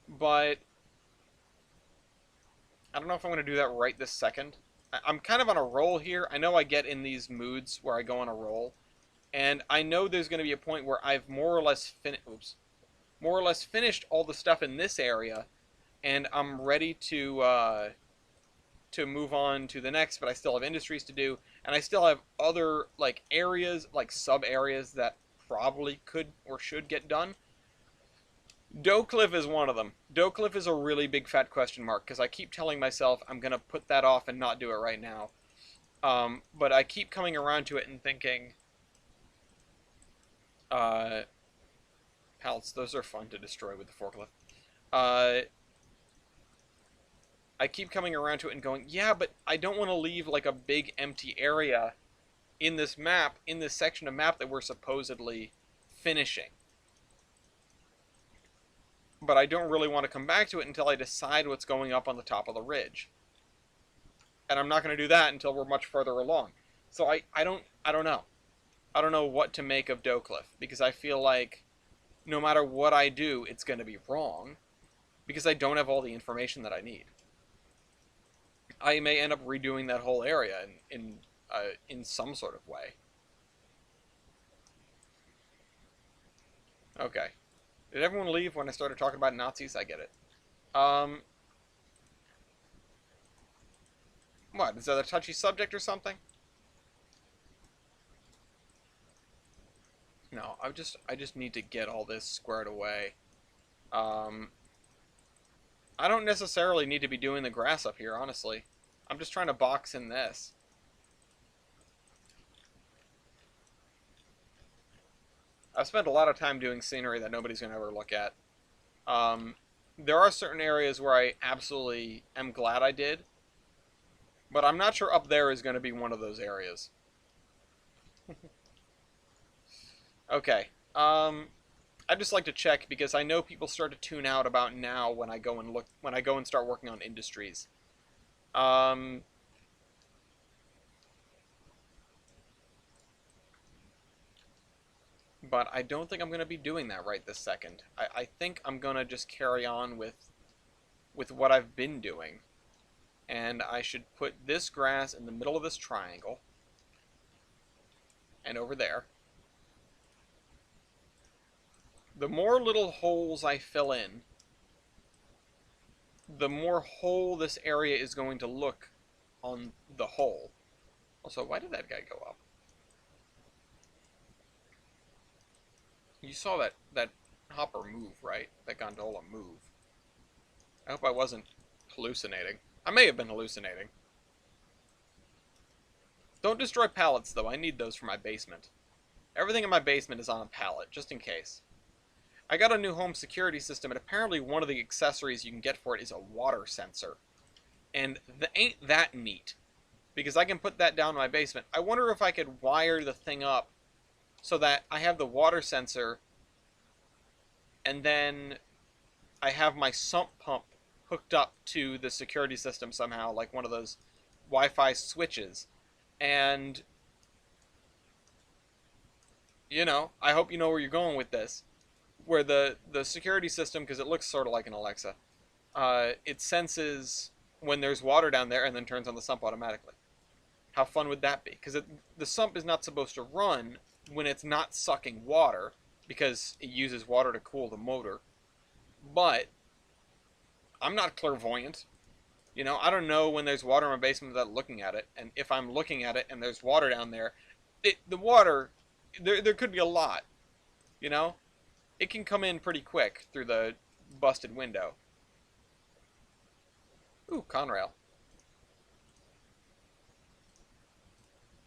S1: But I don't know if I'm going to do that right this second. I'm kind of on a roll here. I know I get in these moods where I go on a roll, and I know there's going to be a point where I've more or less finished all the stuff in this area, and I'm ready to move on to the next. But I still have industries to do, and I still have other like areas, like sub areas that probably could or should get done. Doe Cliff is one of them. Doe Cliff is a really big fat question mark because I keep telling myself I'm gonna put that off and not do it right now. But I keep coming around to it and thinking, uh, pallets, those are fun to destroy with the forklift. Uh, I keep coming around to it and going, yeah, but I don't want to leave like a big empty area in this map, in this section of map that we're supposedly finishing. But I don't really want to come back to it until I decide what's going up on the top of the ridge. And I'm not going to do that until we're much further along. So I don't know. I don't know what to make of Doe Cliff because I feel like no matter what I do, it's going to be wrong because I don't have all the information that I need. I may end up redoing that whole area in some sort of way. Okay. Did everyone leave when I started talking about Nazis? I get it. Um, what? Is that a touchy subject or something? No, I just need to get all this squared away. Um, I don't necessarily need to be doing the grass up here, honestly. I'm just trying to box in this. I've spent a lot of time doing scenery that nobody's going to ever look at. Um, there are certain areas where I absolutely am glad I did, but I'm not sure up there is going to be one of those areas. Okay. I just like to check because I know people start to tune out about now when I go and start working on industries. Um, but I don't think I'm going to be doing that right this second. I think I'm going to just carry on with what I've been doing. And I should put this grass in the middle of this triangle. And over there. The more little holes I fill in, the more whole this area is going to look on the whole. Also, why did that guy go up? You saw that hopper move, right? That gondola move. I hope I wasn't hallucinating. I may have been hallucinating. Don't destroy pallets, though. I need those for my basement. Everything in my basement is on a pallet, just in case. I got a new home security system, and apparently one of the accessories you can get for it is a water sensor. And ain't that neat. Because I can put that down in my basement. I wonder if I could wire the thing up so that I have the water sensor and then I have my sump pump hooked up to the security system somehow, like one of those Wi-Fi switches. And, I hope you know where you're going with this. Where the security system, because it looks sort of like an Alexa, it senses when there's water down there and then turns on the sump automatically. How fun would that be? Because the sump is not supposed to run when it's not sucking water, because it uses water to cool the motor. But I'm not clairvoyant. I don't know when there's water in my basement without looking at it. And if I'm looking at it and there's water down there, the water, there could be a lot. You know? it can come in pretty quick through the busted window. Ooh, Conrail.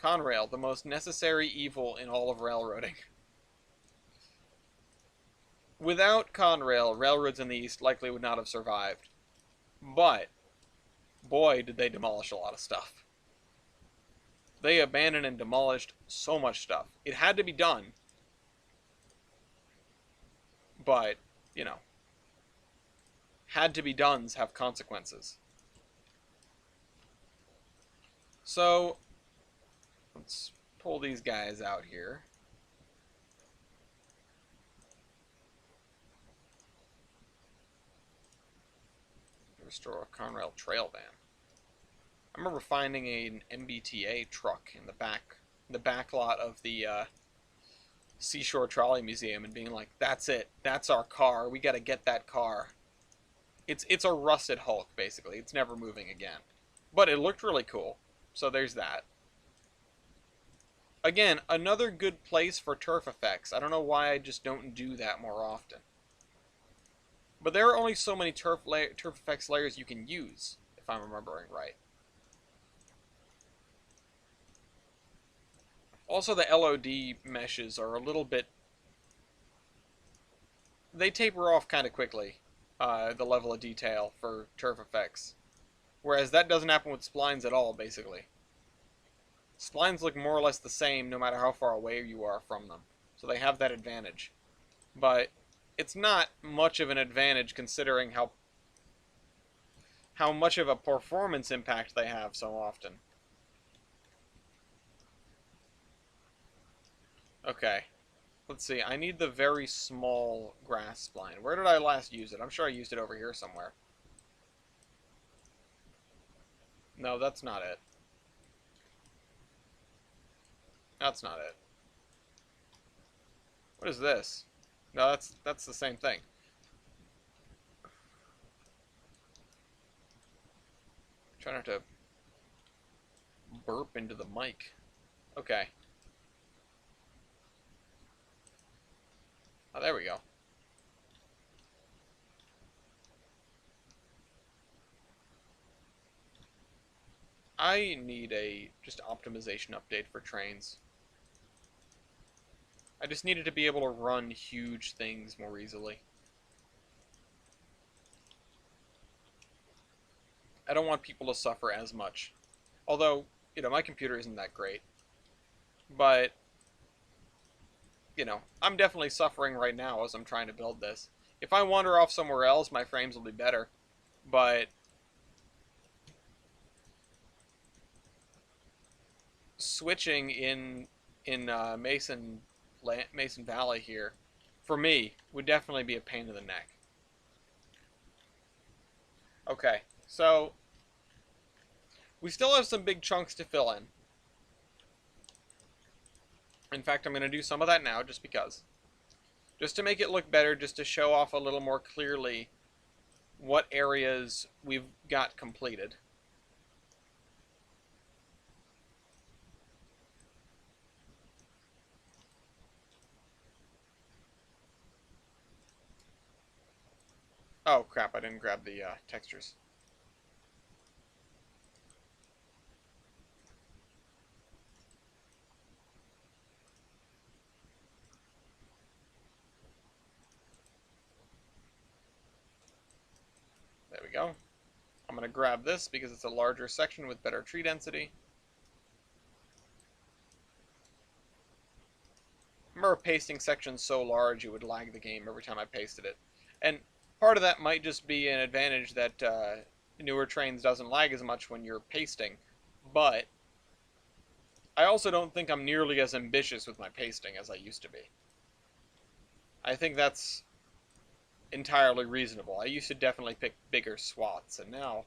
S1: Conrail, the most necessary evil in all of railroading. Without Conrail, railroads in the East likely would not have survived. But, boy, did they demolish a lot of stuff. They abandoned and demolished so much stuff. It had to be done. But, you know, had to be dones have consequences. So, let's pull these guys out here. Restore a Conrail trail van. I remember finding an MBTA truck in the back lot of the Seashore Trolley Museum and being like, "That's it. That's our car. We got to get that car." It's a rusted hulk basically. It's never moving again, but it looked really cool. So there's that. Again, another good place for turf effects. I don't know why I just don't do that more often. But there are only so many turf effects layers you can use, if I'm remembering right. Also, the LOD meshes are a little bit... They taper off kind of quickly, the level of detail for turf effects. Whereas that doesn't happen with splines at all, basically. Splines look more or less the same no matter how far away you are from them. So they have that advantage. But it's not much of an advantage considering how much of a performance impact they have so often. Okay. Let's see. I need the very small grass spline. Where did I last use it? I'm sure I used it over here somewhere. No, that's not it. That's not it. What is this? No, that's the same thing. Try not to burp into the mic. Okay. Oh, there we go. I need a just optimization update for trains. I just needed to be able to run huge things more easily. I don't want people to suffer as much. Although, you know, my computer isn't that great. But, you know, I'm definitely suffering right now as I'm trying to build this. If I wander off somewhere else, my frames will be better. But switching in Mason Valley here, for me, would definitely be a pain in the neck. Okay, so we still have some big chunks to fill in. In fact, I'm going to do some of that now just because. Just to make it look better, just to show off a little more clearly what areas we've got completed. Oh crap, I didn't grab the textures. There we go. I'm going to grab this because it's a larger section with better tree density. I remember pasting sections so large it would lag the game every time I pasted it. And part of that might just be an advantage that newer trains doesn't lag as much when you're pasting. But I also don't think I'm nearly as ambitious with my pasting as I used to be. I think that's entirely reasonable. I used to definitely pick bigger swaths, and now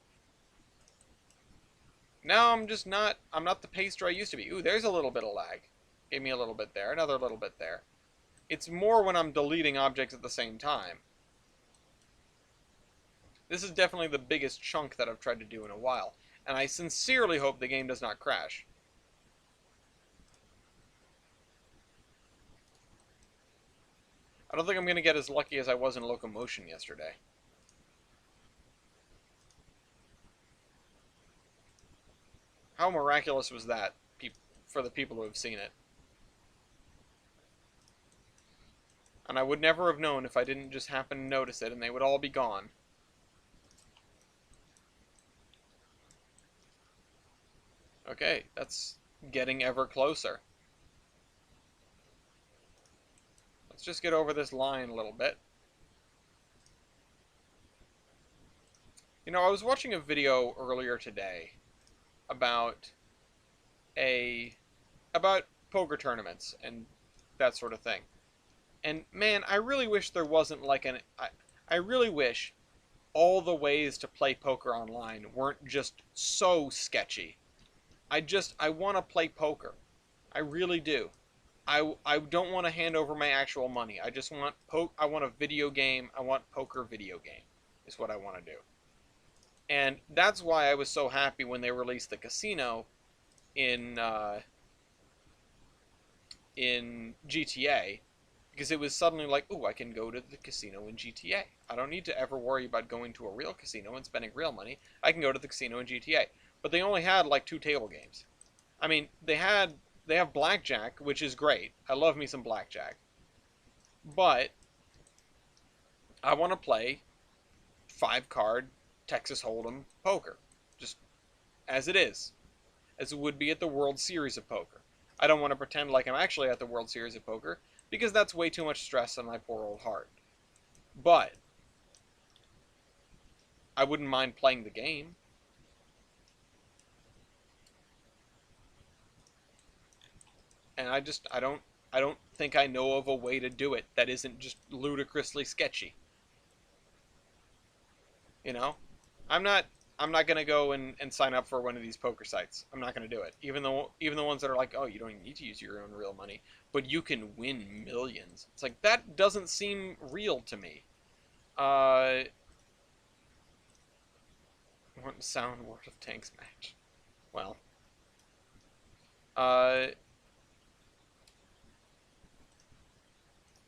S1: I'm just not, I'm not the paster I used to be. Ooh, there's a little bit of lag. Gave me a little bit there, another little bit there. It's more when I'm deleting objects at the same time. This is definitely the biggest chunk that I've tried to do in a while, and I sincerely hope the game does not crash. I don't think I'm going to get as lucky as I was in locomotion yesterday. How miraculous was that for the people who have seen it? And I would never have known if I didn't just happen to notice it, and they would all be gone. Okay, that's getting ever closer. Let's just get over this line a little bit. You know, I was watching a video earlier today about a about poker tournaments and that sort of thing. And man, I really wish there wasn't like I really wish all the ways to play poker online weren't just so sketchy. I want to play poker. I really do. I don't want to hand over my actual money. I just want I want a video game. I want poker video game. Is what I want to do. And that's why I was so happy when they released the casino in in GTA, because it was suddenly like, oh, I can go to the casino in GTA. I don't need to ever worry about going to a real casino and spending real money. I can go to the casino in GTA. But they only had like 2 table games. I mean, they have blackjack, which is great. I love me some blackjack. But I want to play 5 card Texas Hold'em poker, just as it is, as it would be at the World Series of Poker. I don't want to pretend like I'm actually at the World Series of Poker, because that's way too much stress on my poor old heart. But I wouldn't mind playing the game. And I don't think I know of a way to do it that isn't just ludicrously sketchy. You know? I'm not I'm not gonna go and sign up for one of these poker sites. I'm not gonna do it. Even the ones that are like, oh, you don't even need to use your own real money, but you can win millions. It's like that doesn't seem real to me. Uh, One sound World of Tanks match. Well, uh,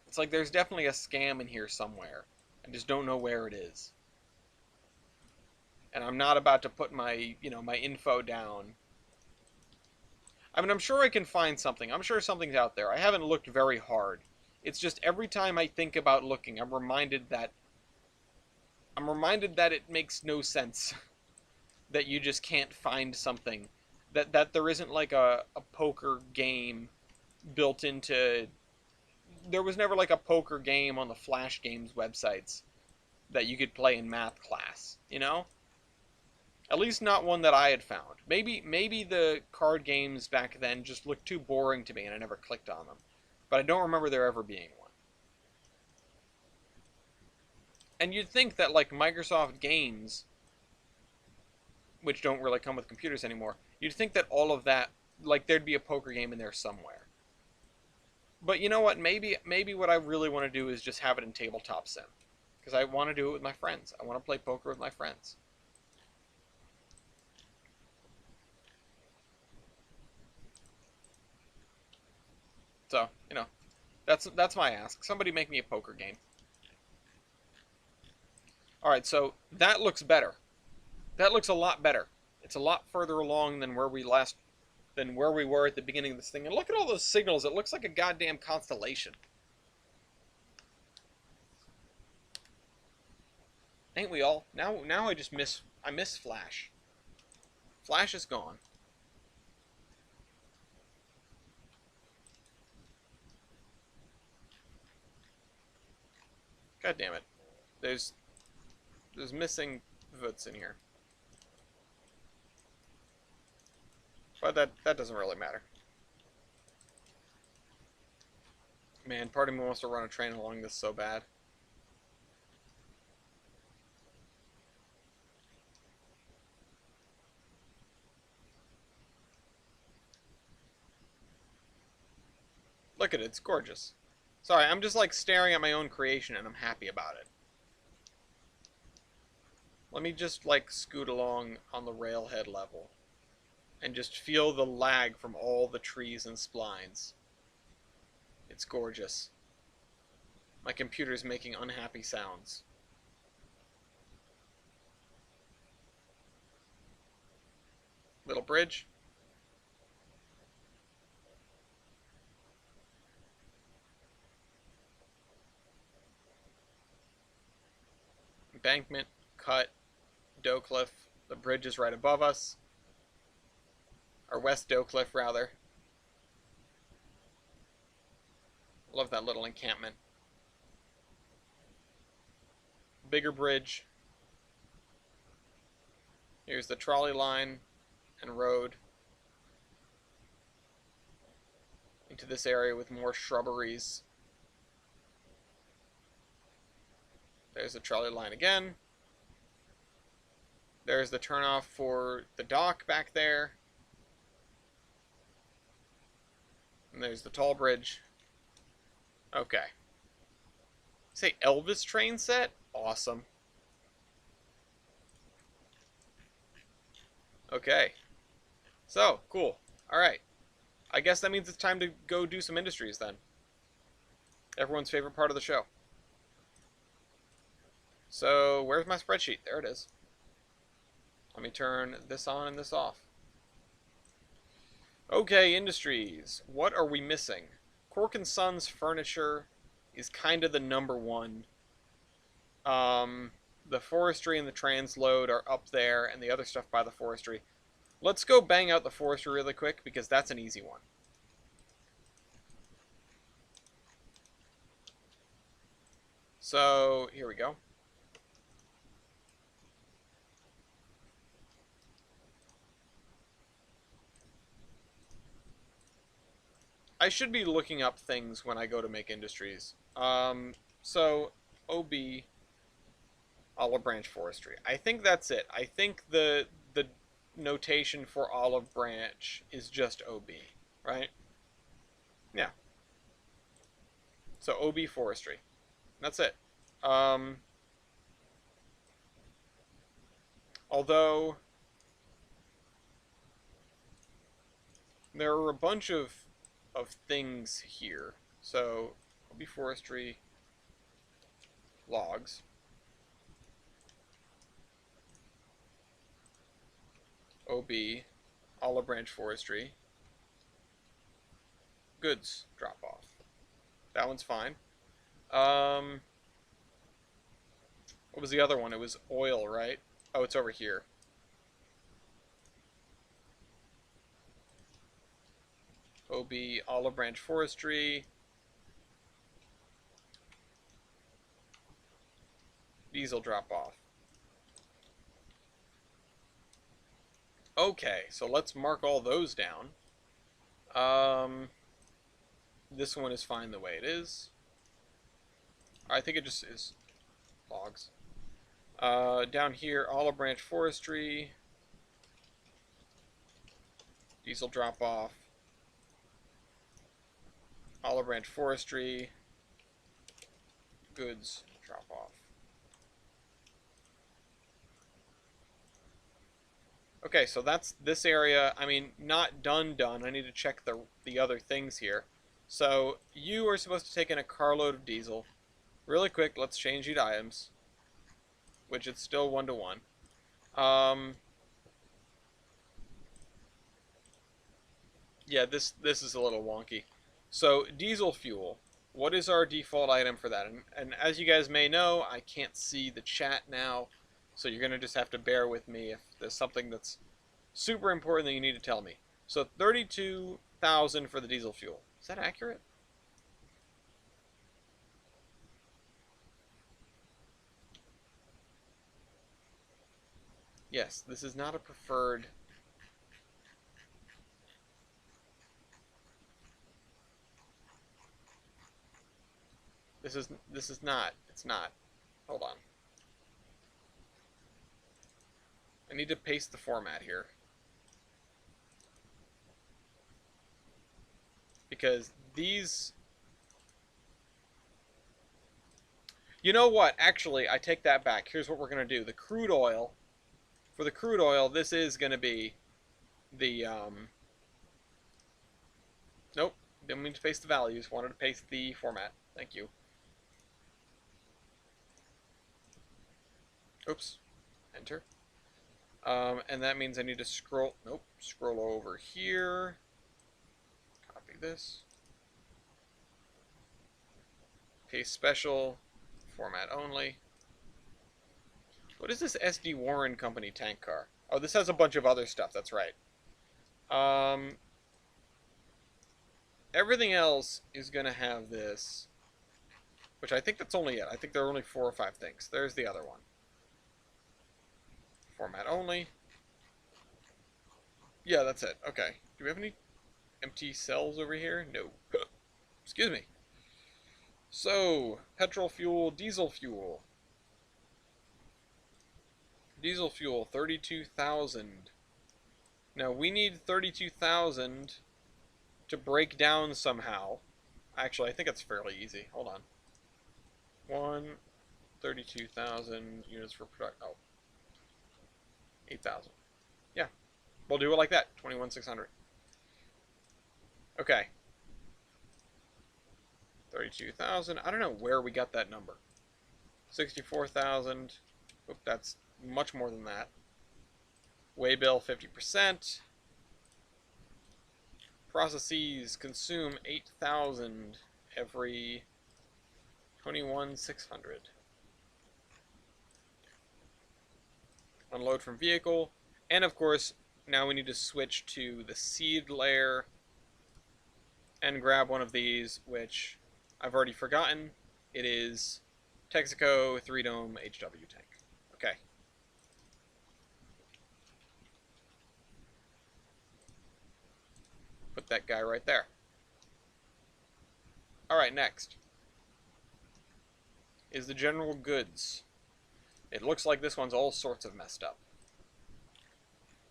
S1: it's like there's definitely a scam in here somewhere. I just don't know where it is. And I'm not about to put my, my info down. I mean, I'm sure I can find something. I'm sure something's out there. I haven't looked very hard. It's just every time I think about looking, I'm reminded that it makes no sense that you just can't find something. That there isn't like a poker game built into there was never like a poker game on the Flash Games websites that you could play in math class, you know? At least not one that I had found. Maybe the card games back then just looked too boring to me and I never clicked on them. But I don't remember there ever being one. And you'd think that like Microsoft games, which don't really come with computers anymore, you'd think that all of that, like there'd be a poker game in there somewhere. But you know what? Maybe what I really want to do is just have it in tabletop sim, because I want to do it with my friends. I want to play poker with my friends. So that's my ask. Somebody make me a poker game. All right, so that looks better. That looks a lot better. It's a lot further along than where we were at the beginning of this thing. And look at all those signals. It looks like a goddamn constellation. Ain't we all? Now I miss Flash. Flash is gone. God damn it. There's missing votes in here. But that doesn't really matter. Man, part of me wants to run a train along this so bad. Look at it, it's gorgeous. Sorry, I'm just like staring at my own creation and I'm happy about it. Let me just like scoot along on the railhead level and just feel the lag from all the trees and splines. It's gorgeous. My computer's making unhappy sounds. Little bridge. Embankment, cut, dough cliff. The bridge is right above us. Or west dough cliff, rather. Love that little encampment. Bigger bridge. Here's the trolley line and road into this area with more shrubberies. There's the trolley line again. There's the turnoff for the dock back there. And there's the tall bridge. Okay. Say Elvis train set? Awesome. Okay. So, cool. Alright. I guess that means it's time to go do some industries then. Everyone's favorite part of the show. So, where's my spreadsheet? There it is. Let me turn this on and this off. Okay, industries. What are we missing? Cork and Sons furniture is kind of the number one. The forestry and the transload are up there, and the other stuff by the forestry. Let's go bang out the forestry really quick, because that's an easy one. So, here we go. I should be looking up things when I go to make industries. So, OB, Olive Branch Forestry. I think that's it. I think the notation for Olive Branch is just OB, right? Yeah. So OB Forestry. That's it. Although there are a bunch of things here. So OB Forestry, logs, OB, Olive Branch Forestry, goods drop off. That one's fine. What was the other one? It was oil, right? Oh, it's over here. OB, Olive Branch Forestry. Diesel drop off. Okay, so let's mark all those down. This one is fine the way it is. I think it just is logs. Down here, Olive Branch Forestry. Diesel drop off. Olive Branch Forestry. Goods drop off. Okay, so that's this area. I mean, not done. I need to check the other things here. So you are supposed to take in a carload of diesel. Really quick, let's change you to items, which it's still 1-to-1. Yeah, this is a little wonky. So diesel fuel. What is our default item for that? And as you guys may know, I can't see the chat now, so you're gonna just have to bear with me if there's something that's super important that you need to tell me. So 32,000 for the diesel fuel. Is that accurate? Yes, this is not a preferred. This is not. It's not. Hold on. I need to paste the format here. Because these... You know what? Actually, I take that back. Here's what we're going to do. The crude oil... For the crude oil, this is going to be the... Nope. Didn't mean to paste the values. Wanted to paste the format. Thank you. Oops. Enter. And that means I need to scroll. Nope. Scroll over here. Copy this. Paste special. Format only. What is this SD Warren Company tank car? Oh, this has a bunch of other stuff. That's right. Um, Everything else is going to have this, which I think that's only it. I think there are only 4 or 5 things. There's the other one. Format only. Yeah, that's it. Okay. Do we have any empty cells over here? No. Excuse me. So, petrol fuel, diesel fuel. Diesel fuel, 32,000. Now, we need 32,000 to break down somehow. Actually, I think it's fairly easy. Hold on. 32,000 units for production. Oh, 8,000. Yeah, we'll do it like that. 21,600. Okay. 32,000. I don't know where we got that number. 64,000. Oop, that's much more than that. Waybill 50%. Processes consume 8,000 every 21,600. Unload from vehicle. And of course, now we need to switch to the seed layer and grab one of these, which I've already forgotten. It is Texaco 3-dome HW tank. Okay. Put that guy right there. Alright, next is the general goods. It looks like this one's all sorts of messed up.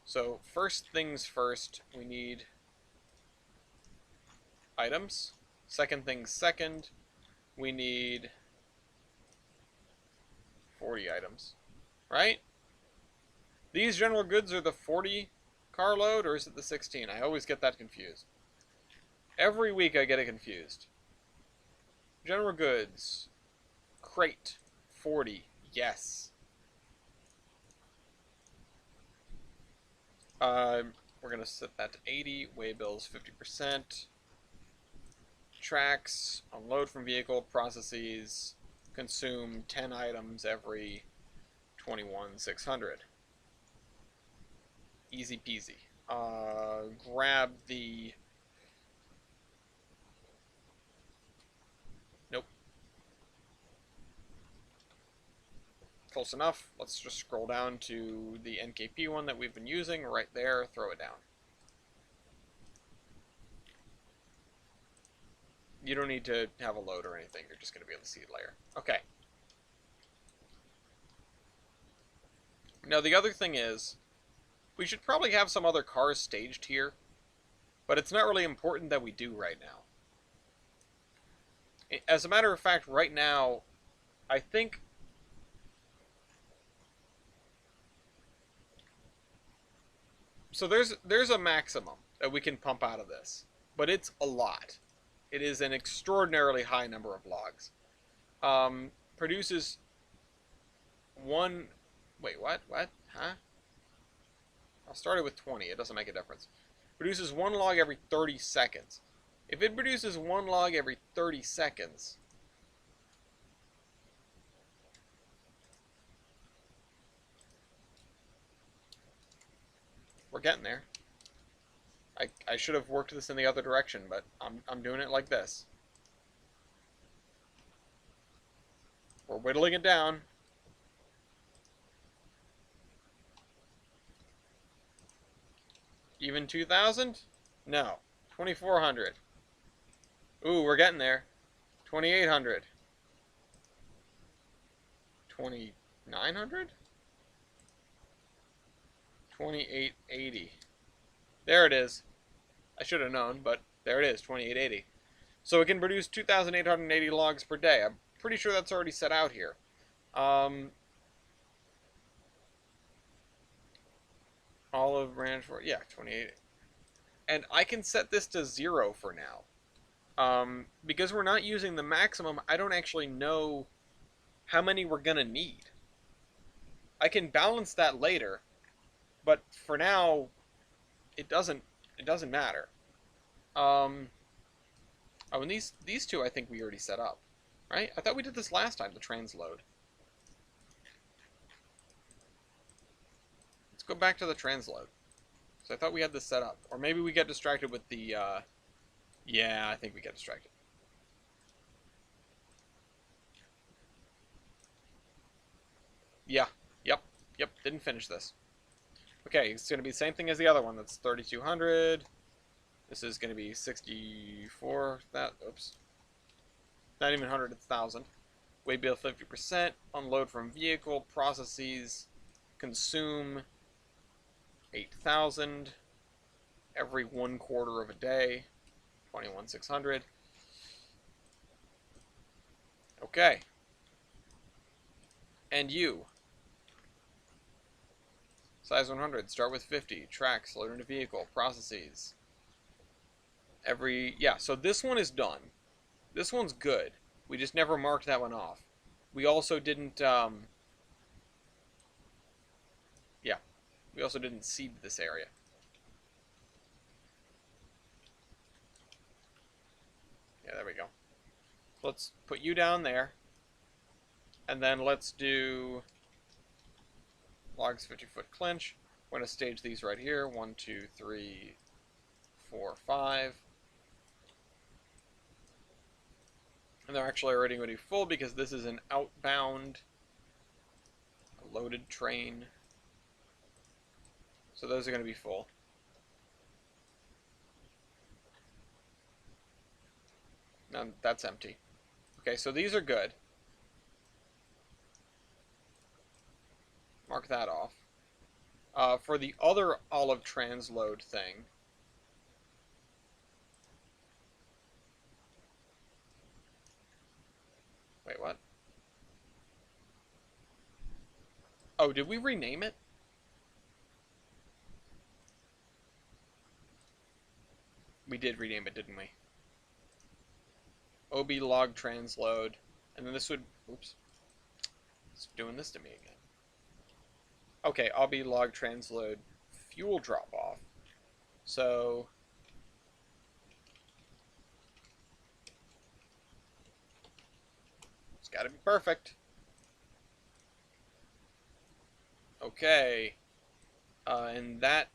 S1: So, first things first, we need items. Second things second, we need 40 items. Right? These general goods are the 40 carload, or is it the 16? I always get that confused. Every week I get it confused. General goods. Crate. 40. Yes. We're going to set that to 80. Waybills 50%. Tracks. Unload from vehicle. Processes. Consume 10 items every 21,600. Easy peasy. Grab the... Nope. Close enough. Let's just scroll down to the NKP one that we've been using. Right there. Throw it down. You don't need to have a load or anything. You're just going to be on the seed layer. Okay. Now the other thing is, we should probably have some other cars staged here, but it's not really important that we do right now. As a matter of fact, right now, I think... So there's a maximum that we can pump out of this, but it's a lot. It is an extraordinarily high number of logs. Produces one... Wait, what? What? Huh? I'll start it with 20. It doesn't make a difference. Produces one log every 30 seconds. If it produces one log every 30 seconds... We're getting there. I should have worked this in the other direction, but I'm doing it like this. We're whittling it down. Even 2,000? No. 2,400. Ooh, we're getting there. 2,800. 2,900? 2,880. There it is. I should have known, but there it is, 2,880. So it can produce 2,880 logs per day. I'm pretty sure that's already set out here. Olive branch for, yeah, 28. And I can set this to 0 for now. Because we're not using the maximum, I don't actually know how many we're going to need. I can balance that later, but for now, it doesn't. It doesn't matter. Um. Oh, and these two I think we already set up, right? I thought we did this last time. The transload. Let's go back to the transload. So I thought we had this set up, or maybe we get distracted with the. Yeah, I think we get distracted. Yeah. Yep. Yep. Didn't finish this. Okay, it's going to be the same thing as the other one. That's 3,200. This is going to be 64. That. Oops. Not even 100. It's 1,000. Weight bill 50%. Unload from vehicle. Processes. Consume 8,000. Every 1/4 of a day. 21,600. Okay. And you. Size 100. Start with 50. Tracks. Load into vehicle. Processes. Yeah, so this one is done. This one's good. We just never marked that one off. We also didn't, yeah, we also didn't seed this area. Yeah, there we go. Let's put you down there. And then let's do logs 50-foot clinch. We're going to stage these right here. 1, 2, 3, 4, 5. And they're actually already going to be full because this is an outbound loaded train. So those are going to be full. Now that's empty. Okay, so these are good. Mark that off. For the other olive transload thing, wait, what? Oh, did we rename it? We did rename it, didn't we? OB log transload, and then this would, oops, it's doing this to me again. Okay, OB log transload fuel drop off. So it's got to be perfect. Okay, and that,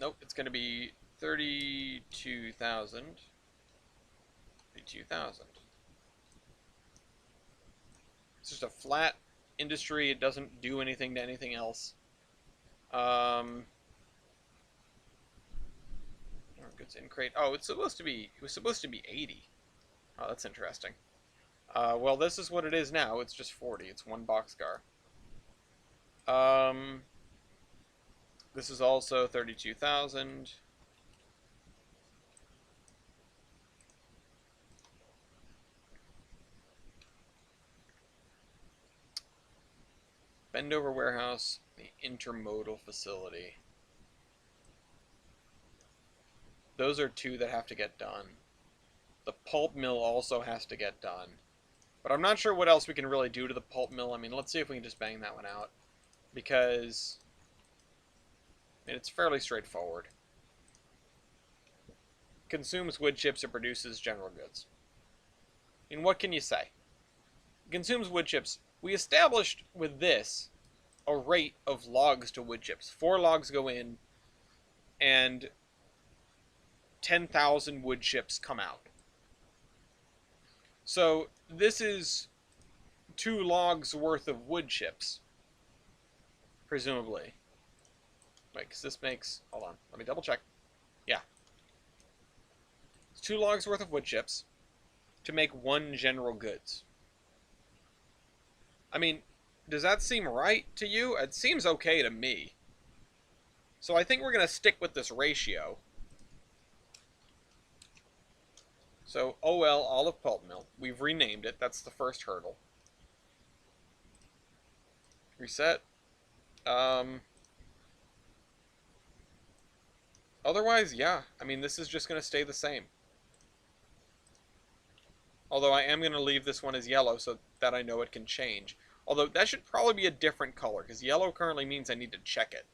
S1: nope, it's going to be 32,000. 32,000. It's just a flat industry. It doesn't do anything to anything else. Goods in crate. Oh, it's supposed to be. It was supposed to be 80. Oh, that's interesting. Well, this is what it is now. It's just 40. It's one boxcar. This is also 32,000. Bendover warehouse, the intermodal facility. Those are two that have to get done. The pulp mill also has to get done. But I'm not sure what else we can really do to the pulp mill. I mean, let's see if we can just bang that one out. Because I mean, it's fairly straightforward. Consumes wood chips and produces general goods. I mean, what can you say? Consumes wood chips. We established with this a rate of logs to wood chips. 4 logs go in, and 10,000 wood chips come out. So this is 2 logs worth of wood chips, presumably. Wait, because this makes... Hold on, let me double check. Yeah. It's 2 logs worth of wood chips to make 1 general goods. I mean, does that seem right to you? It seems okay to me. So I think we're going to stick with this ratio. So, OL Olive Pulp Mill. We've renamed it. That's the first hurdle. Reset. Otherwise, yeah. I mean, this is just going to stay the same. Although I am going to leave this one as yellow so that I know it can change. Although that should probably be a different color, because yellow currently means I need to check it.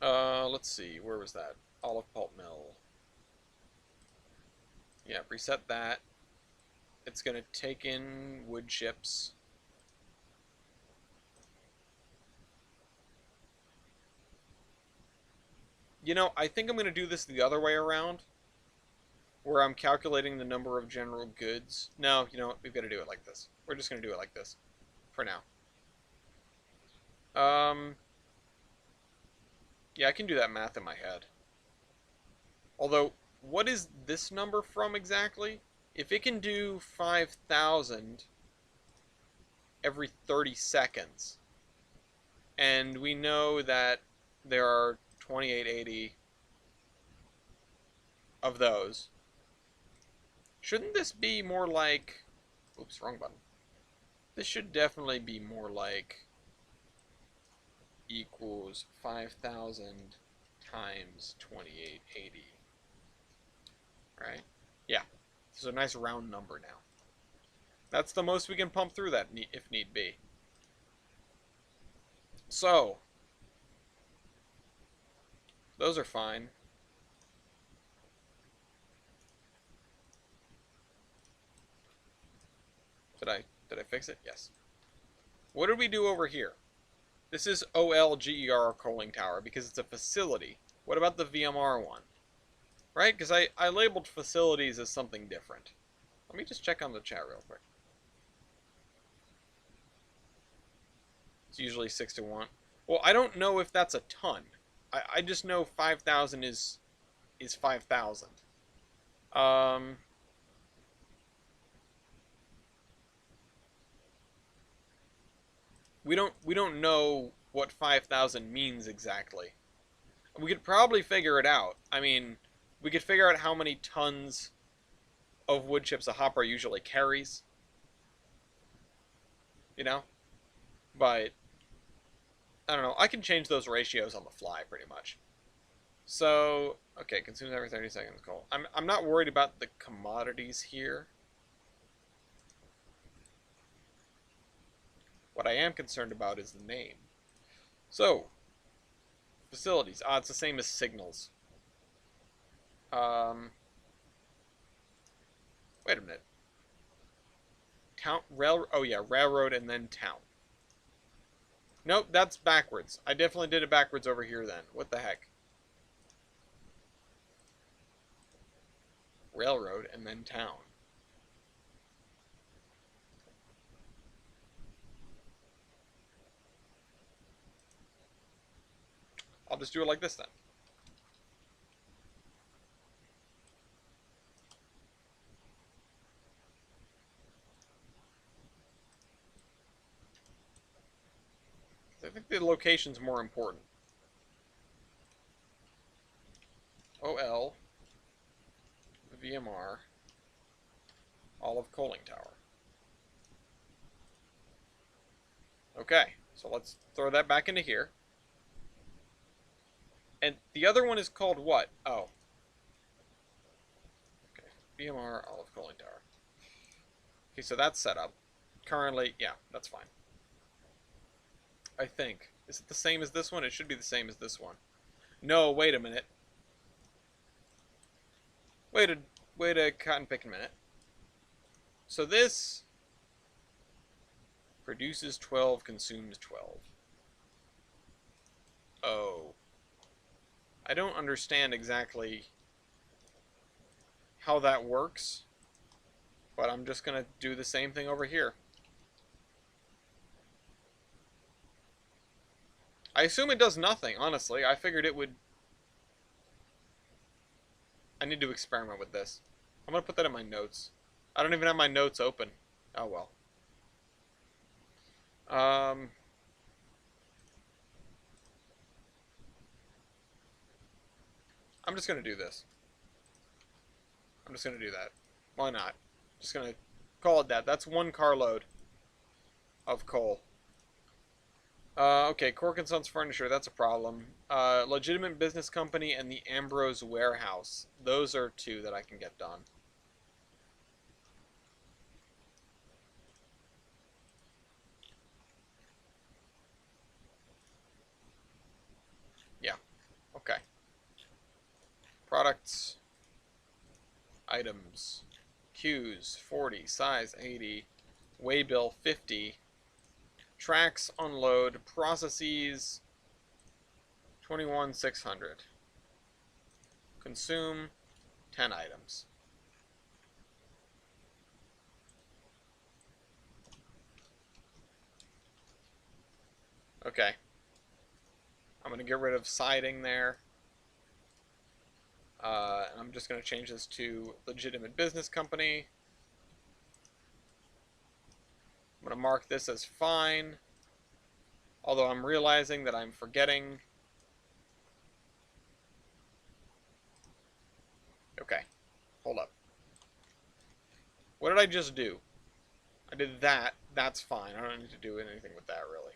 S1: Let's see, where was that? Olive pulp mill. Yeah, reset that. It's gonna take in wood chips. You know, I think I'm gonna do this the other way around, where I'm calculating the number of general goods. No, you know what? We've got to do it like this. We're just gonna do it like this for now. Um, yeah, I can do that math in my head. Although, what is this number from exactly? If it can do 5,000 every 30 seconds, and we know that there are 2880 of those, shouldn't this be more like... Oops, wrong button. This should definitely be more like equals 5,000 times 2880. Right? Yeah. This is a nice round number now. That's the most we can pump through that if need be. So, those are fine. Did I fix it? Yes. What did we do over here? This is OLGER Coaling Tower because it's a facility. What about the VMR one? Right? Because I labeled facilities as something different. Let me just check on the chat real quick. It's usually 6 to 1. Well, I don't know if that's a ton. I just know 5,000 is 5,000. Um, we don't know what 5,000 means exactly. We could probably figure it out. I mean, we could figure out how many tons of wood chips a hopper usually carries. You know? But I don't know. I can change those ratios on the fly pretty much. So, okay, consumes every 30 seconds coal. I'm not worried about the commodities here. What I am concerned about is the name. So, facilities. Ah, it's the same as signals. Wait a minute. Town, oh yeah, railroad and then town. Nope, that's backwards. I definitely did it backwards over here then. What the heck? Railroad and then town. I'll just do it like this then. I think the location's more important. OL, VMR, Olive Coaling Tower. Okay, so let's throw that back into here. And the other one is called what? Oh. Okay, VMR, Olive Coaling Tower. Okay, so that's set up. Currently, yeah, that's fine. I think. Is it the same as this one? It should be the same as this one. No, wait a minute. Wait a cotton pick a minute. So this produces 12, consumes 12. Oh. I don't understand exactly how that works, but I'm just going to do the same thing over here. I assume it does nothing, honestly. I figured it would... I need to experiment with this. I'm going to put that in my notes. I don't even have my notes open. Oh well. I'm just going to do this. I'm just going to do that. Why not? Just going to call it that. That's 1 carload of coal. Okay, Cork & Sons Furniture, that's a problem. Legitimate Business Company and the Ambrose Warehouse. Those are 2 that I can get done. Products. Items. Queues 40. Size 80. Waybill 50. Tracks unload. Processes 21,600. Consume 10 items. Okay. I'm going to get rid of siding there. I'm just going to change this to legitimate business company. I'm going to mark this as fine. Although I'm realizing that I'm forgetting. Okay. Hold up. What did I just do? I did that. That's fine. I don't need to do anything with that, really.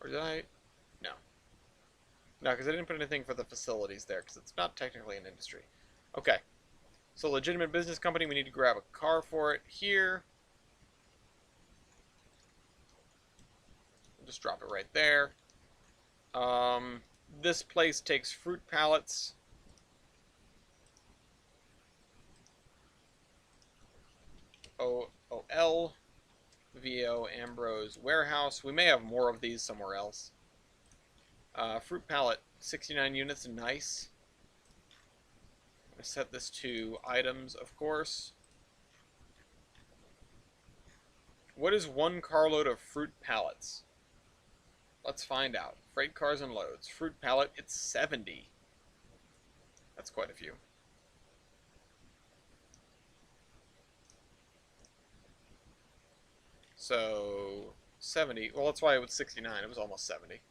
S1: Or did I? No. No, because I didn't put anything for the facilities there, because it's not technically an industry. Okay. So legitimate business company, we need to grab a car for it here. We'll just drop it right there. This place takes fruit pallets. OL, VO, Ambrose, Warehouse. We may have more of these somewhere else. Fruit pallet, 69 units, nice. I'm going to set this to items, of course. What is one carload of fruit pallets? Let's find out. Freight cars and loads. Fruit pallet, it's 70. That's quite a few. So, 70. Well, that's why it was 69. It was almost 70.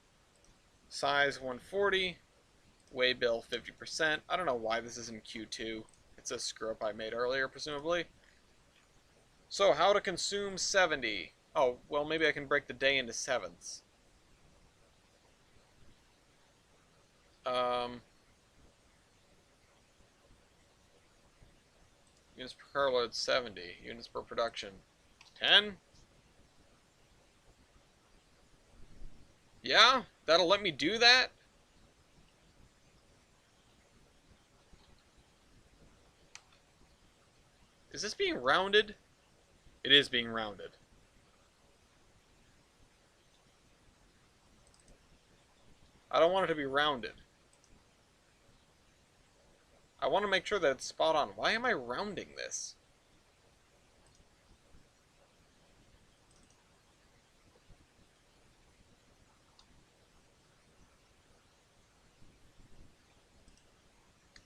S1: Size 140. Waybill 50%. I don't know why this is in Q2. It's a screw up I made earlier, presumably. So, how to consume 70? Oh, well, maybe I can break the day into sevenths. Units per carload 70. Units per production 10. Yeah, that'll let me do that? Is this being rounded? It is being rounded. I don't want it to be rounded. I want to make sure that it's spot on. Why am I rounding this?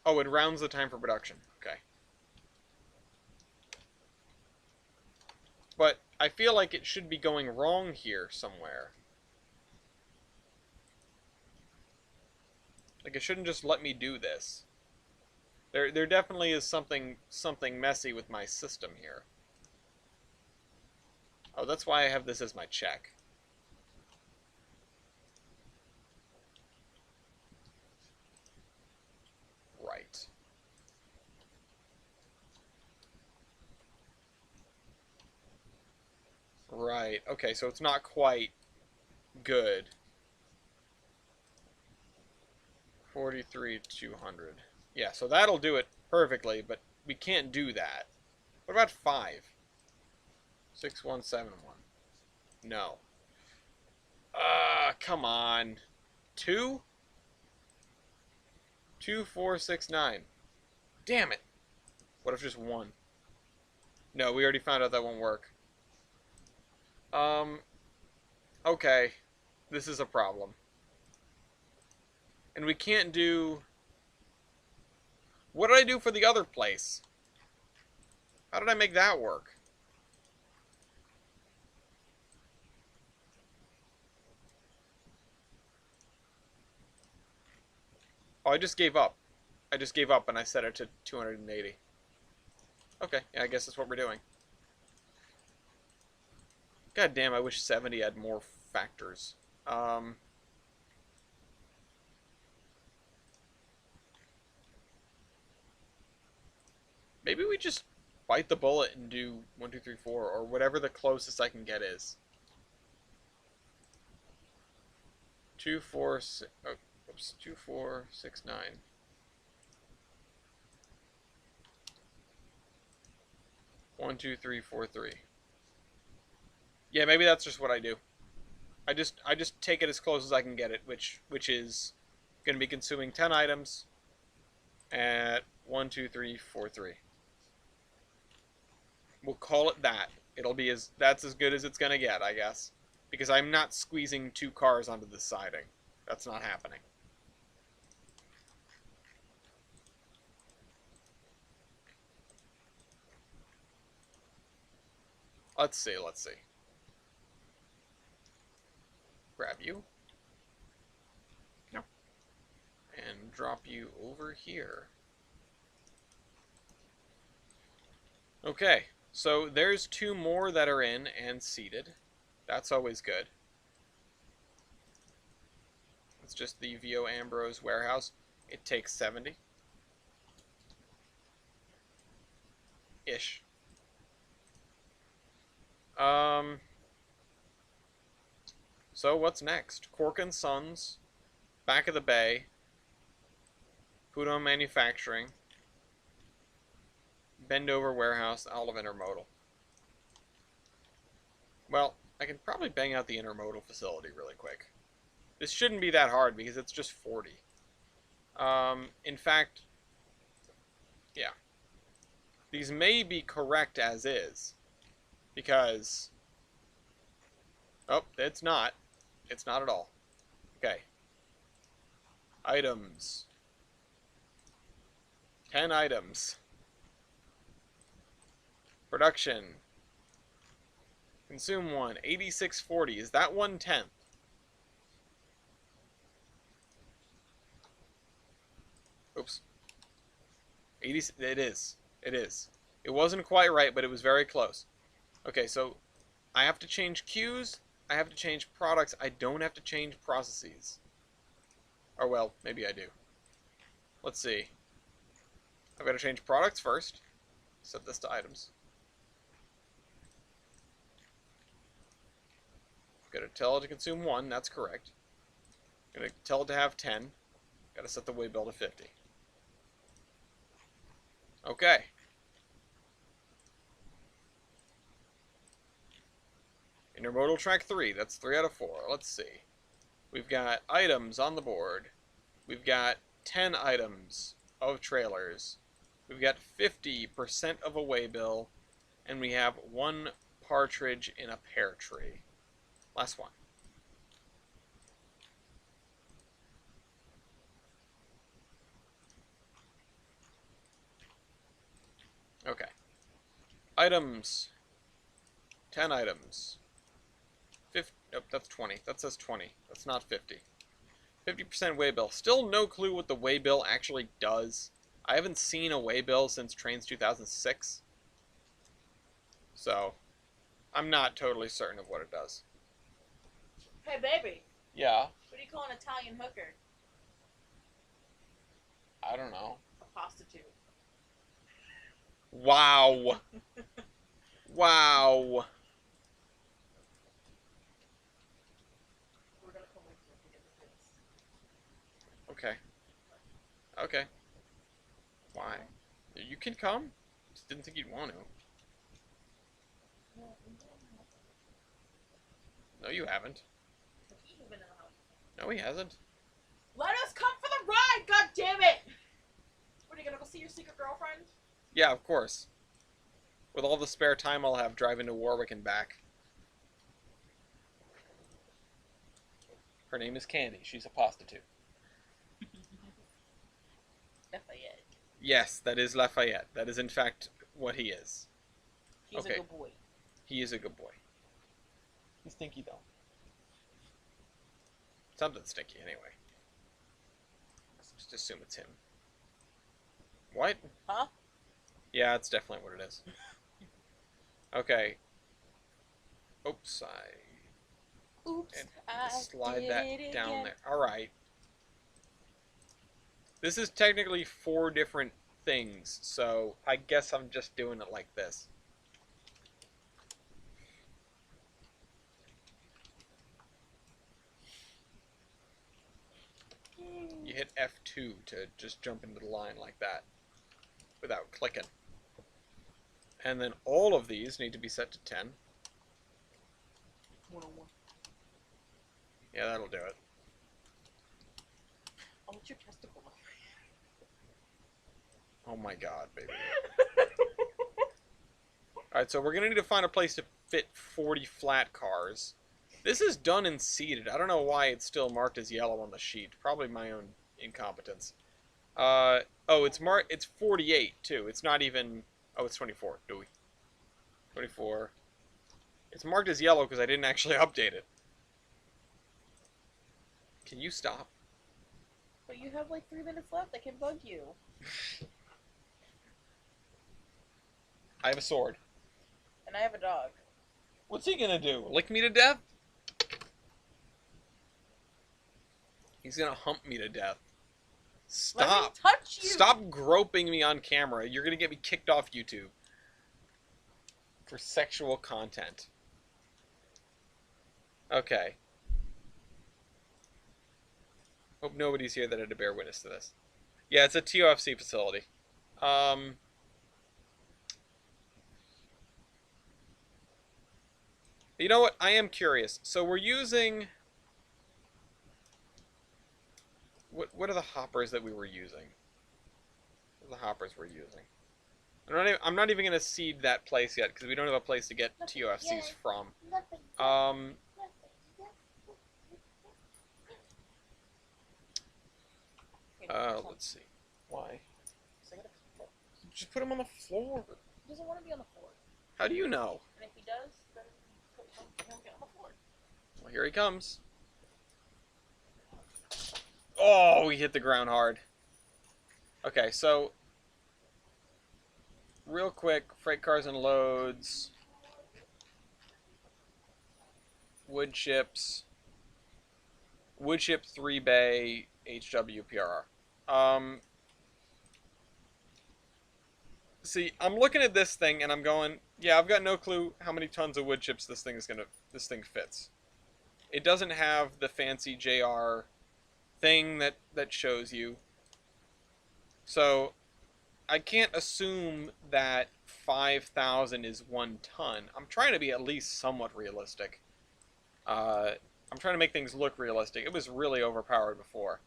S1: Oh, it rounds the time for production. Okay. But I feel like it should be going wrong here somewhere. Like, it shouldn't just let me do this. There definitely is something messy with my system here. Oh, that's why I have this as my check. Right. Right. Okay, so it's not quite good. 43,200. Yeah, so that'll do it perfectly, but we can't do that. What about 5? 6171. No. Come on. 2? 2469. Damn it. What if just 1? No, we already found out that won't work. Okay. This is a problem. And we can't do... What did I do for the other place? How did I make that work? Oh, I just gave up. I just gave up and I set it to 280. Okay, yeah, I guess that's what we're doing. God damn, I wish 70 had more factors. Maybe we just bite the bullet and do 1, 2, 3, 4, or whatever the closest I can get is. 2, 4, 6. Oh, Oops, 2469. One, two, three, four, three. Yeah, maybe that's just what I do. I just take it as close as I can get it, which is going to be consuming 10 items at 1, 2, 3, 4, 3. We'll call it that. That's as good as it's going to get, I guess, because I'm not squeezing 2 cars onto the siding. That's not happening. Let's see. Grab you. No. And drop you over here. Okay, so there's 2 more that are in and seated. That's always good. It's just the VO Ambrose warehouse. It takes 70. Ish. So what's next? Cork and Sons, Back of the Bay, Pudon Manufacturing, Bendover Warehouse, Olive Intermodal. Well, I can probably bang out the intermodal facility really quick. This shouldn't be that hard because it's just 40. In fact, yeah. These may be correct as is. Because... Oh, it's not. It's not at all. Okay. Items. 10 items. Production. Consume 1. 8640. Is that 1/10? Oops. 80. It is. It is. It wasn't quite right, but it was very close. Okay, so I have to change queues. I have to change products. I don't have to change processes. Or, well, maybe I do. Let's see. I've got to change products first. Set this to items. Got to tell it to consume 1. That's correct. Got to tell it to have 10. Got to set the waybill to 50. Okay. Intermodal track 3. That's 3 out of 4. Let's see. We've got items on the board. We've got 10 items of trailers. We've got 50% of a waybill. And we have 1 partridge in a pear tree. Last one. Okay. Items. 10 items. 50. Nope, that's 20. That says 20. That's not 50. 50% waybill. Still no clue what the waybill actually does. I haven't seen a waybill since Trains 2006. So, I'm not totally certain of what it does.
S2: Hey, baby.
S1: Yeah.
S2: What do you call an Italian hooker?
S1: I don't know.
S2: A prostitute.
S1: Wow. Wow.
S2: We're gonna come with you to get this.
S1: Okay. Okay. Why? You can come. Just didn't think you'd want to. No, you haven't.
S2: He's been in the house.
S1: No, he hasn't.
S2: Let us come for the ride, god damn it! What, are you gonna go see your secret girlfriend?
S1: Yeah, of course. With all the spare time I'll have driving to Warwick and back. Her name is Candy. She's a prostitute.
S2: Lafayette.
S1: Yes, that is Lafayette. That is, in fact, what he is.
S2: He's
S1: Okay.
S2: a good boy.
S1: He is a good boy. He's stinky, though. Something stinky, anyway. Let's just assume it's him. What?
S2: Huh?
S1: Yeah, it's definitely what it is. Okay. Oops,
S2: Oops,
S1: and
S2: I
S1: slide
S2: did
S1: that
S2: it
S1: down
S2: again.
S1: there. Alright. This is technically 4 different things, so I guess I'm just doing it like this. You hit F2 to just jump into the line like that without clicking. And then all of these need to be set to 10.
S2: 101.
S1: Yeah, that'll do it.
S2: Oh, what's your testicle?
S1: Oh my god, baby. Alright, so we're going to need to find a place to fit 40 flat cars. This is done and seated. I don't know why it's still marked as yellow on the sheet. Probably my own incompetence. Oh, it's 48 too. It's not even. Oh, it's 24. Do we? 24. It's marked as yellow because I didn't actually update it. Can you stop?
S2: But you have like 3 minutes left. I can bug you.
S1: I have a sword.
S2: And I have a dog.
S1: What's he gonna do? Lick me to death? He's gonna hump me to death. Stop!
S2: Let me touch you.
S1: Stop groping me on camera. You're gonna get me kicked off YouTube for sexual content. Okay. Hope nobody's here that had to bear witness to this. Yeah, it's a TOFC facility. You know what? I am curious. So we're using... What are the hoppers that we were using? What are the hoppers we're using? I'm not even going to seed that place yet, because we don't have a place to get TOFCs from. Let's see. Why? Just put him on the floor.
S2: He doesn't want to be on the floor.
S1: How do you know?
S2: And if he does, then he'll get on the floor.
S1: Well, here he comes. Oh, he hit the ground hard. Okay, so real quick, freight cars and loads, wood chips, 3 bay, HWPRR. See, I'm looking at this thing and I'm going, yeah, I've got no clue how many tons of wood chips this thing fits. It doesn't have the fancy JR thing that shows you. So I can't assume that 5,000 is 1 ton. I'm trying to be at least somewhat realistic. I'm trying to make things look realistic. It was really overpowered before.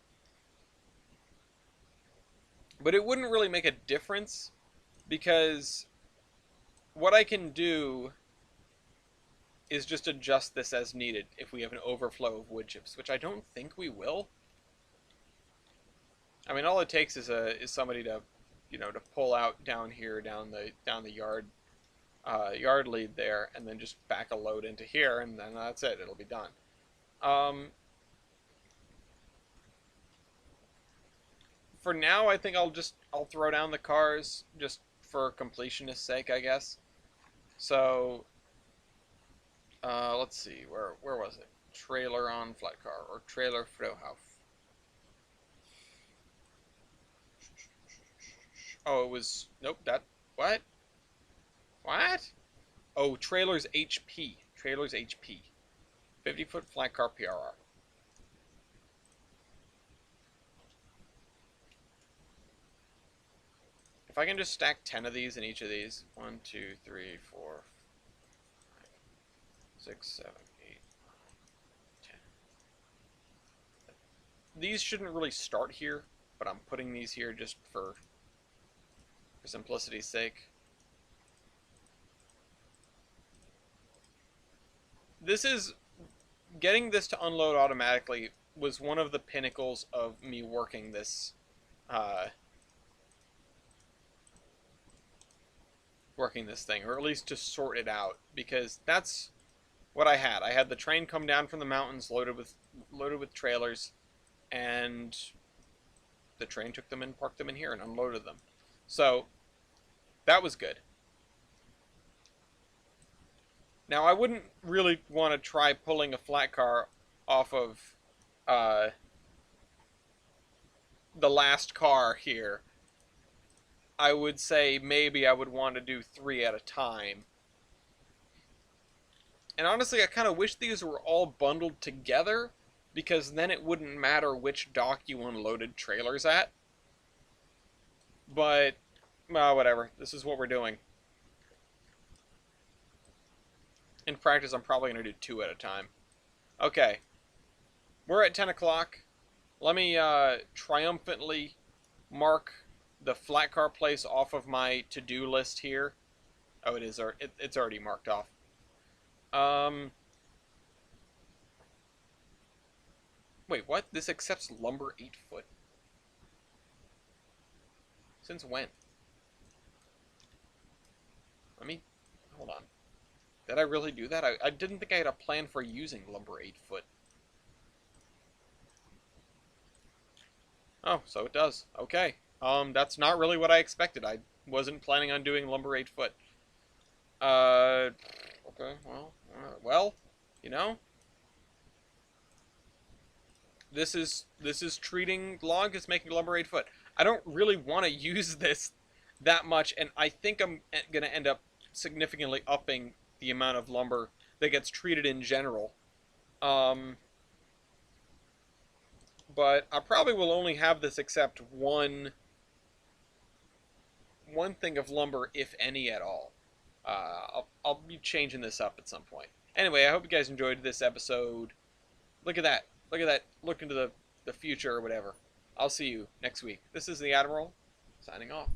S1: But it wouldn't really make a difference because what I can do is just adjust this as needed if we have an overflow of wood chips, which I don't think we will. I mean, all it takes is somebody to, to pull out down here, down the yard lead there, and then just back a load into here, and then that's it. It'll be done. For now, I think I'll throw down the cars just for completionist's sake, I guess. So, let's see, where was it? Trailer on flat car or trailer Frohauf. Oh, it was... Nope, What? What? Oh, trailers HP. Trailers HP. 50-foot flat car PRR. If I can just stack 10 of these in each of these. 1, 2, 3, 4, 5, 6, 7, 8, 9, 10. These shouldn't really start here, but I'm putting these here just for simplicity's sake. Getting this to unload automatically was one of the pinnacles of me working this, thing, or at least to sort it out, because that's what I had. I had the train come down from the mountains loaded with trailers, and the train took them and parked them in here and unloaded them. So, that was good. Now, I wouldn't really want to try pulling a flat car off of the last car here. I would say maybe I would want to do 3 at a time. And honestly, I kind of wish these were all bundled together, because then it wouldn't matter which dock you unloaded trailers at. But, well, whatever. This is what we're doing. In practice, I'm probably going to do 2 at a time. Okay. We're at 10 o'clock. Let me triumphantly mark the flat car place off of my to-do list here. Oh, it is. It's already marked off. Wait, what? This accepts lumber 8 foot? Since when? Let me... Hold on. Did I really do that? I didn't think I had a plan for using lumber 8 foot. Oh, so it does. Okay. That's not really what I expected. I wasn't planning on doing lumber 8 foot. Okay, well, you know, this is treating log as making lumber 8 foot. I don't really want to use this that much, and I think I'm gonna end up significantly upping the amount of lumber that gets treated in general. Um, but I probably will only have this accept one thing of lumber, if any at all. I'll be changing this up at some point. Anyway, I hope you guys enjoyed this episode. Look at that. Look at that. Look into the future or whatever. I'll see you next week. This is the Admiral, signing off.